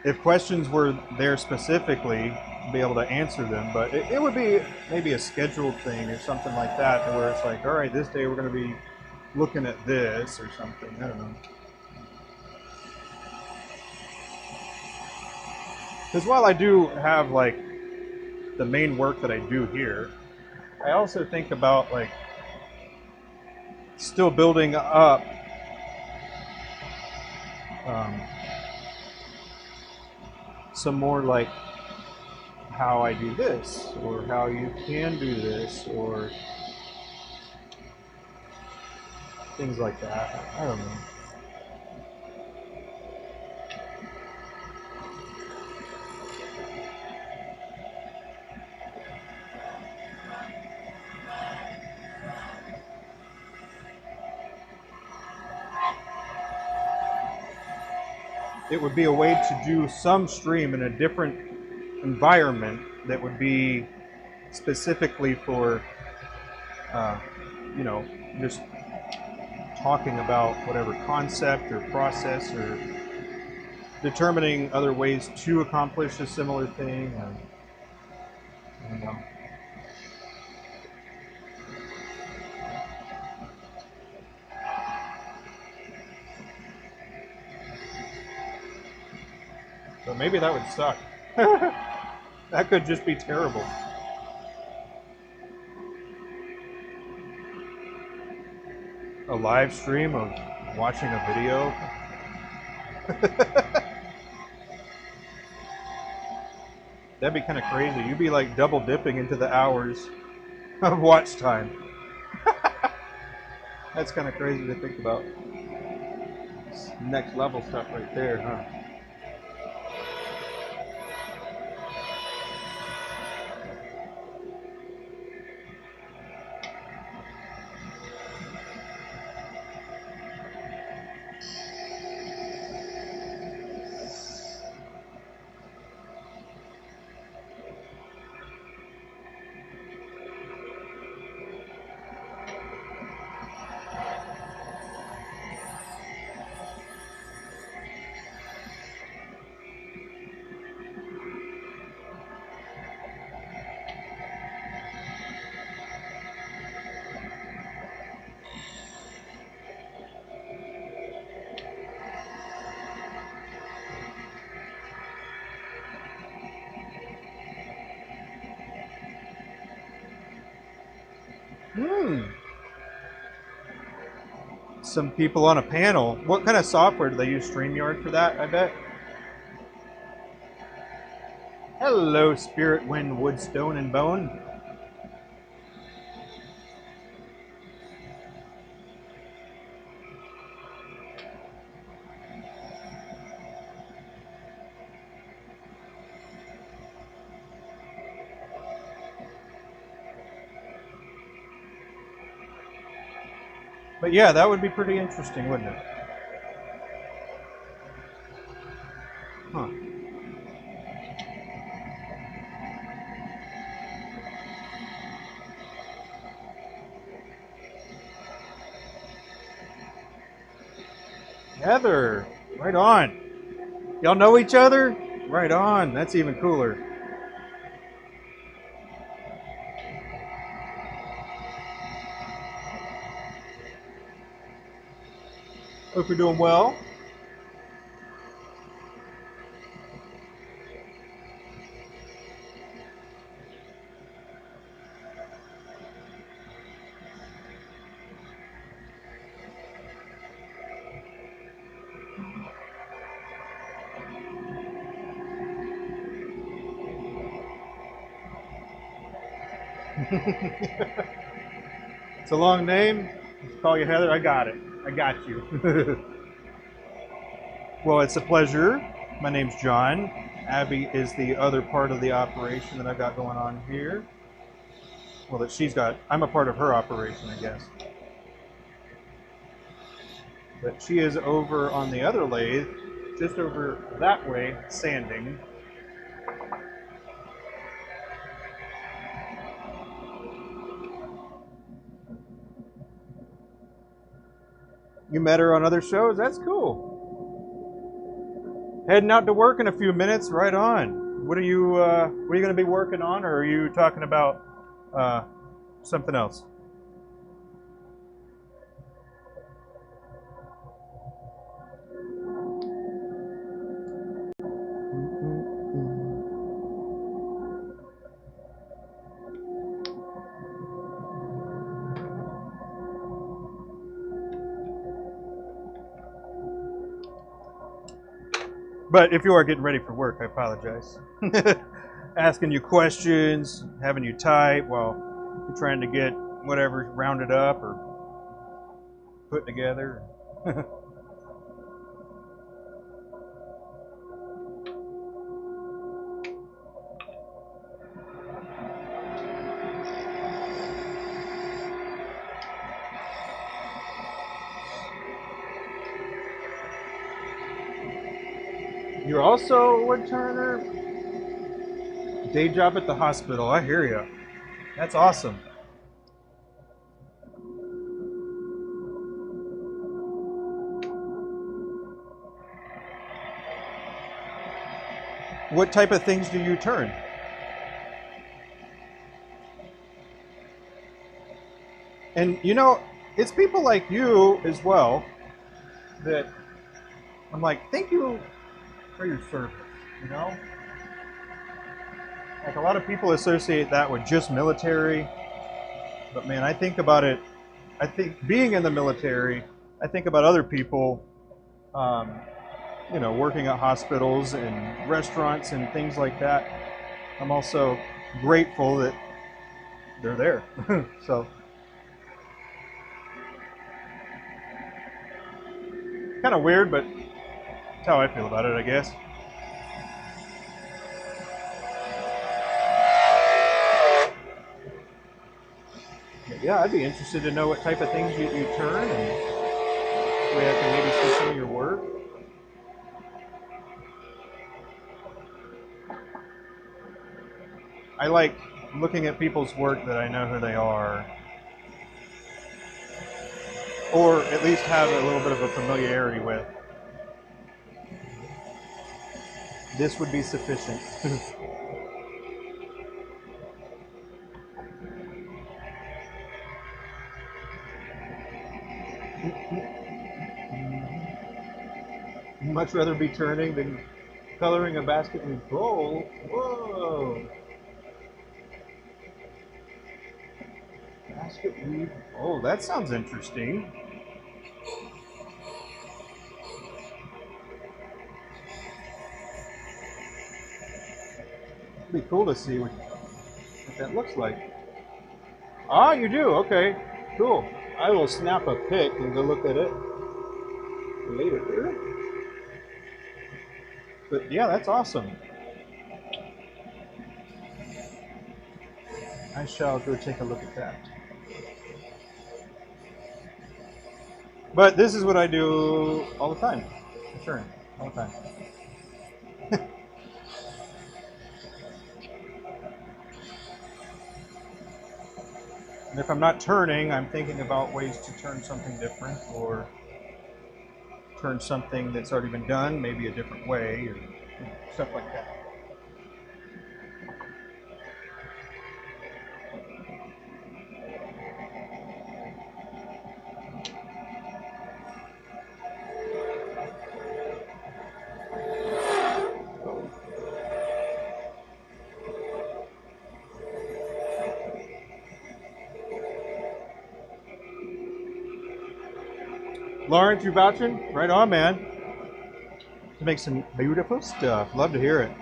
if questions were there specifically, be able to answer them. But it would be maybe a scheduled thing or something like that, where it's like, all right, this day we're going to be looking at this or something. I don't know. Because while I do have like the main work that I do here, I also think about like still building up some more like how I do this, or how you can do this, or things like that. I don't know. It would be a way to do some stream in a different environment that would be specifically for, you know, just talking about whatever concept or process or determining other ways to accomplish a similar thing. I don't know. But maybe that would suck. That could just be terrible. A live stream of watching a video. That'd be kind of crazy. You'd be like double dipping into the hours of watch time. That's kind of crazy to think about. It's next level stuff right there, huh? Some people on a panel. What kind of software do they use? StreamYard for that, I bet? Hello, Spirit, Wind, Wood, Stone, and Bone. But yeah, that would be pretty interesting, wouldn't it? Huh. Heather, right on. Y'all know each other? Right on. That's even cooler. Hope you're doing well. It's a long name. Just call you Heather. I got it. I got you. Well, it's a pleasure. My name's John. Abby is the other part of the operation that I've got going on here. Well, that she's got. I'm a part of her operation, I guess. But she is over on the other lathe, just over that way, sanding. You met her on other shows? That's cool. Heading out to work in a few minutes. Right on. What are you going to be working on, or are you talking about something else? But if you are getting ready for work, I apologize. Asking you questions, having you type while you're trying to get whatever rounded up or put together. You're also a wood turner? Day job at the hospital. I hear you. That's awesome. What type of things do you turn? And you know, it's people like you as well that I'm like, thank you for your service, you know? Like a lot of people associate that with just military, but man, I think about it, I think being in the military, I think about other people, you know, working at hospitals and restaurants and things like that. I'm also grateful that they're there. So, kind of weird, but that's how I feel about it, I guess. Yeah, I'd be interested to know what type of things you turn, and we have to maybe see some of your work. I like looking at people's work that I know who they are, or at least have a little bit of a familiarity with. This would be sufficient. Much rather be turning than coloring a basket with gold. Whoa! basket weave. Oh, that sounds interesting. It'd be cool to see what that looks like. Ah, you do? Okay, cool. I will snap a pic and go look at it later. But yeah, that's awesome. I shall go take a look at that. But this is what I do all the time. Sure, all the time. And if I'm not turning, I'm thinking about ways to turn something different or turn something that's already been done, maybe a different way, or stuff like that. Lawrence, you vouching? Right on, man. To make some beautiful stuff. Love to hear it.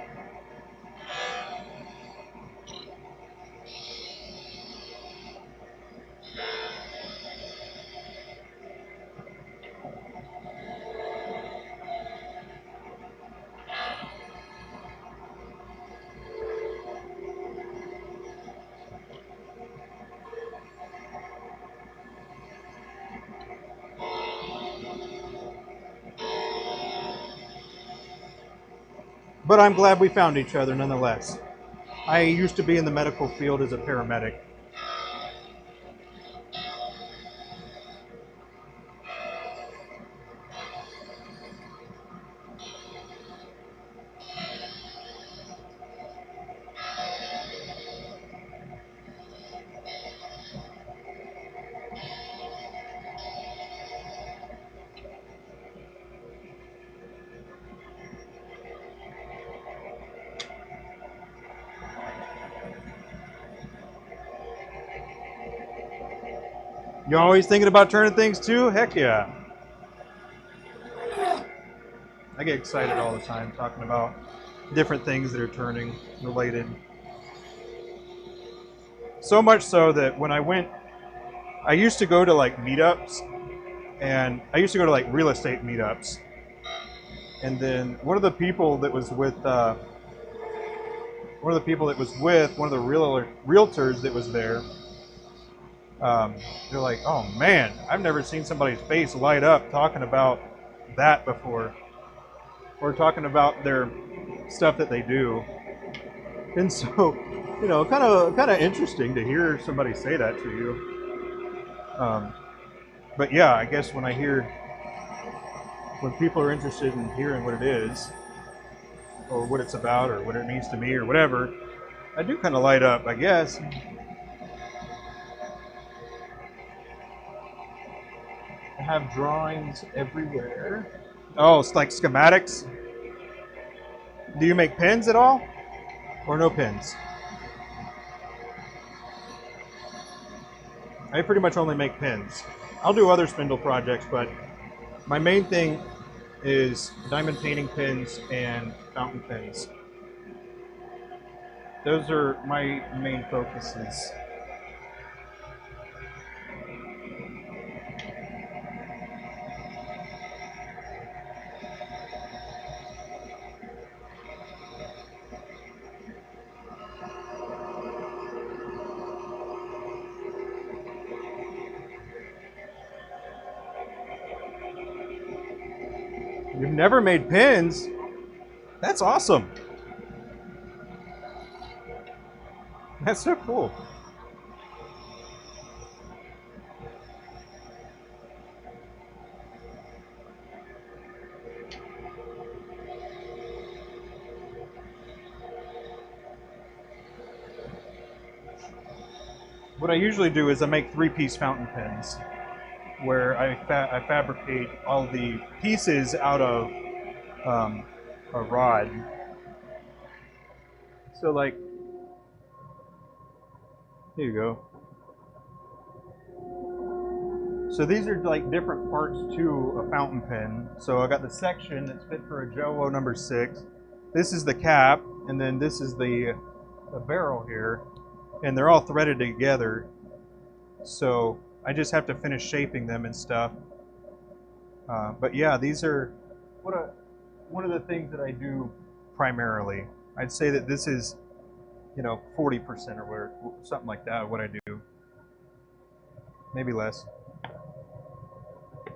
But I'm glad we found each other nonetheless. I used to be in the medical field as a paramedic. You always thinking about turning things too? Heck yeah. I get excited all the time talking about different things that are turning related. So much so that when I used to go to like meetups, and I used to go to like real estate meetups. And then one of the people that was with one of the realtors that was there, they're like, "Oh man, I've never seen somebody's face light up talking about that before, or talking about their stuff that they do." And so, kind of interesting to hear somebody say that to you. But yeah, I guess when people are interested in hearing what it is, or what it's about, or what it means to me, or whatever, I do kind of light up, I guess. I have drawings everywhere. Oh, it's like schematics. Do you make pins at all? Or no pins? I pretty much only make pins. I'll do other spindle projects, but my main thing is diamond painting pins and fountain pins. Those are my main focuses. You've never made pins? That's awesome. That's so cool. What I usually do is I make 3-piece fountain pens, where I fabricate all the pieces out of a rod. So like, here you go. So these are like different parts to a fountain pen. So I got the section that's fit for a Jowo number 6. This is the cap, and then this is the barrel here, and they're all threaded together. So I just have to finish shaping them and stuff. But yeah, these are one of the things that I do primarily. I'd say that this is, 40% or something like that, what I do. Maybe less.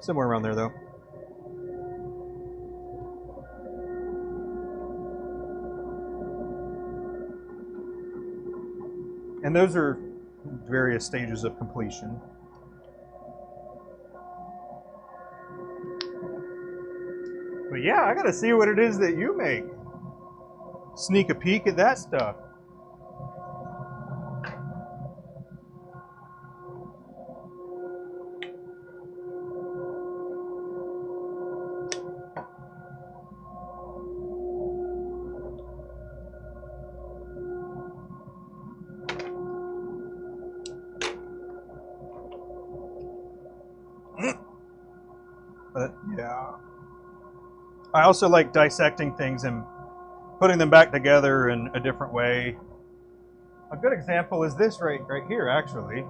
Somewhere around there, though. And those are various stages of completion. But yeah, I gotta see what it is that you make. Sneak a peek at that stuff. But yeah, I also like dissecting things and putting them back together in a different way. A good example is this right here, actually.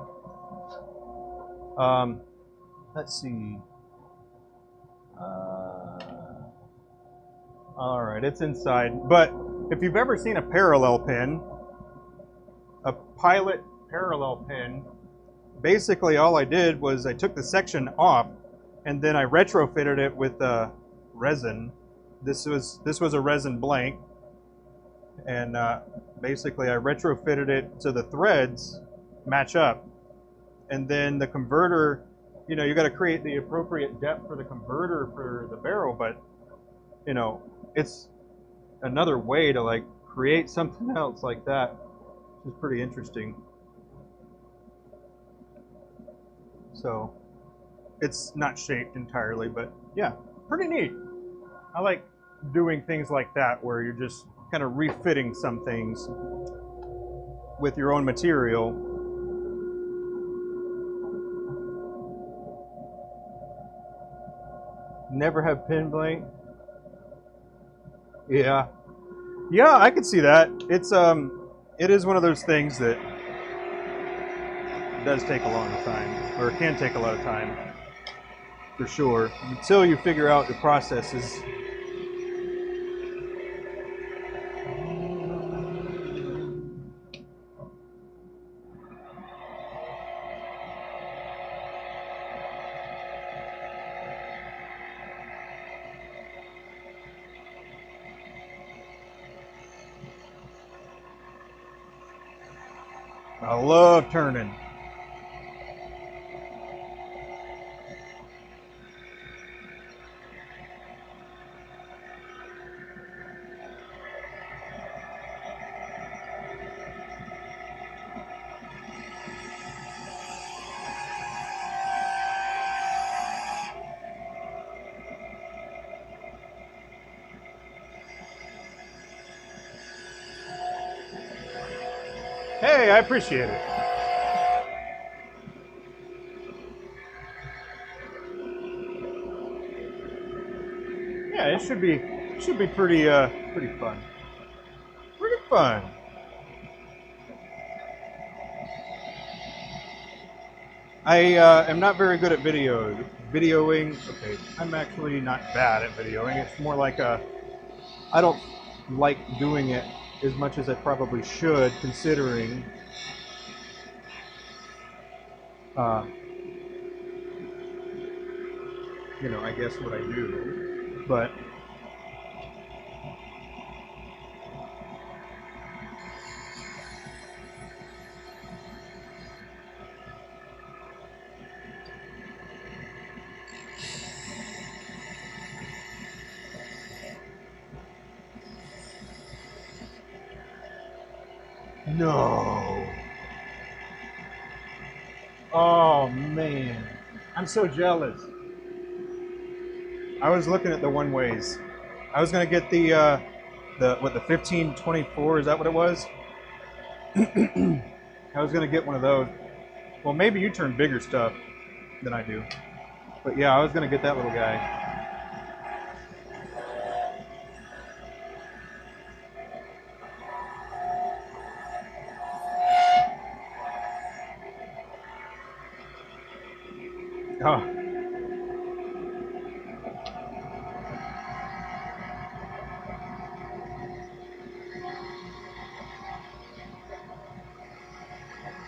Let's see. All right, it's inside. But if you've ever seen a parallel pin, a pilot parallel pin, basically all I did was I took the section off, and then I retrofitted it with resin. This was a resin blank, and basically I retrofitted it so the threads match up. And then the converter, you got to create the appropriate depth for the converter for the barrel, but it's another way to like create something else like that, which is pretty interesting. So it's not shaped entirely, but yeah, pretty neat. I like doing things like that where you're just kind of refitting some things with your own material. Never have pin blank. Yeah, I could see that. It is one of those things that does take a long time, or can take a lot of time, for sure, until you figure out the processes. I love turning. Hey, I appreciate it. Yeah, it should be pretty fun. Pretty fun. I am not very good at videoing. Okay, I'm actually not bad at videoing. It's more like I don't like doing it as much as I probably should, considering I guess what I do. But no. Oh man, I'm so jealous. I was looking at the one ways. I was gonna get the 1524, is that what it was? I was gonna get one of those. Well, maybe you turn bigger stuff. than I do. But yeah, I was gonna get that little guy. Oh.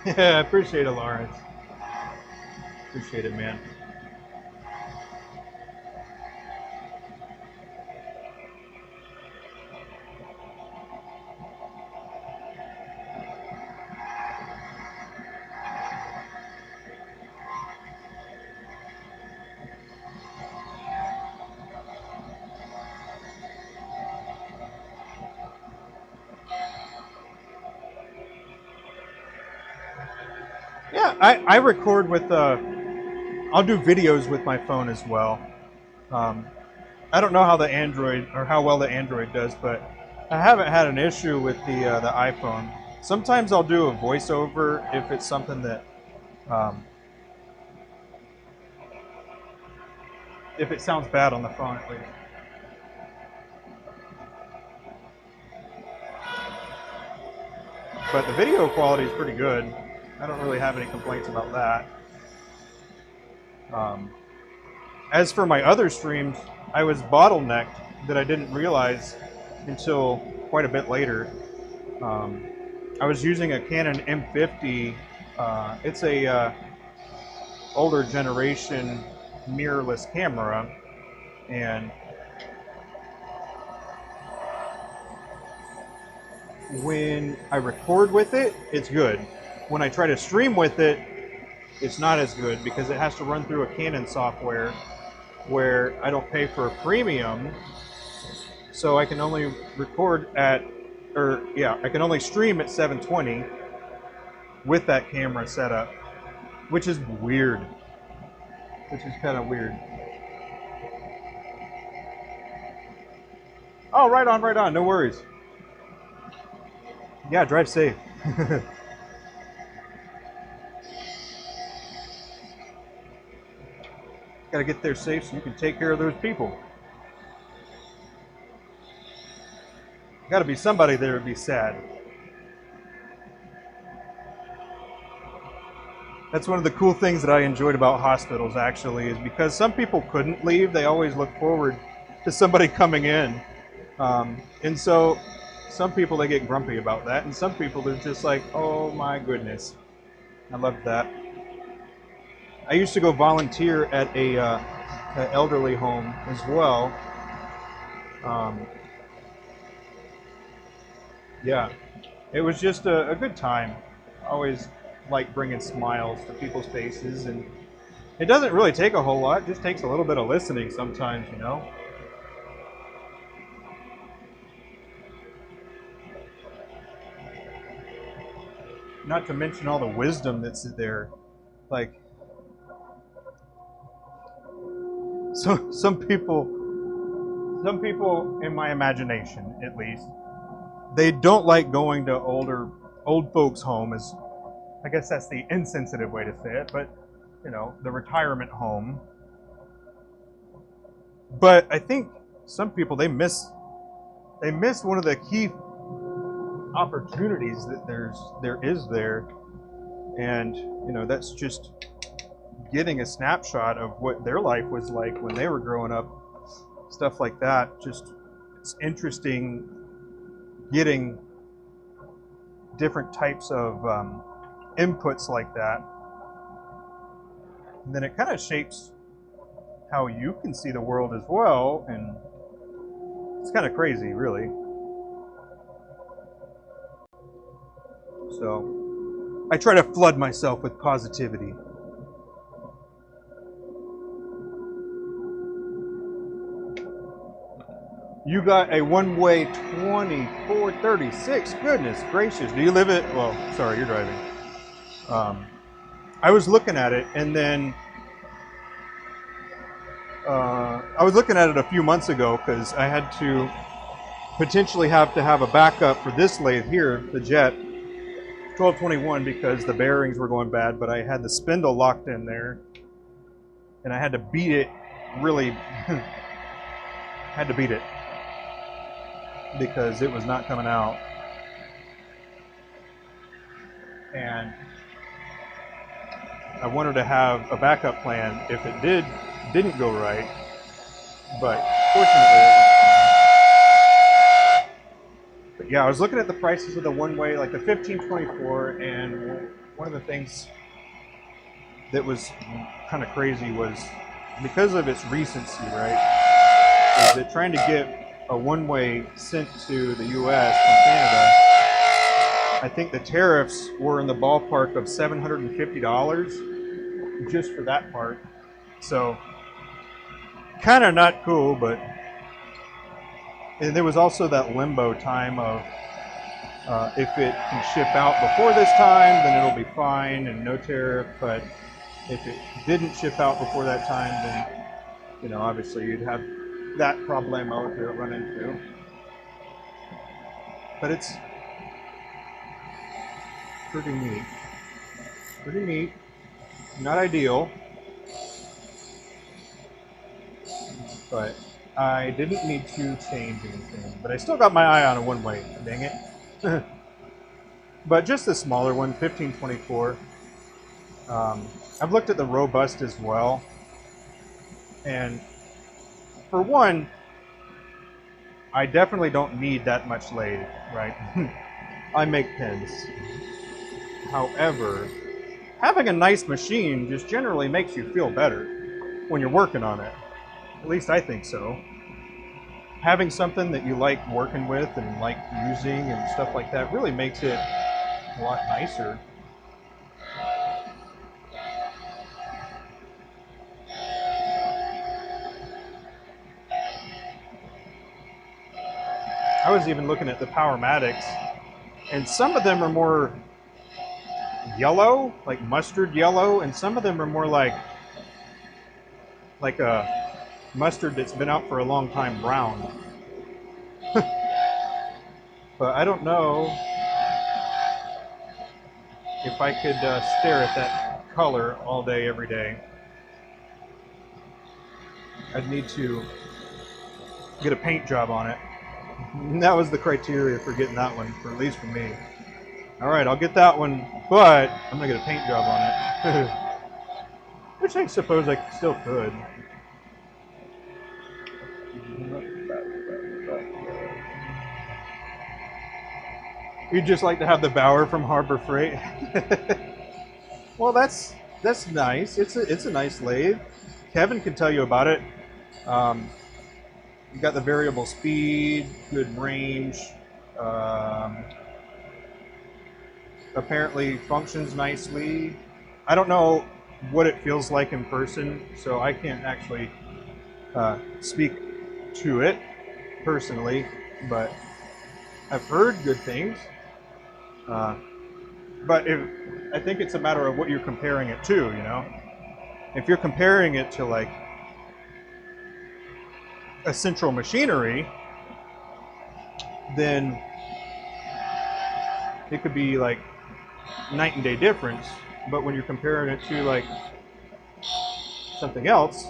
Yeah, I appreciate it, Lawrence. Appreciate it, man. Yeah, I record with, I'll do videos with my phone as well. I don't know how the Android, or how well the Android does, but I haven't had an issue with the iPhone. Sometimes I'll do a voiceover if it's something that, if it sounds bad on the phone at least. But the video quality is pretty good. I don't really have any complaints about that. As for my other streams, I was bottlenecked that I didn't realize until quite a bit later. I was using a Canon M50. It's a older generation mirrorless camera, and when I record with it, it's good. When I try to stream with it, it's not as good because it has to run through a Canon software where I don't pay for a premium, so I can only record at, I can only stream at 720 with that camera setup, which is weird. Which is kind of weird. Oh, right on, no worries. Yeah, drive safe. Gotta get there safe so you can take care of those people. Gotta be somebody there to be sad. That's one of the cool things that I enjoyed about hospitals, actually, is because some people couldn't leave, they always look forward to somebody coming in. And so some people, they get grumpy about that, and some people, they're just like, oh my goodness. I love that. I used to go volunteer at an elderly home as well. Yeah, it was just a good time. Always like bringing smiles to people's faces, and it doesn't really take a whole lot. It just takes a little bit of listening sometimes, you know. Not to mention all the wisdom that's there. Like, so some people in my imagination at least, they don't like going to old folks' home. Is, I guess that's the insensitive way to say it, but you know, the retirement home. But I think some people, they miss one of the key opportunities that there is there, and you know, that's just getting a snapshot of what their life was like when they were growing up, stuff like that. Just, it's interesting getting different types of inputs like that, and then it kind of shapes how you can see the world as well, and it's kind of crazy, really. So I try to flood myself with positivity. You got a one-way 2436. Goodness gracious. Do you live at, well, sorry, you're driving. I was looking at it, and then I was looking at it a few months ago because I had to potentially have to have a backup for this lathe here, the Jet 1221, because the bearings were going bad, but I had the spindle locked in there. and I had to beat it really, had to beat it because it was not coming out. And I wanted to have a backup plan if it didn't go right, but fortunately it went fine. But yeah, I was looking at the prices of the one-way, like the 1524, and one of the things that was kind of crazy was because of its recency, right, is that trying to get a one-way sent to the US from Canada, I think the tariffs were in the ballpark of $750 just for that part. So kind of not cool, but and there was also that limbo time of if it can ship out before this time, then it'll be fine and no tariff. But if it didn't ship out before that time, then, you know, obviously you'd have that problemo to run into. But it's pretty neat. Pretty neat. Not ideal. But I didn't need to change anything. But I still got my eye on a one-way. Dang it. But just the smaller one, 1524. I've looked at the robust as well. And for one, I definitely don't need that much lathe, right? I make pins. However, having a nice machine just generally makes you feel better when you're working on it. At least I think so. Having something that you like working with and like using and stuff like that really makes it a lot nicer. I was even looking at the Powermatics, and some of them are more yellow, like mustard yellow, and some of them are more like a mustard that's been out for a long time brown. But I don't know if I could stare at that color all day, every day. I'd need to get a paint job on it. And that was the criteria for getting that one, for at least for me. All right, I'll get that one, but I'm gonna get a paint job on it. Which I suppose I still could. You'd just like to have the Bauer from Harbor Freight. Well, that's nice. It's a nice lathe. Kevin can tell you about it. You got the variable speed, good range. Apparently functions nicely. I don't know what it feels like in person, so I can't actually speak to it personally, but I've heard good things. But I think it's a matter of what you're comparing it to, you know? If you're comparing it to like a central machinery, then it could be like night and day difference. But when you're comparing it to like something else,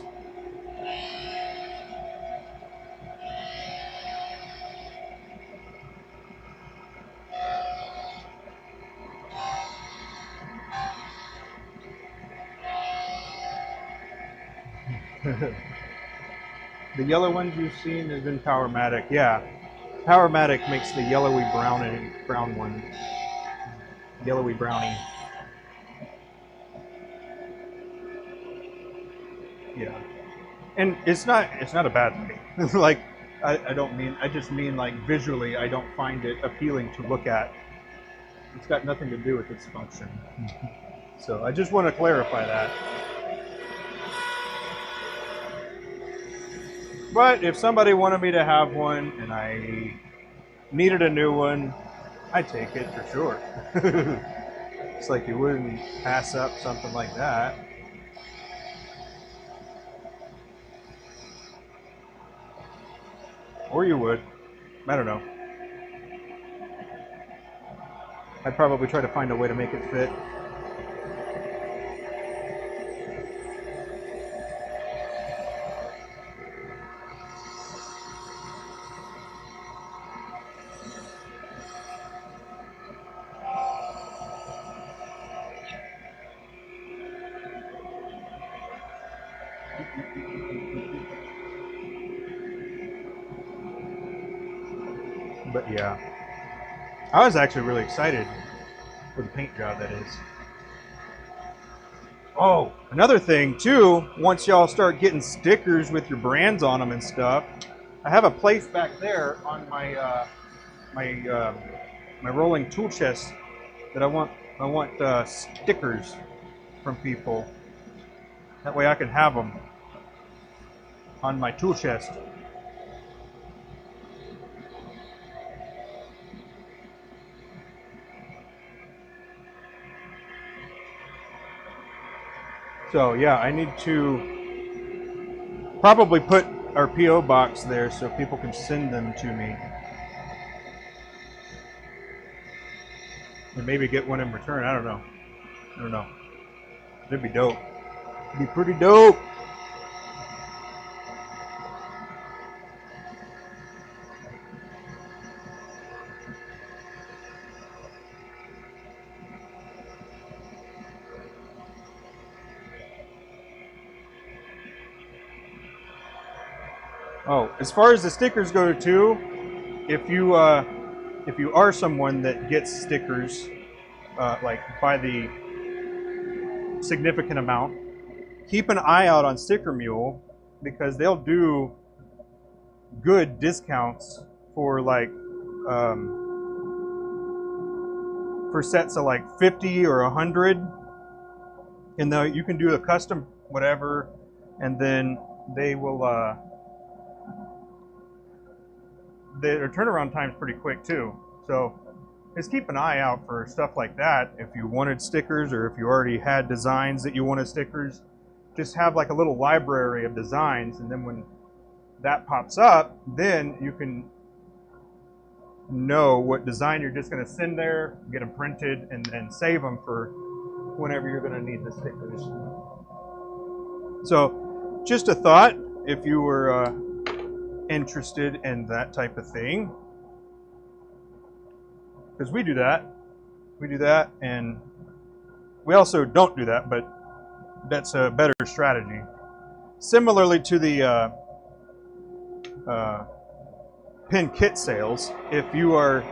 the yellow ones you've seen have been Powermatic. Yeah, Powermatic makes the yellowy brown one. Yellowy brownie. Yeah, and it's not a bad thing. Like I just mean like visually, I don't find it appealing to look at. It's got nothing to do with its function. So I just want to clarify that. But if somebody wanted me to have one and I needed a new one, I'd take it for sure. It's like you wouldn't pass up something like that. Or you would. I don't know. I'd probably try to find a way to make it fit. But yeah, I was actually really excited for the paint job, that is. Oh, another thing too, once y'all start getting stickers with your brands on them and stuff, I have a place back there on my rolling tool chest that I want stickers from people. That way I can have them on my tool chest. So yeah, I need to probably put our PO box there so people can send them to me. And maybe get one in return. I don't know. It'd be dope. It'd be pretty dope. Oh, as far as the stickers go too, if you are someone that gets stickers, like by the significant amount, keep an eye out on Sticker Mule because they'll do good discounts for like for sets of like 50 or 100, and you can do a custom whatever, and then they will their turnaround time is pretty quick too. So just keep an eye out for stuff like that. If you wanted stickers, or if you already had designs that you wanted stickers, just have like a little library of designs, and then when that pops up, then you can know what design you're just going to send there, get them printed, and save them for whenever you're going to need the stickers. So just a thought, if you were interested in that type of thing, because we do that, and we also don't do that, but that's a better strategy. Similarly to the pin kit sales, if you are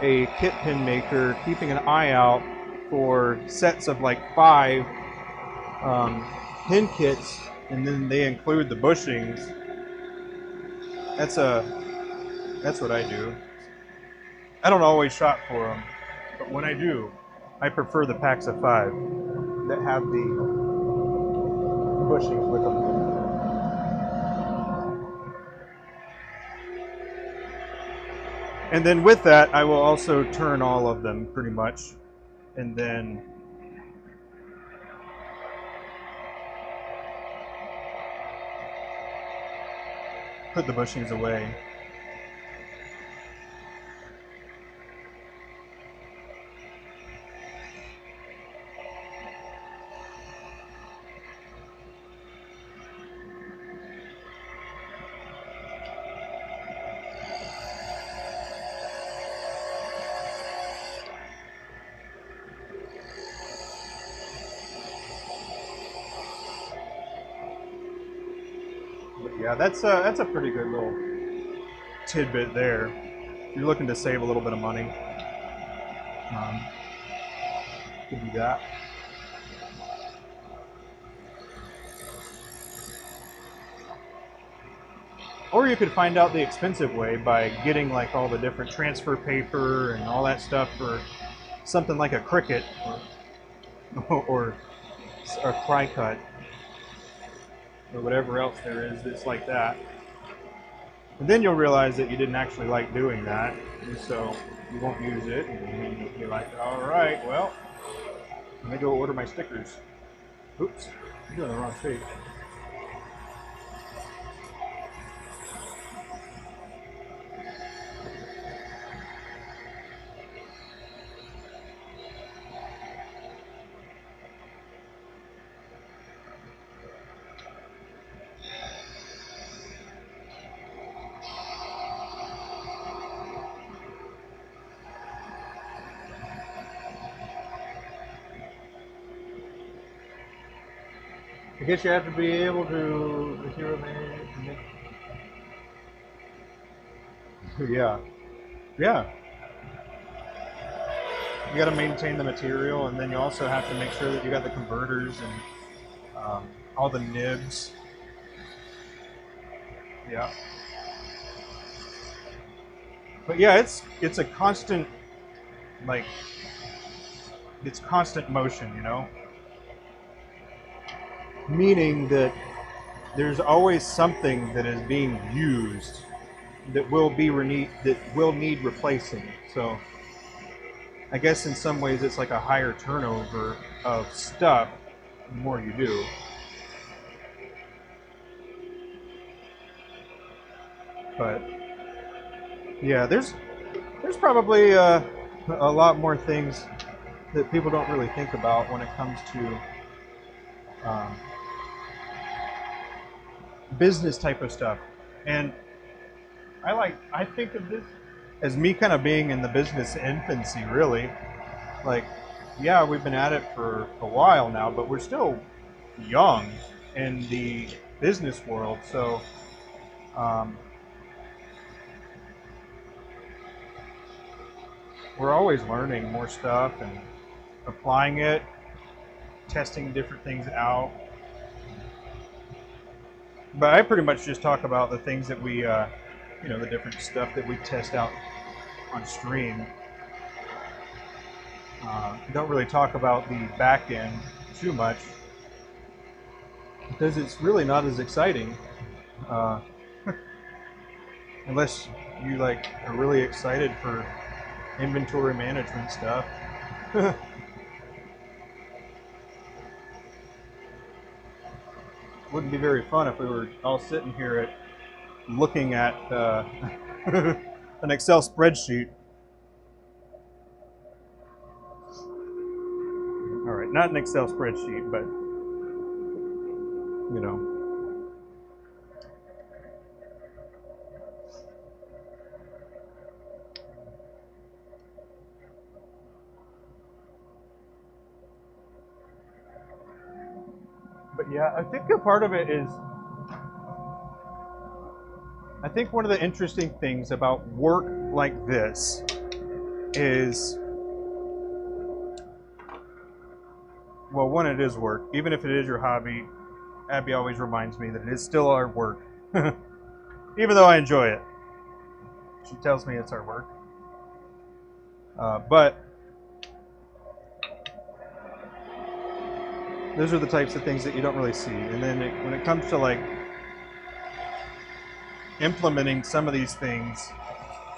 a kit pin maker, keeping an eye out for sets of like 5 pin kits, and then they include the bushings. That's what I do. I don't always shop for them, but when I do, I prefer the packs of 5 that have the bushings with them. And then with that, I will also turn all of them pretty much, and then put the bushings away. Yeah, that's a pretty good little tidbit there. If you're looking to save a little bit of money, you can do that. Or you could find out the expensive way by getting like all the different transfer paper and all that stuff for something like a Cricut or a Cry Cut or whatever else there is that's like that. And then you'll realize that you didn't actually like doing that, and so you won't use it, and then you'll be like, all right, well, let me go order my stickers. Oops, I'm doing the wrong shape. I guess you have to be able to material manage. Yeah, yeah. You got to maintain the material, and then you also have to make sure that you got the converters and all the nibs. Yeah. But yeah, it's a constant, like, it's constant motion, you know? Meaning that there's always something that is being used that will need replacing. So I guess in some ways it's like a higher turnover of stuff the more you do. But yeah, there's probably a lot more things that people don't really think about when it comes to um, business type of stuff. And I think of this as me kind of being in the business infancy, really. Like, yeah, we've been at it for a while now, but we're still young in the business world. So we're always learning more stuff and applying it, testing different things out. But I pretty much just talk about the things that we, the different stuff that we test out on stream. Don't really talk about the back end too much because it's really not as exciting unless you like are really excited for inventory management stuff. Wouldn't be very fun if we were all sitting here looking at an Excel spreadsheet. All right, not an Excel spreadsheet, but you know. But yeah, I think a part of it is, I think one of the interesting things about work like this is, well, one, it is work. Even if it is your hobby, Abby always reminds me that it is still our work. Even though I enjoy it. She tells me it's our work. But those are the types of things that you don't really see. And then when it comes to like implementing some of these things,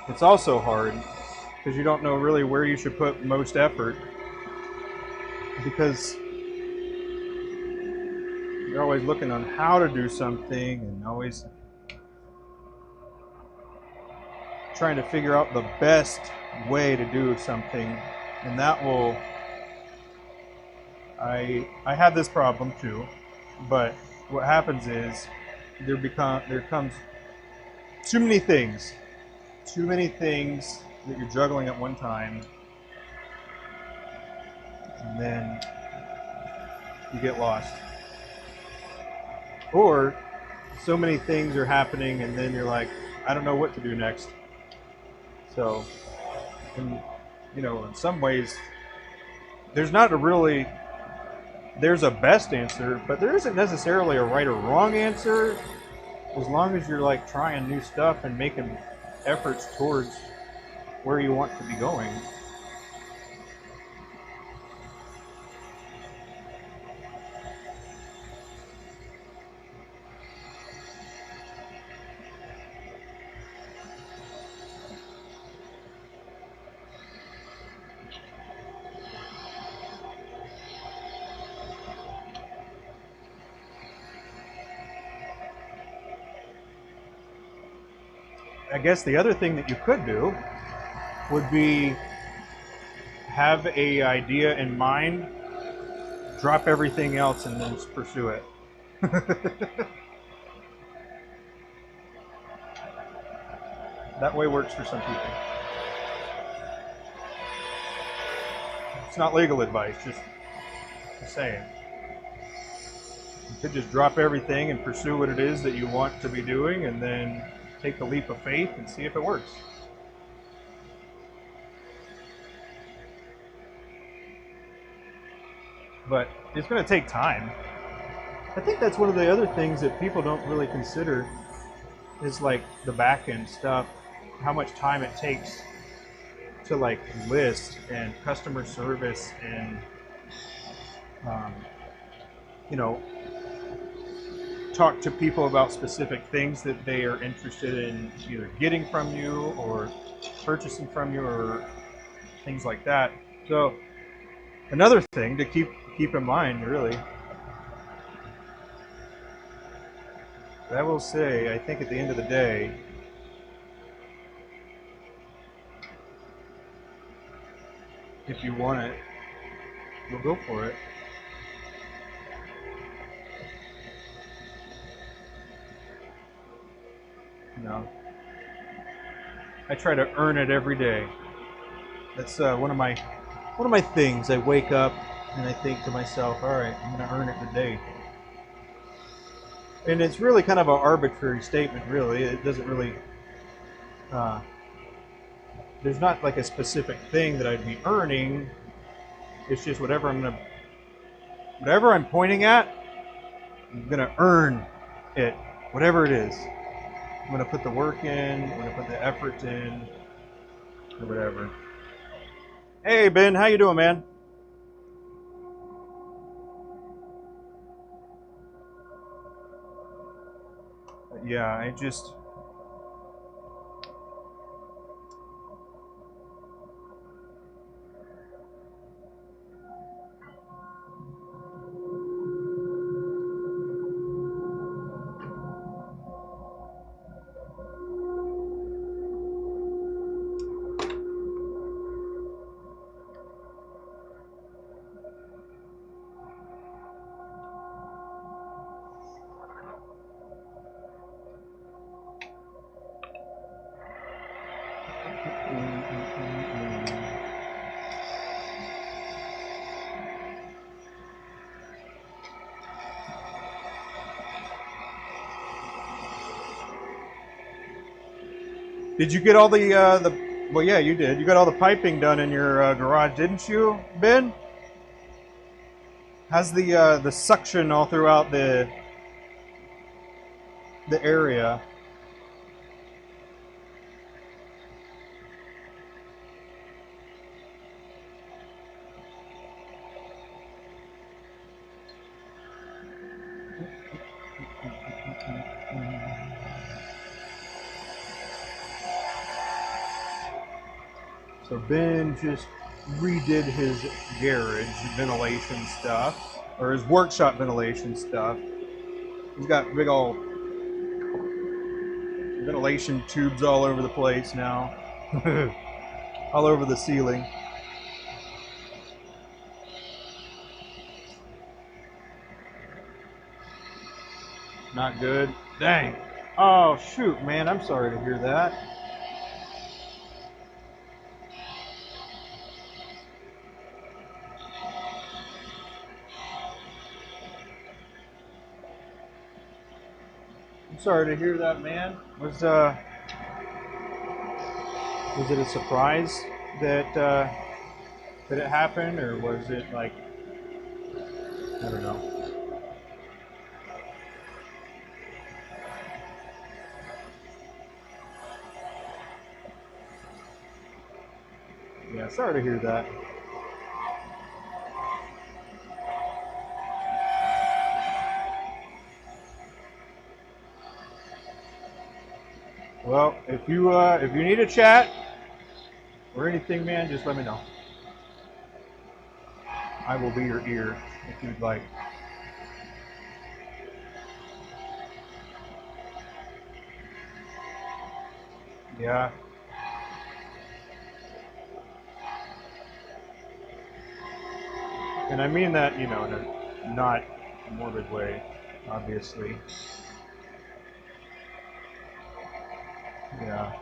it's also hard because you don't know really where you should put most effort, because you're always looking on how to do something and always trying to figure out the best way to do something. And that will, I have this problem too, but what happens is there comes too many things that you're juggling at one time, and then you get lost. Or so many things are happening and then you're like, I don't know what to do next. So, in some ways, there's a best answer, but there isn't necessarily a right or wrong answer, as long as you're like trying new stuff and making efforts towards where you want to be going. I guess the other thing that you could do would be have a idea in mind, drop everything else, and then just pursue it. That way works for some people. It's not legal advice, just saying. You could just drop everything and pursue what it is that you want to be doing, and then take the leap of faith and see if it works. But it's going to take time. I think that's one of the other things that people don't really consider is like the back end stuff, how much time it takes to like list and customer service and you know, talk to people about specific things that they are interested in either getting from you or purchasing from you or things like that. So another thing to keep in mind, really. I will say, I think at the end of the day, if you want it, we'll go for it. You know, I try to earn it every day. That's one of my things. I wake up and I think to myself, all right, I'm going to earn it today. And it's really kind of an arbitrary statement, really. It doesn't really, there's not like a specific thing that I'd be earning. It's just whatever I'm pointing at, I'm going to earn it, whatever it is. I'm going to put the work in, I'm going to put the effort in, or whatever. Hey, Ben, how you doing, man? Yeah, I just... Did you get all the... Well, yeah, you did. You got all the piping done in your garage, didn't you, Ben? How's the suction all throughout the area? So Ben just redid his garage ventilation stuff, or his workshop ventilation stuff. He's got big old ventilation tubes all over the place now, all over the ceiling. Not good. Dang. Oh shoot, man, I'm sorry to hear that. I'm sorry to hear that, man. Was it a surprise that that it happened, or was it like, I don't know. Yeah, sorry to hear that. Well, if you need a chat or anything, man, just let me know. I will be your ear if you'd like. Yeah. And I mean that, you know, in a not morbid way, obviously. Yeah.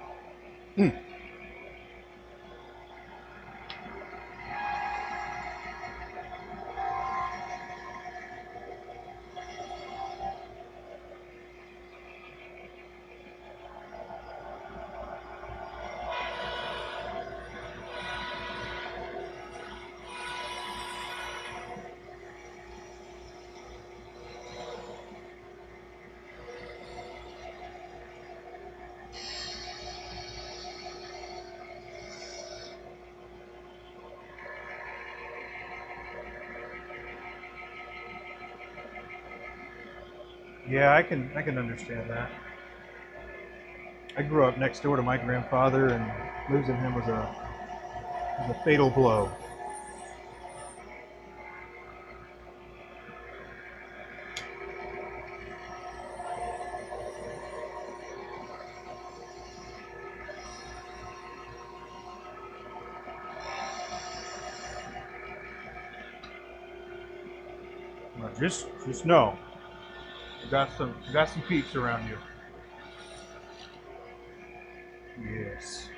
Yeah, I can understand that. I grew up next door to my grandfather, and losing him was a fatal blow. Well, just know, you got some peeps around you. Yes.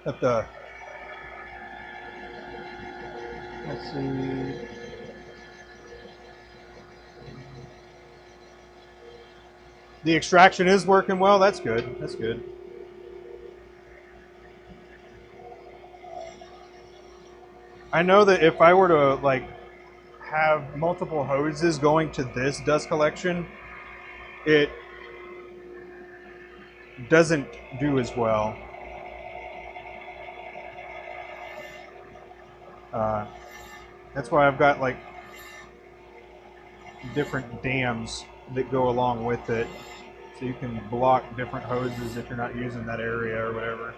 At the let's see. The extraction is working well. That's good. That's good. I know that if I were to like have multiple hoses going to this dust collection, it doesn't do as well. That's why I've got like different dams that go along with it, so you can block different hoses if you're not using that area or whatever.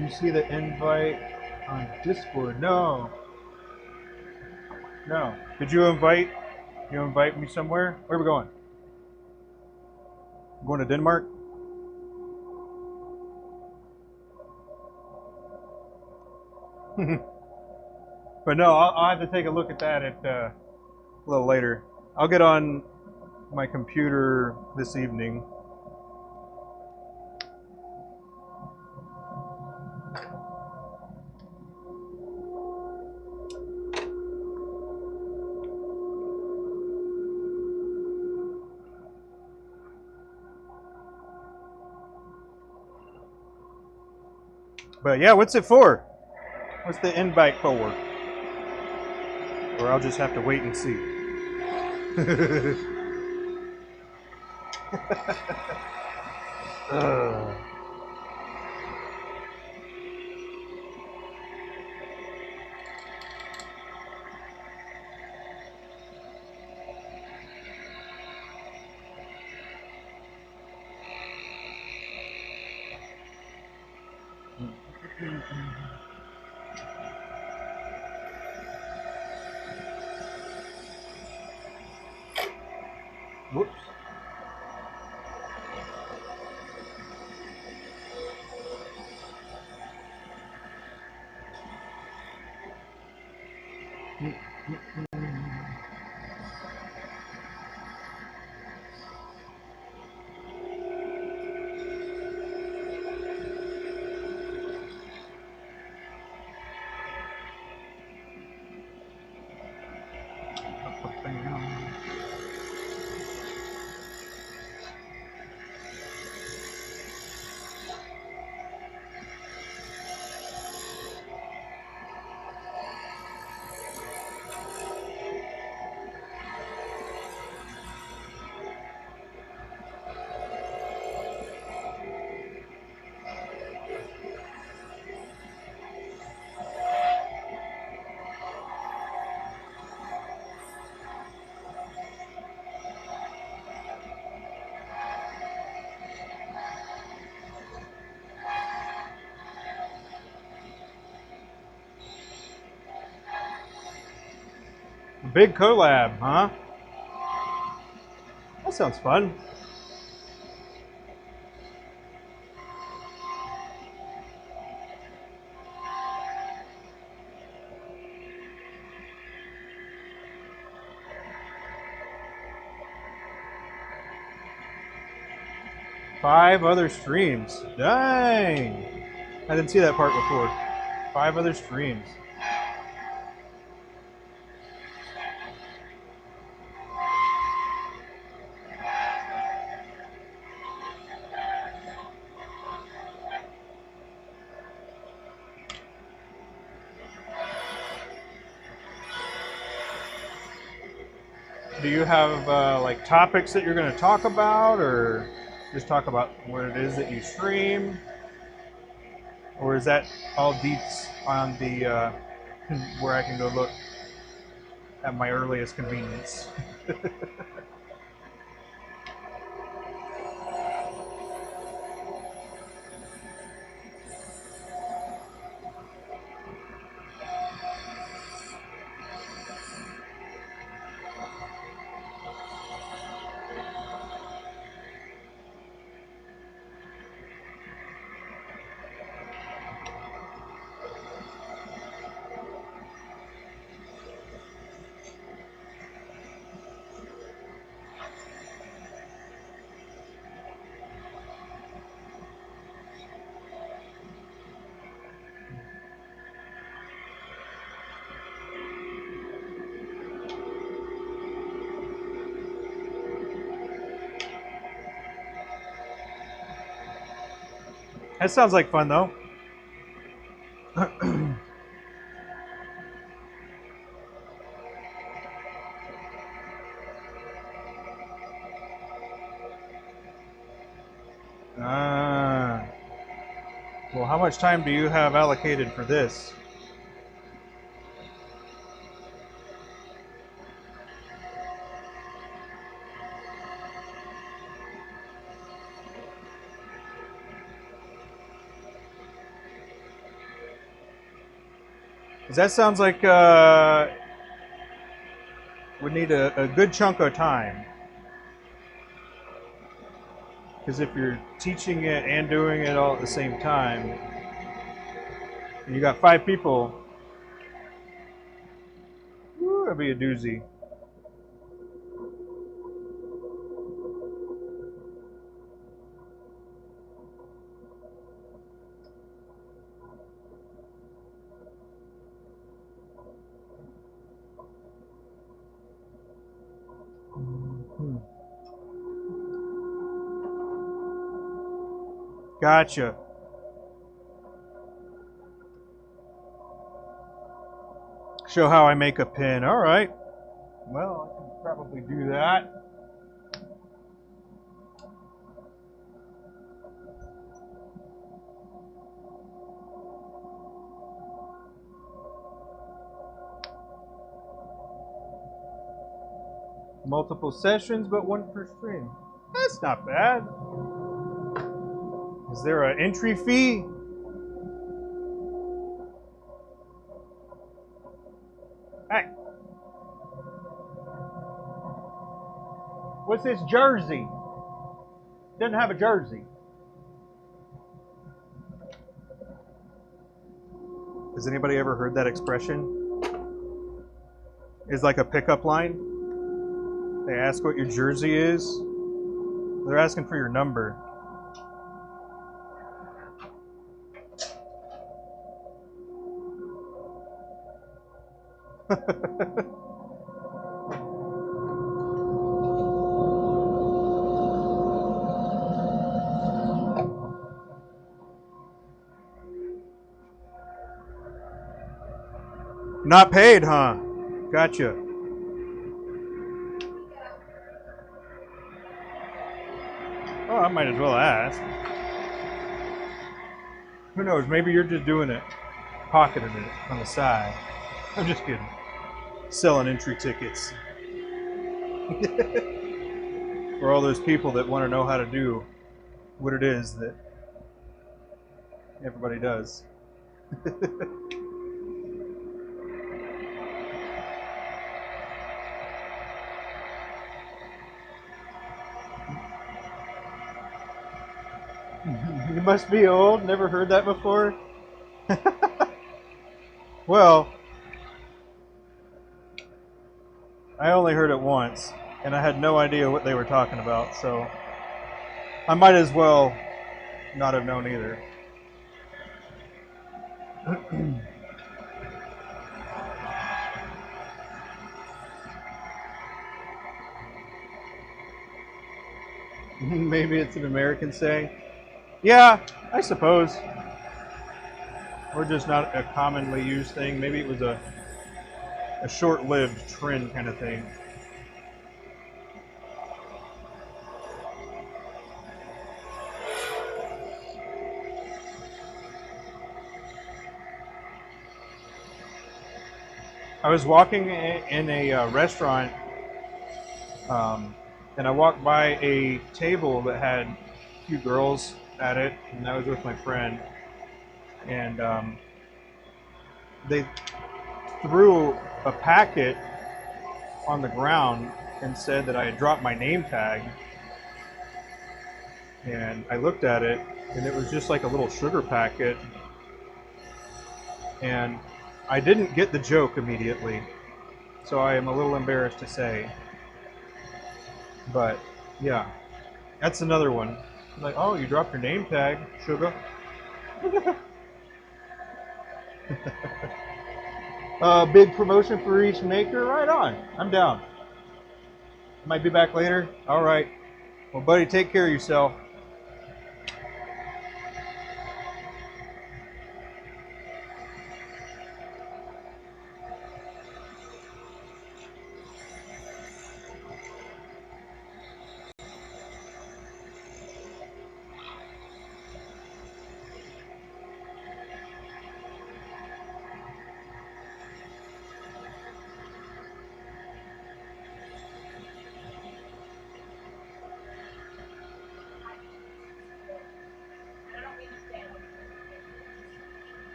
You see the invite on Discord? No. No. Did you invite? You invite me somewhere? Where are we going? Going to Denmark? But no, I'll have to take a look at that a little later. I'll get on my computer this evening. But yeah, what's it for? What's the invite for? Or I'll just have to wait and see. Whoops. Big collab, huh? That sounds fun. Five other streams. Dang! I didn't see that part before. 5 other streams. Do you have like topics that you're going to talk about, or just talk about what it is that you stream, or is that all deets on the where I can go look at my earliest convenience? That sounds like fun, though. Ah. Well, how much time do you have allocated for this? Because that sounds like would need a good chunk of time. Because if you're teaching it and doing it all at the same time, and you got 5 people, woo, that'd be a doozy. Gotcha. Show how I make a pin. All right. Well, I can probably do that. Multiple sessions, but 1 per stream. That's not bad. Is there an entry fee? Hey. What's this jersey? Doesn't have a jersey. Has anybody ever heard that expression? It's like a pickup line. They ask what your jersey is. They're asking for your number. Not paid, huh? Gotcha. Oh, I might as well ask. Who knows? Maybe you're just doing it, pocketing it on the side. I'm just kidding. Selling entry tickets. For all those people that want to know how to do what it is that everybody does. You must be old, never heard that before? Well, I only heard it once, and I had no idea what they were talking about, so I might as well not have known either. Maybe it's an American saying. Yeah, I suppose. Or just not a commonly used thing. Maybe it was a short-lived trend kind of thing. I was walking in a restaurant, and I walked by a table that had a few girls at it, and I was with my friend, and they threw a packet on the ground and said that I had dropped my name tag. And I looked at it, and it was just like a little sugar packet. And I didn't get the joke immediately, so I am a little embarrassed to say. But yeah, that's another one. Like, oh, you dropped your name tag, sugar. Big promotion for each maker. Right on. I'm down. Might be back later. All right. Well, buddy, take care of yourself.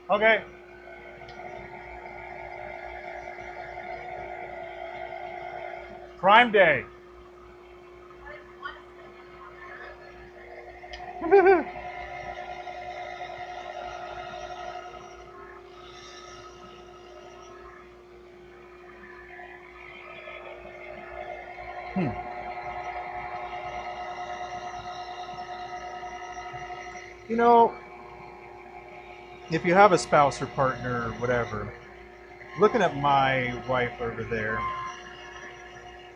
Okay. Prime Day. You know, if you have a spouse or partner or whatever, looking at my wife over there,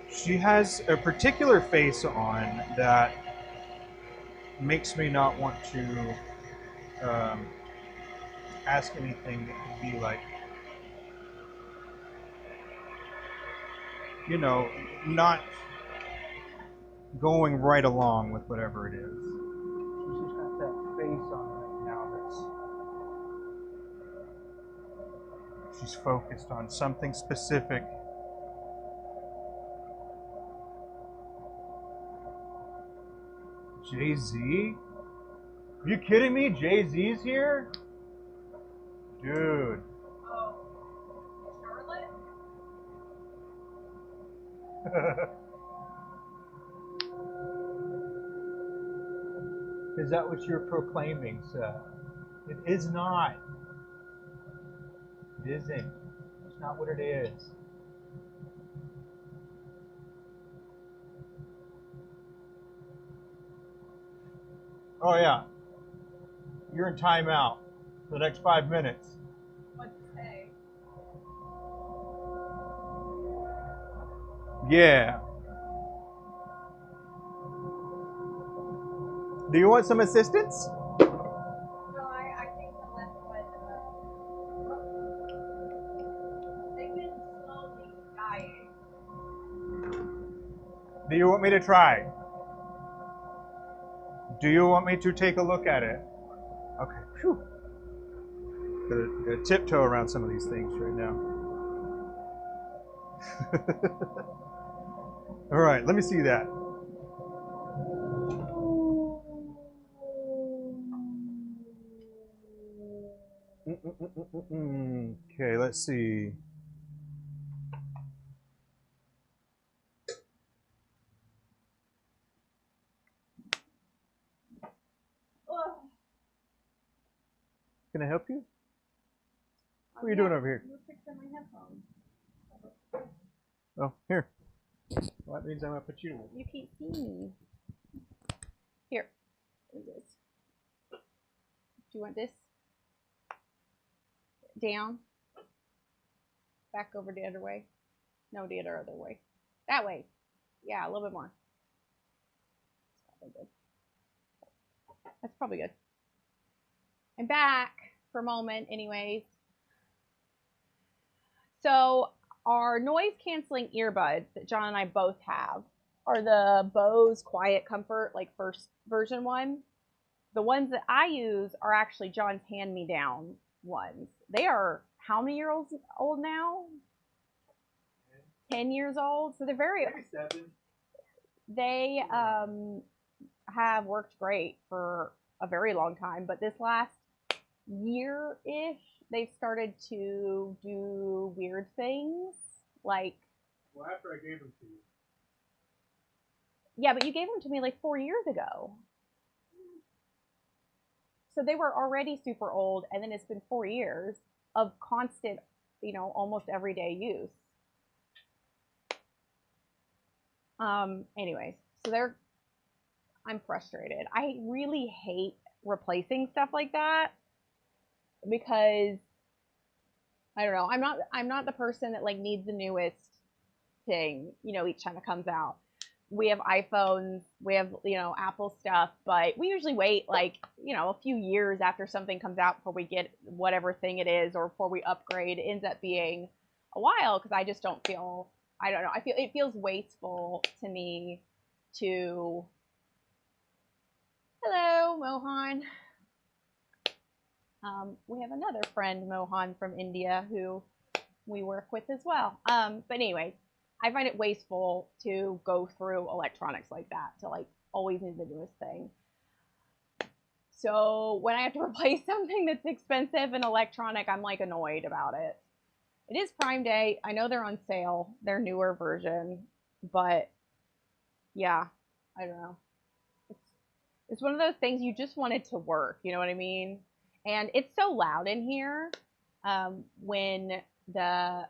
she has a particular face on that makes me not want to ask anything that could be like, you know, not going right along with whatever it is. She's just got that face on right now that's she's focused on something specific. Jay-Z? Are you kidding me? Jay-Z's here? Dude. Oh, Charlotte? Is that what you're proclaiming, sir? It is not. It isn't. It's not what it is. Oh, yeah. You're in timeout for the next 5 minutes. What'd you say? Yeah. Do you want some assistance? No, I think the left one. They've been slowly dying. Do you want me to try? Do you want me to take a look at it? Okay. Phew. Gotta tiptoe around some of these things right now. All right, let me see that. Okay, let's see. Can I help you? What are you doing over here? You're fixing my headphones. Oh, here. Well, that means I'm gonna put you. You can't see me. Here. What is this? Do you want this? Down. Back over the other way. No, the other way. That way. Yeah, a little bit more. That's probably good. That's probably good. I'm back for a moment, anyways. So our noise canceling earbuds that John and I both have are the Bose Quiet Comfort, like first version one. The ones that I use are actually John's hand-me-down ones. They are how many years old now? 10 years old. So they're very. Maybe 7. They have worked great for a very long time, but this last year-ish, they've started to do weird things. Like. Well, after I gave them to you. Yeah, but you gave them to me like 4 years ago. So they were already super old, and then it's been 4 years of constant, almost everyday use. Anyways, so I'm frustrated. I really hate replacing stuff like that because I don't know. I'm not the person that like needs the newest thing, each time it comes out. We have iPhones, we have, Apple stuff, but we usually wait like, a few years after something comes out before we get whatever thing it is or before we upgrade. It ends up being a while because I just don't feel, I don't know, it feels wasteful to me to, hello, Mohan. We have another friend, Mohan, from India who we work with as well. But anyway, I find it wasteful to go through electronics like that, to like always need the newest thing. So when I have to replace something that's expensive and electronic, I'm like annoyed about it. It is Prime Day. I know they're on sale, their newer version, but yeah, I don't know. It's one of those things you just want it to work, you know what I mean? And it's so loud in here when the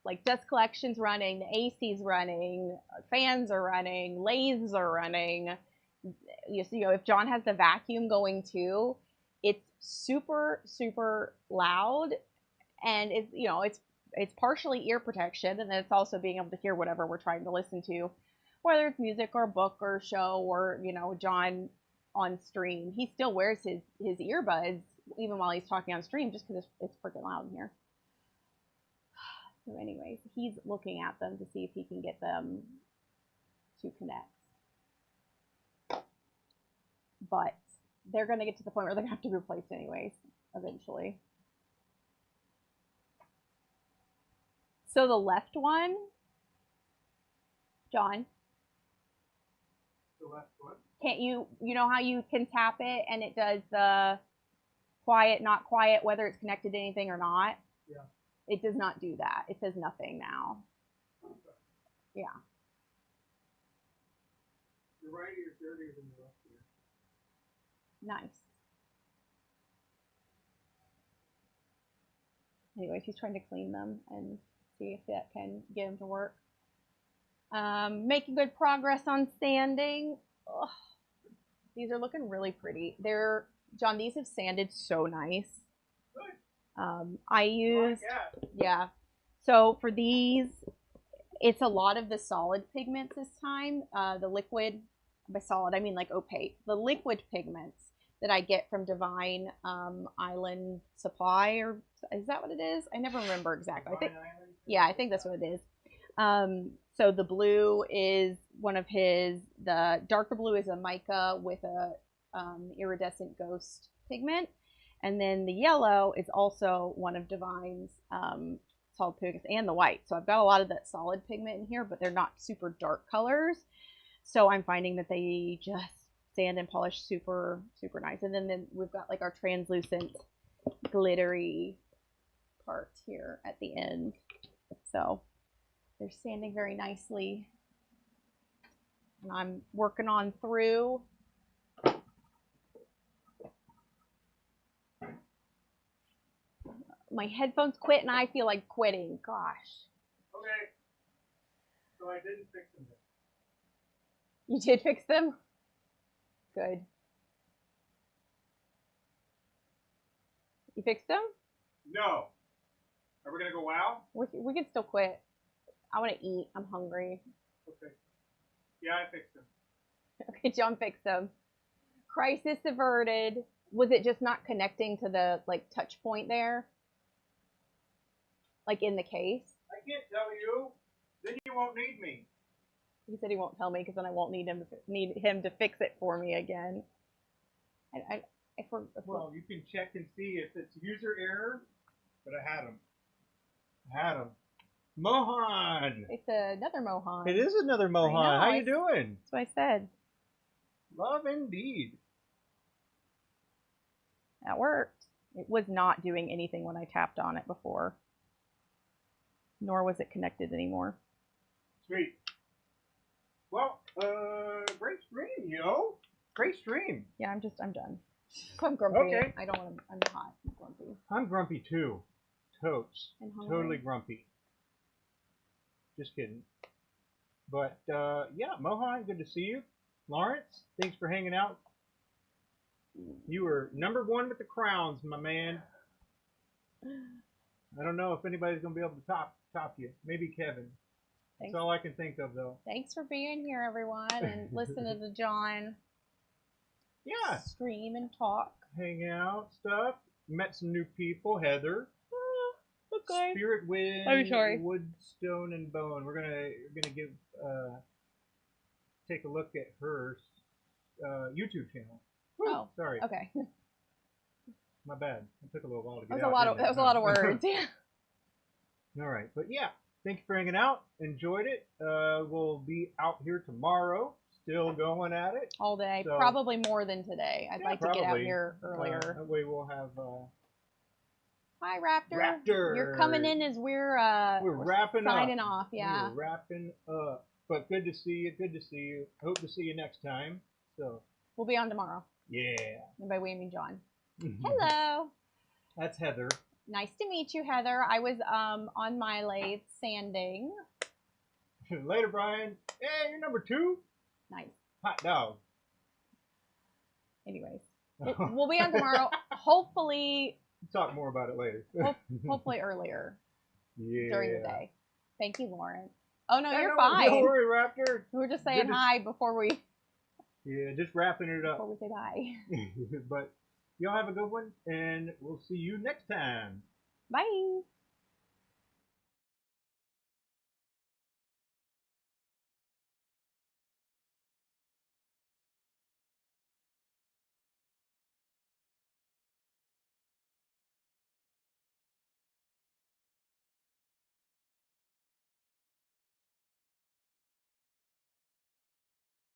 like dust collection's running, the AC's running, fans are running, lathes are running. If John has the vacuum going too, it's super, super loud, and it's partially ear protection, and then it's also being able to hear whatever we're trying to listen to, whether it's music or a book or a show or John on stream. He still wears his earbuds even while he's talking on stream just because it's freaking loud in here. So anyways, he's looking at them to see if he can get them to connect. But they're going to get to the point where they're going to have to be replaced anyways, eventually. So the left one, John. The left one? Can't you know how you can tap it and it does the quiet, not quiet, whether it's connected to anything or not? Yeah. It does not do that. It says nothing now. Okay. Yeah. The right ear is dirtier than the left ear. Nice. Anyways, he's trying to clean them and see if that can get him to work. Making good progress on sanding. Ugh. These are looking really pretty. John, these have sanded so nice. I use, yeah. So for these, it's a lot of the solid pigments this time. The liquid, by solid, I mean like opaque. The liquid pigments that I get from Divine Island Supply, or is that what it is? I never remember exactly. I think that's what it is. So the blue is one of his. The darker blue is a mica with a iridescent ghost pigment. And then the yellow is also one of Divine's solid pigments, and the white. So I've got a lot of that solid pigment in here, but they're not super dark colors. So I'm finding that they just sand and polish super, super nice. And then we've got like our translucent glittery part here at the end. So they're sanding very nicely. And I'm working on through. My headphones quit and I feel like quitting. Gosh. Okay. So I didn't fix them yet. You did fix them? Good. You fixed them? No. Are we going to go wow? We can still quit. I want to eat. I'm hungry. Okay. Yeah, I fixed them. Okay, John fixed them. Crisis averted. Was it just not connecting to the like touch point there? Like in the case? I can't tell you. Then you won't need me. He said he won't tell me because then I won't need him to fix it for me again. Well, you can check and see if it's user error, but I had him. Mohan! It's another Mohan. It is another Mohan. know, How you doing? That's what I said. Love indeed. That worked. It was not doing anything when I tapped on it before. Nor was it connected anymore. Sweet. Well, great stream, yo. Great stream. Yeah, I'm done. I'm grumpy. Okay. I don't want to, I'm hot. I'm grumpy. I'm grumpy too. Totes. And hungry. Totally grumpy. Just kidding. But, yeah, Mohan, good to see you. Lawrence, thanks for hanging out. You were #1 with the crowns, my man. I don't know if anybody's going to be able to top you. Maybe Kevin. Thanks. That's all I can think of, though. Thanks for being here, everyone, and listening to John stream and talk. Hang out, stuff. Met some new people. Heather. Okay. Spirit Wind. I'm sorry. Woodstone and Bone. We're gonna give take a look at her YouTube channel. Woo, Oh, sorry. Okay. My bad. It took a little while to get That out. was a lot of words. Yeah. All right, but yeah, thank you for hanging out. Enjoyed it. We'll be out here tomorrow. Still going at it. All day. So, probably more than today. I'd like to get out here earlier. That way we'll have. Hi, Raptor. Raptor. You're coming in as we're wrapping signing up. off. Yeah. We're wrapping up. But good to see you. Good to see you. Hope to see you next time. So. We'll be on tomorrow. Yeah. And by we, I mean John. Hello. That's Heather. Nice to meet you, Heather. I was on my lathe sanding. Later, Brian. Hey, you're #2. Nice. Hot dog. Anyways, we'll be on tomorrow. Hopefully. Talk more about it later. Hopefully earlier. Yeah. During the day. Thank you, Lauren. Oh no, you're no, fine. Don't worry, Raptor. We were just saying hi before we. Yeah, just wrapping it up. Before we say bye. But y'all have a good one, and we'll see you next time. Bye.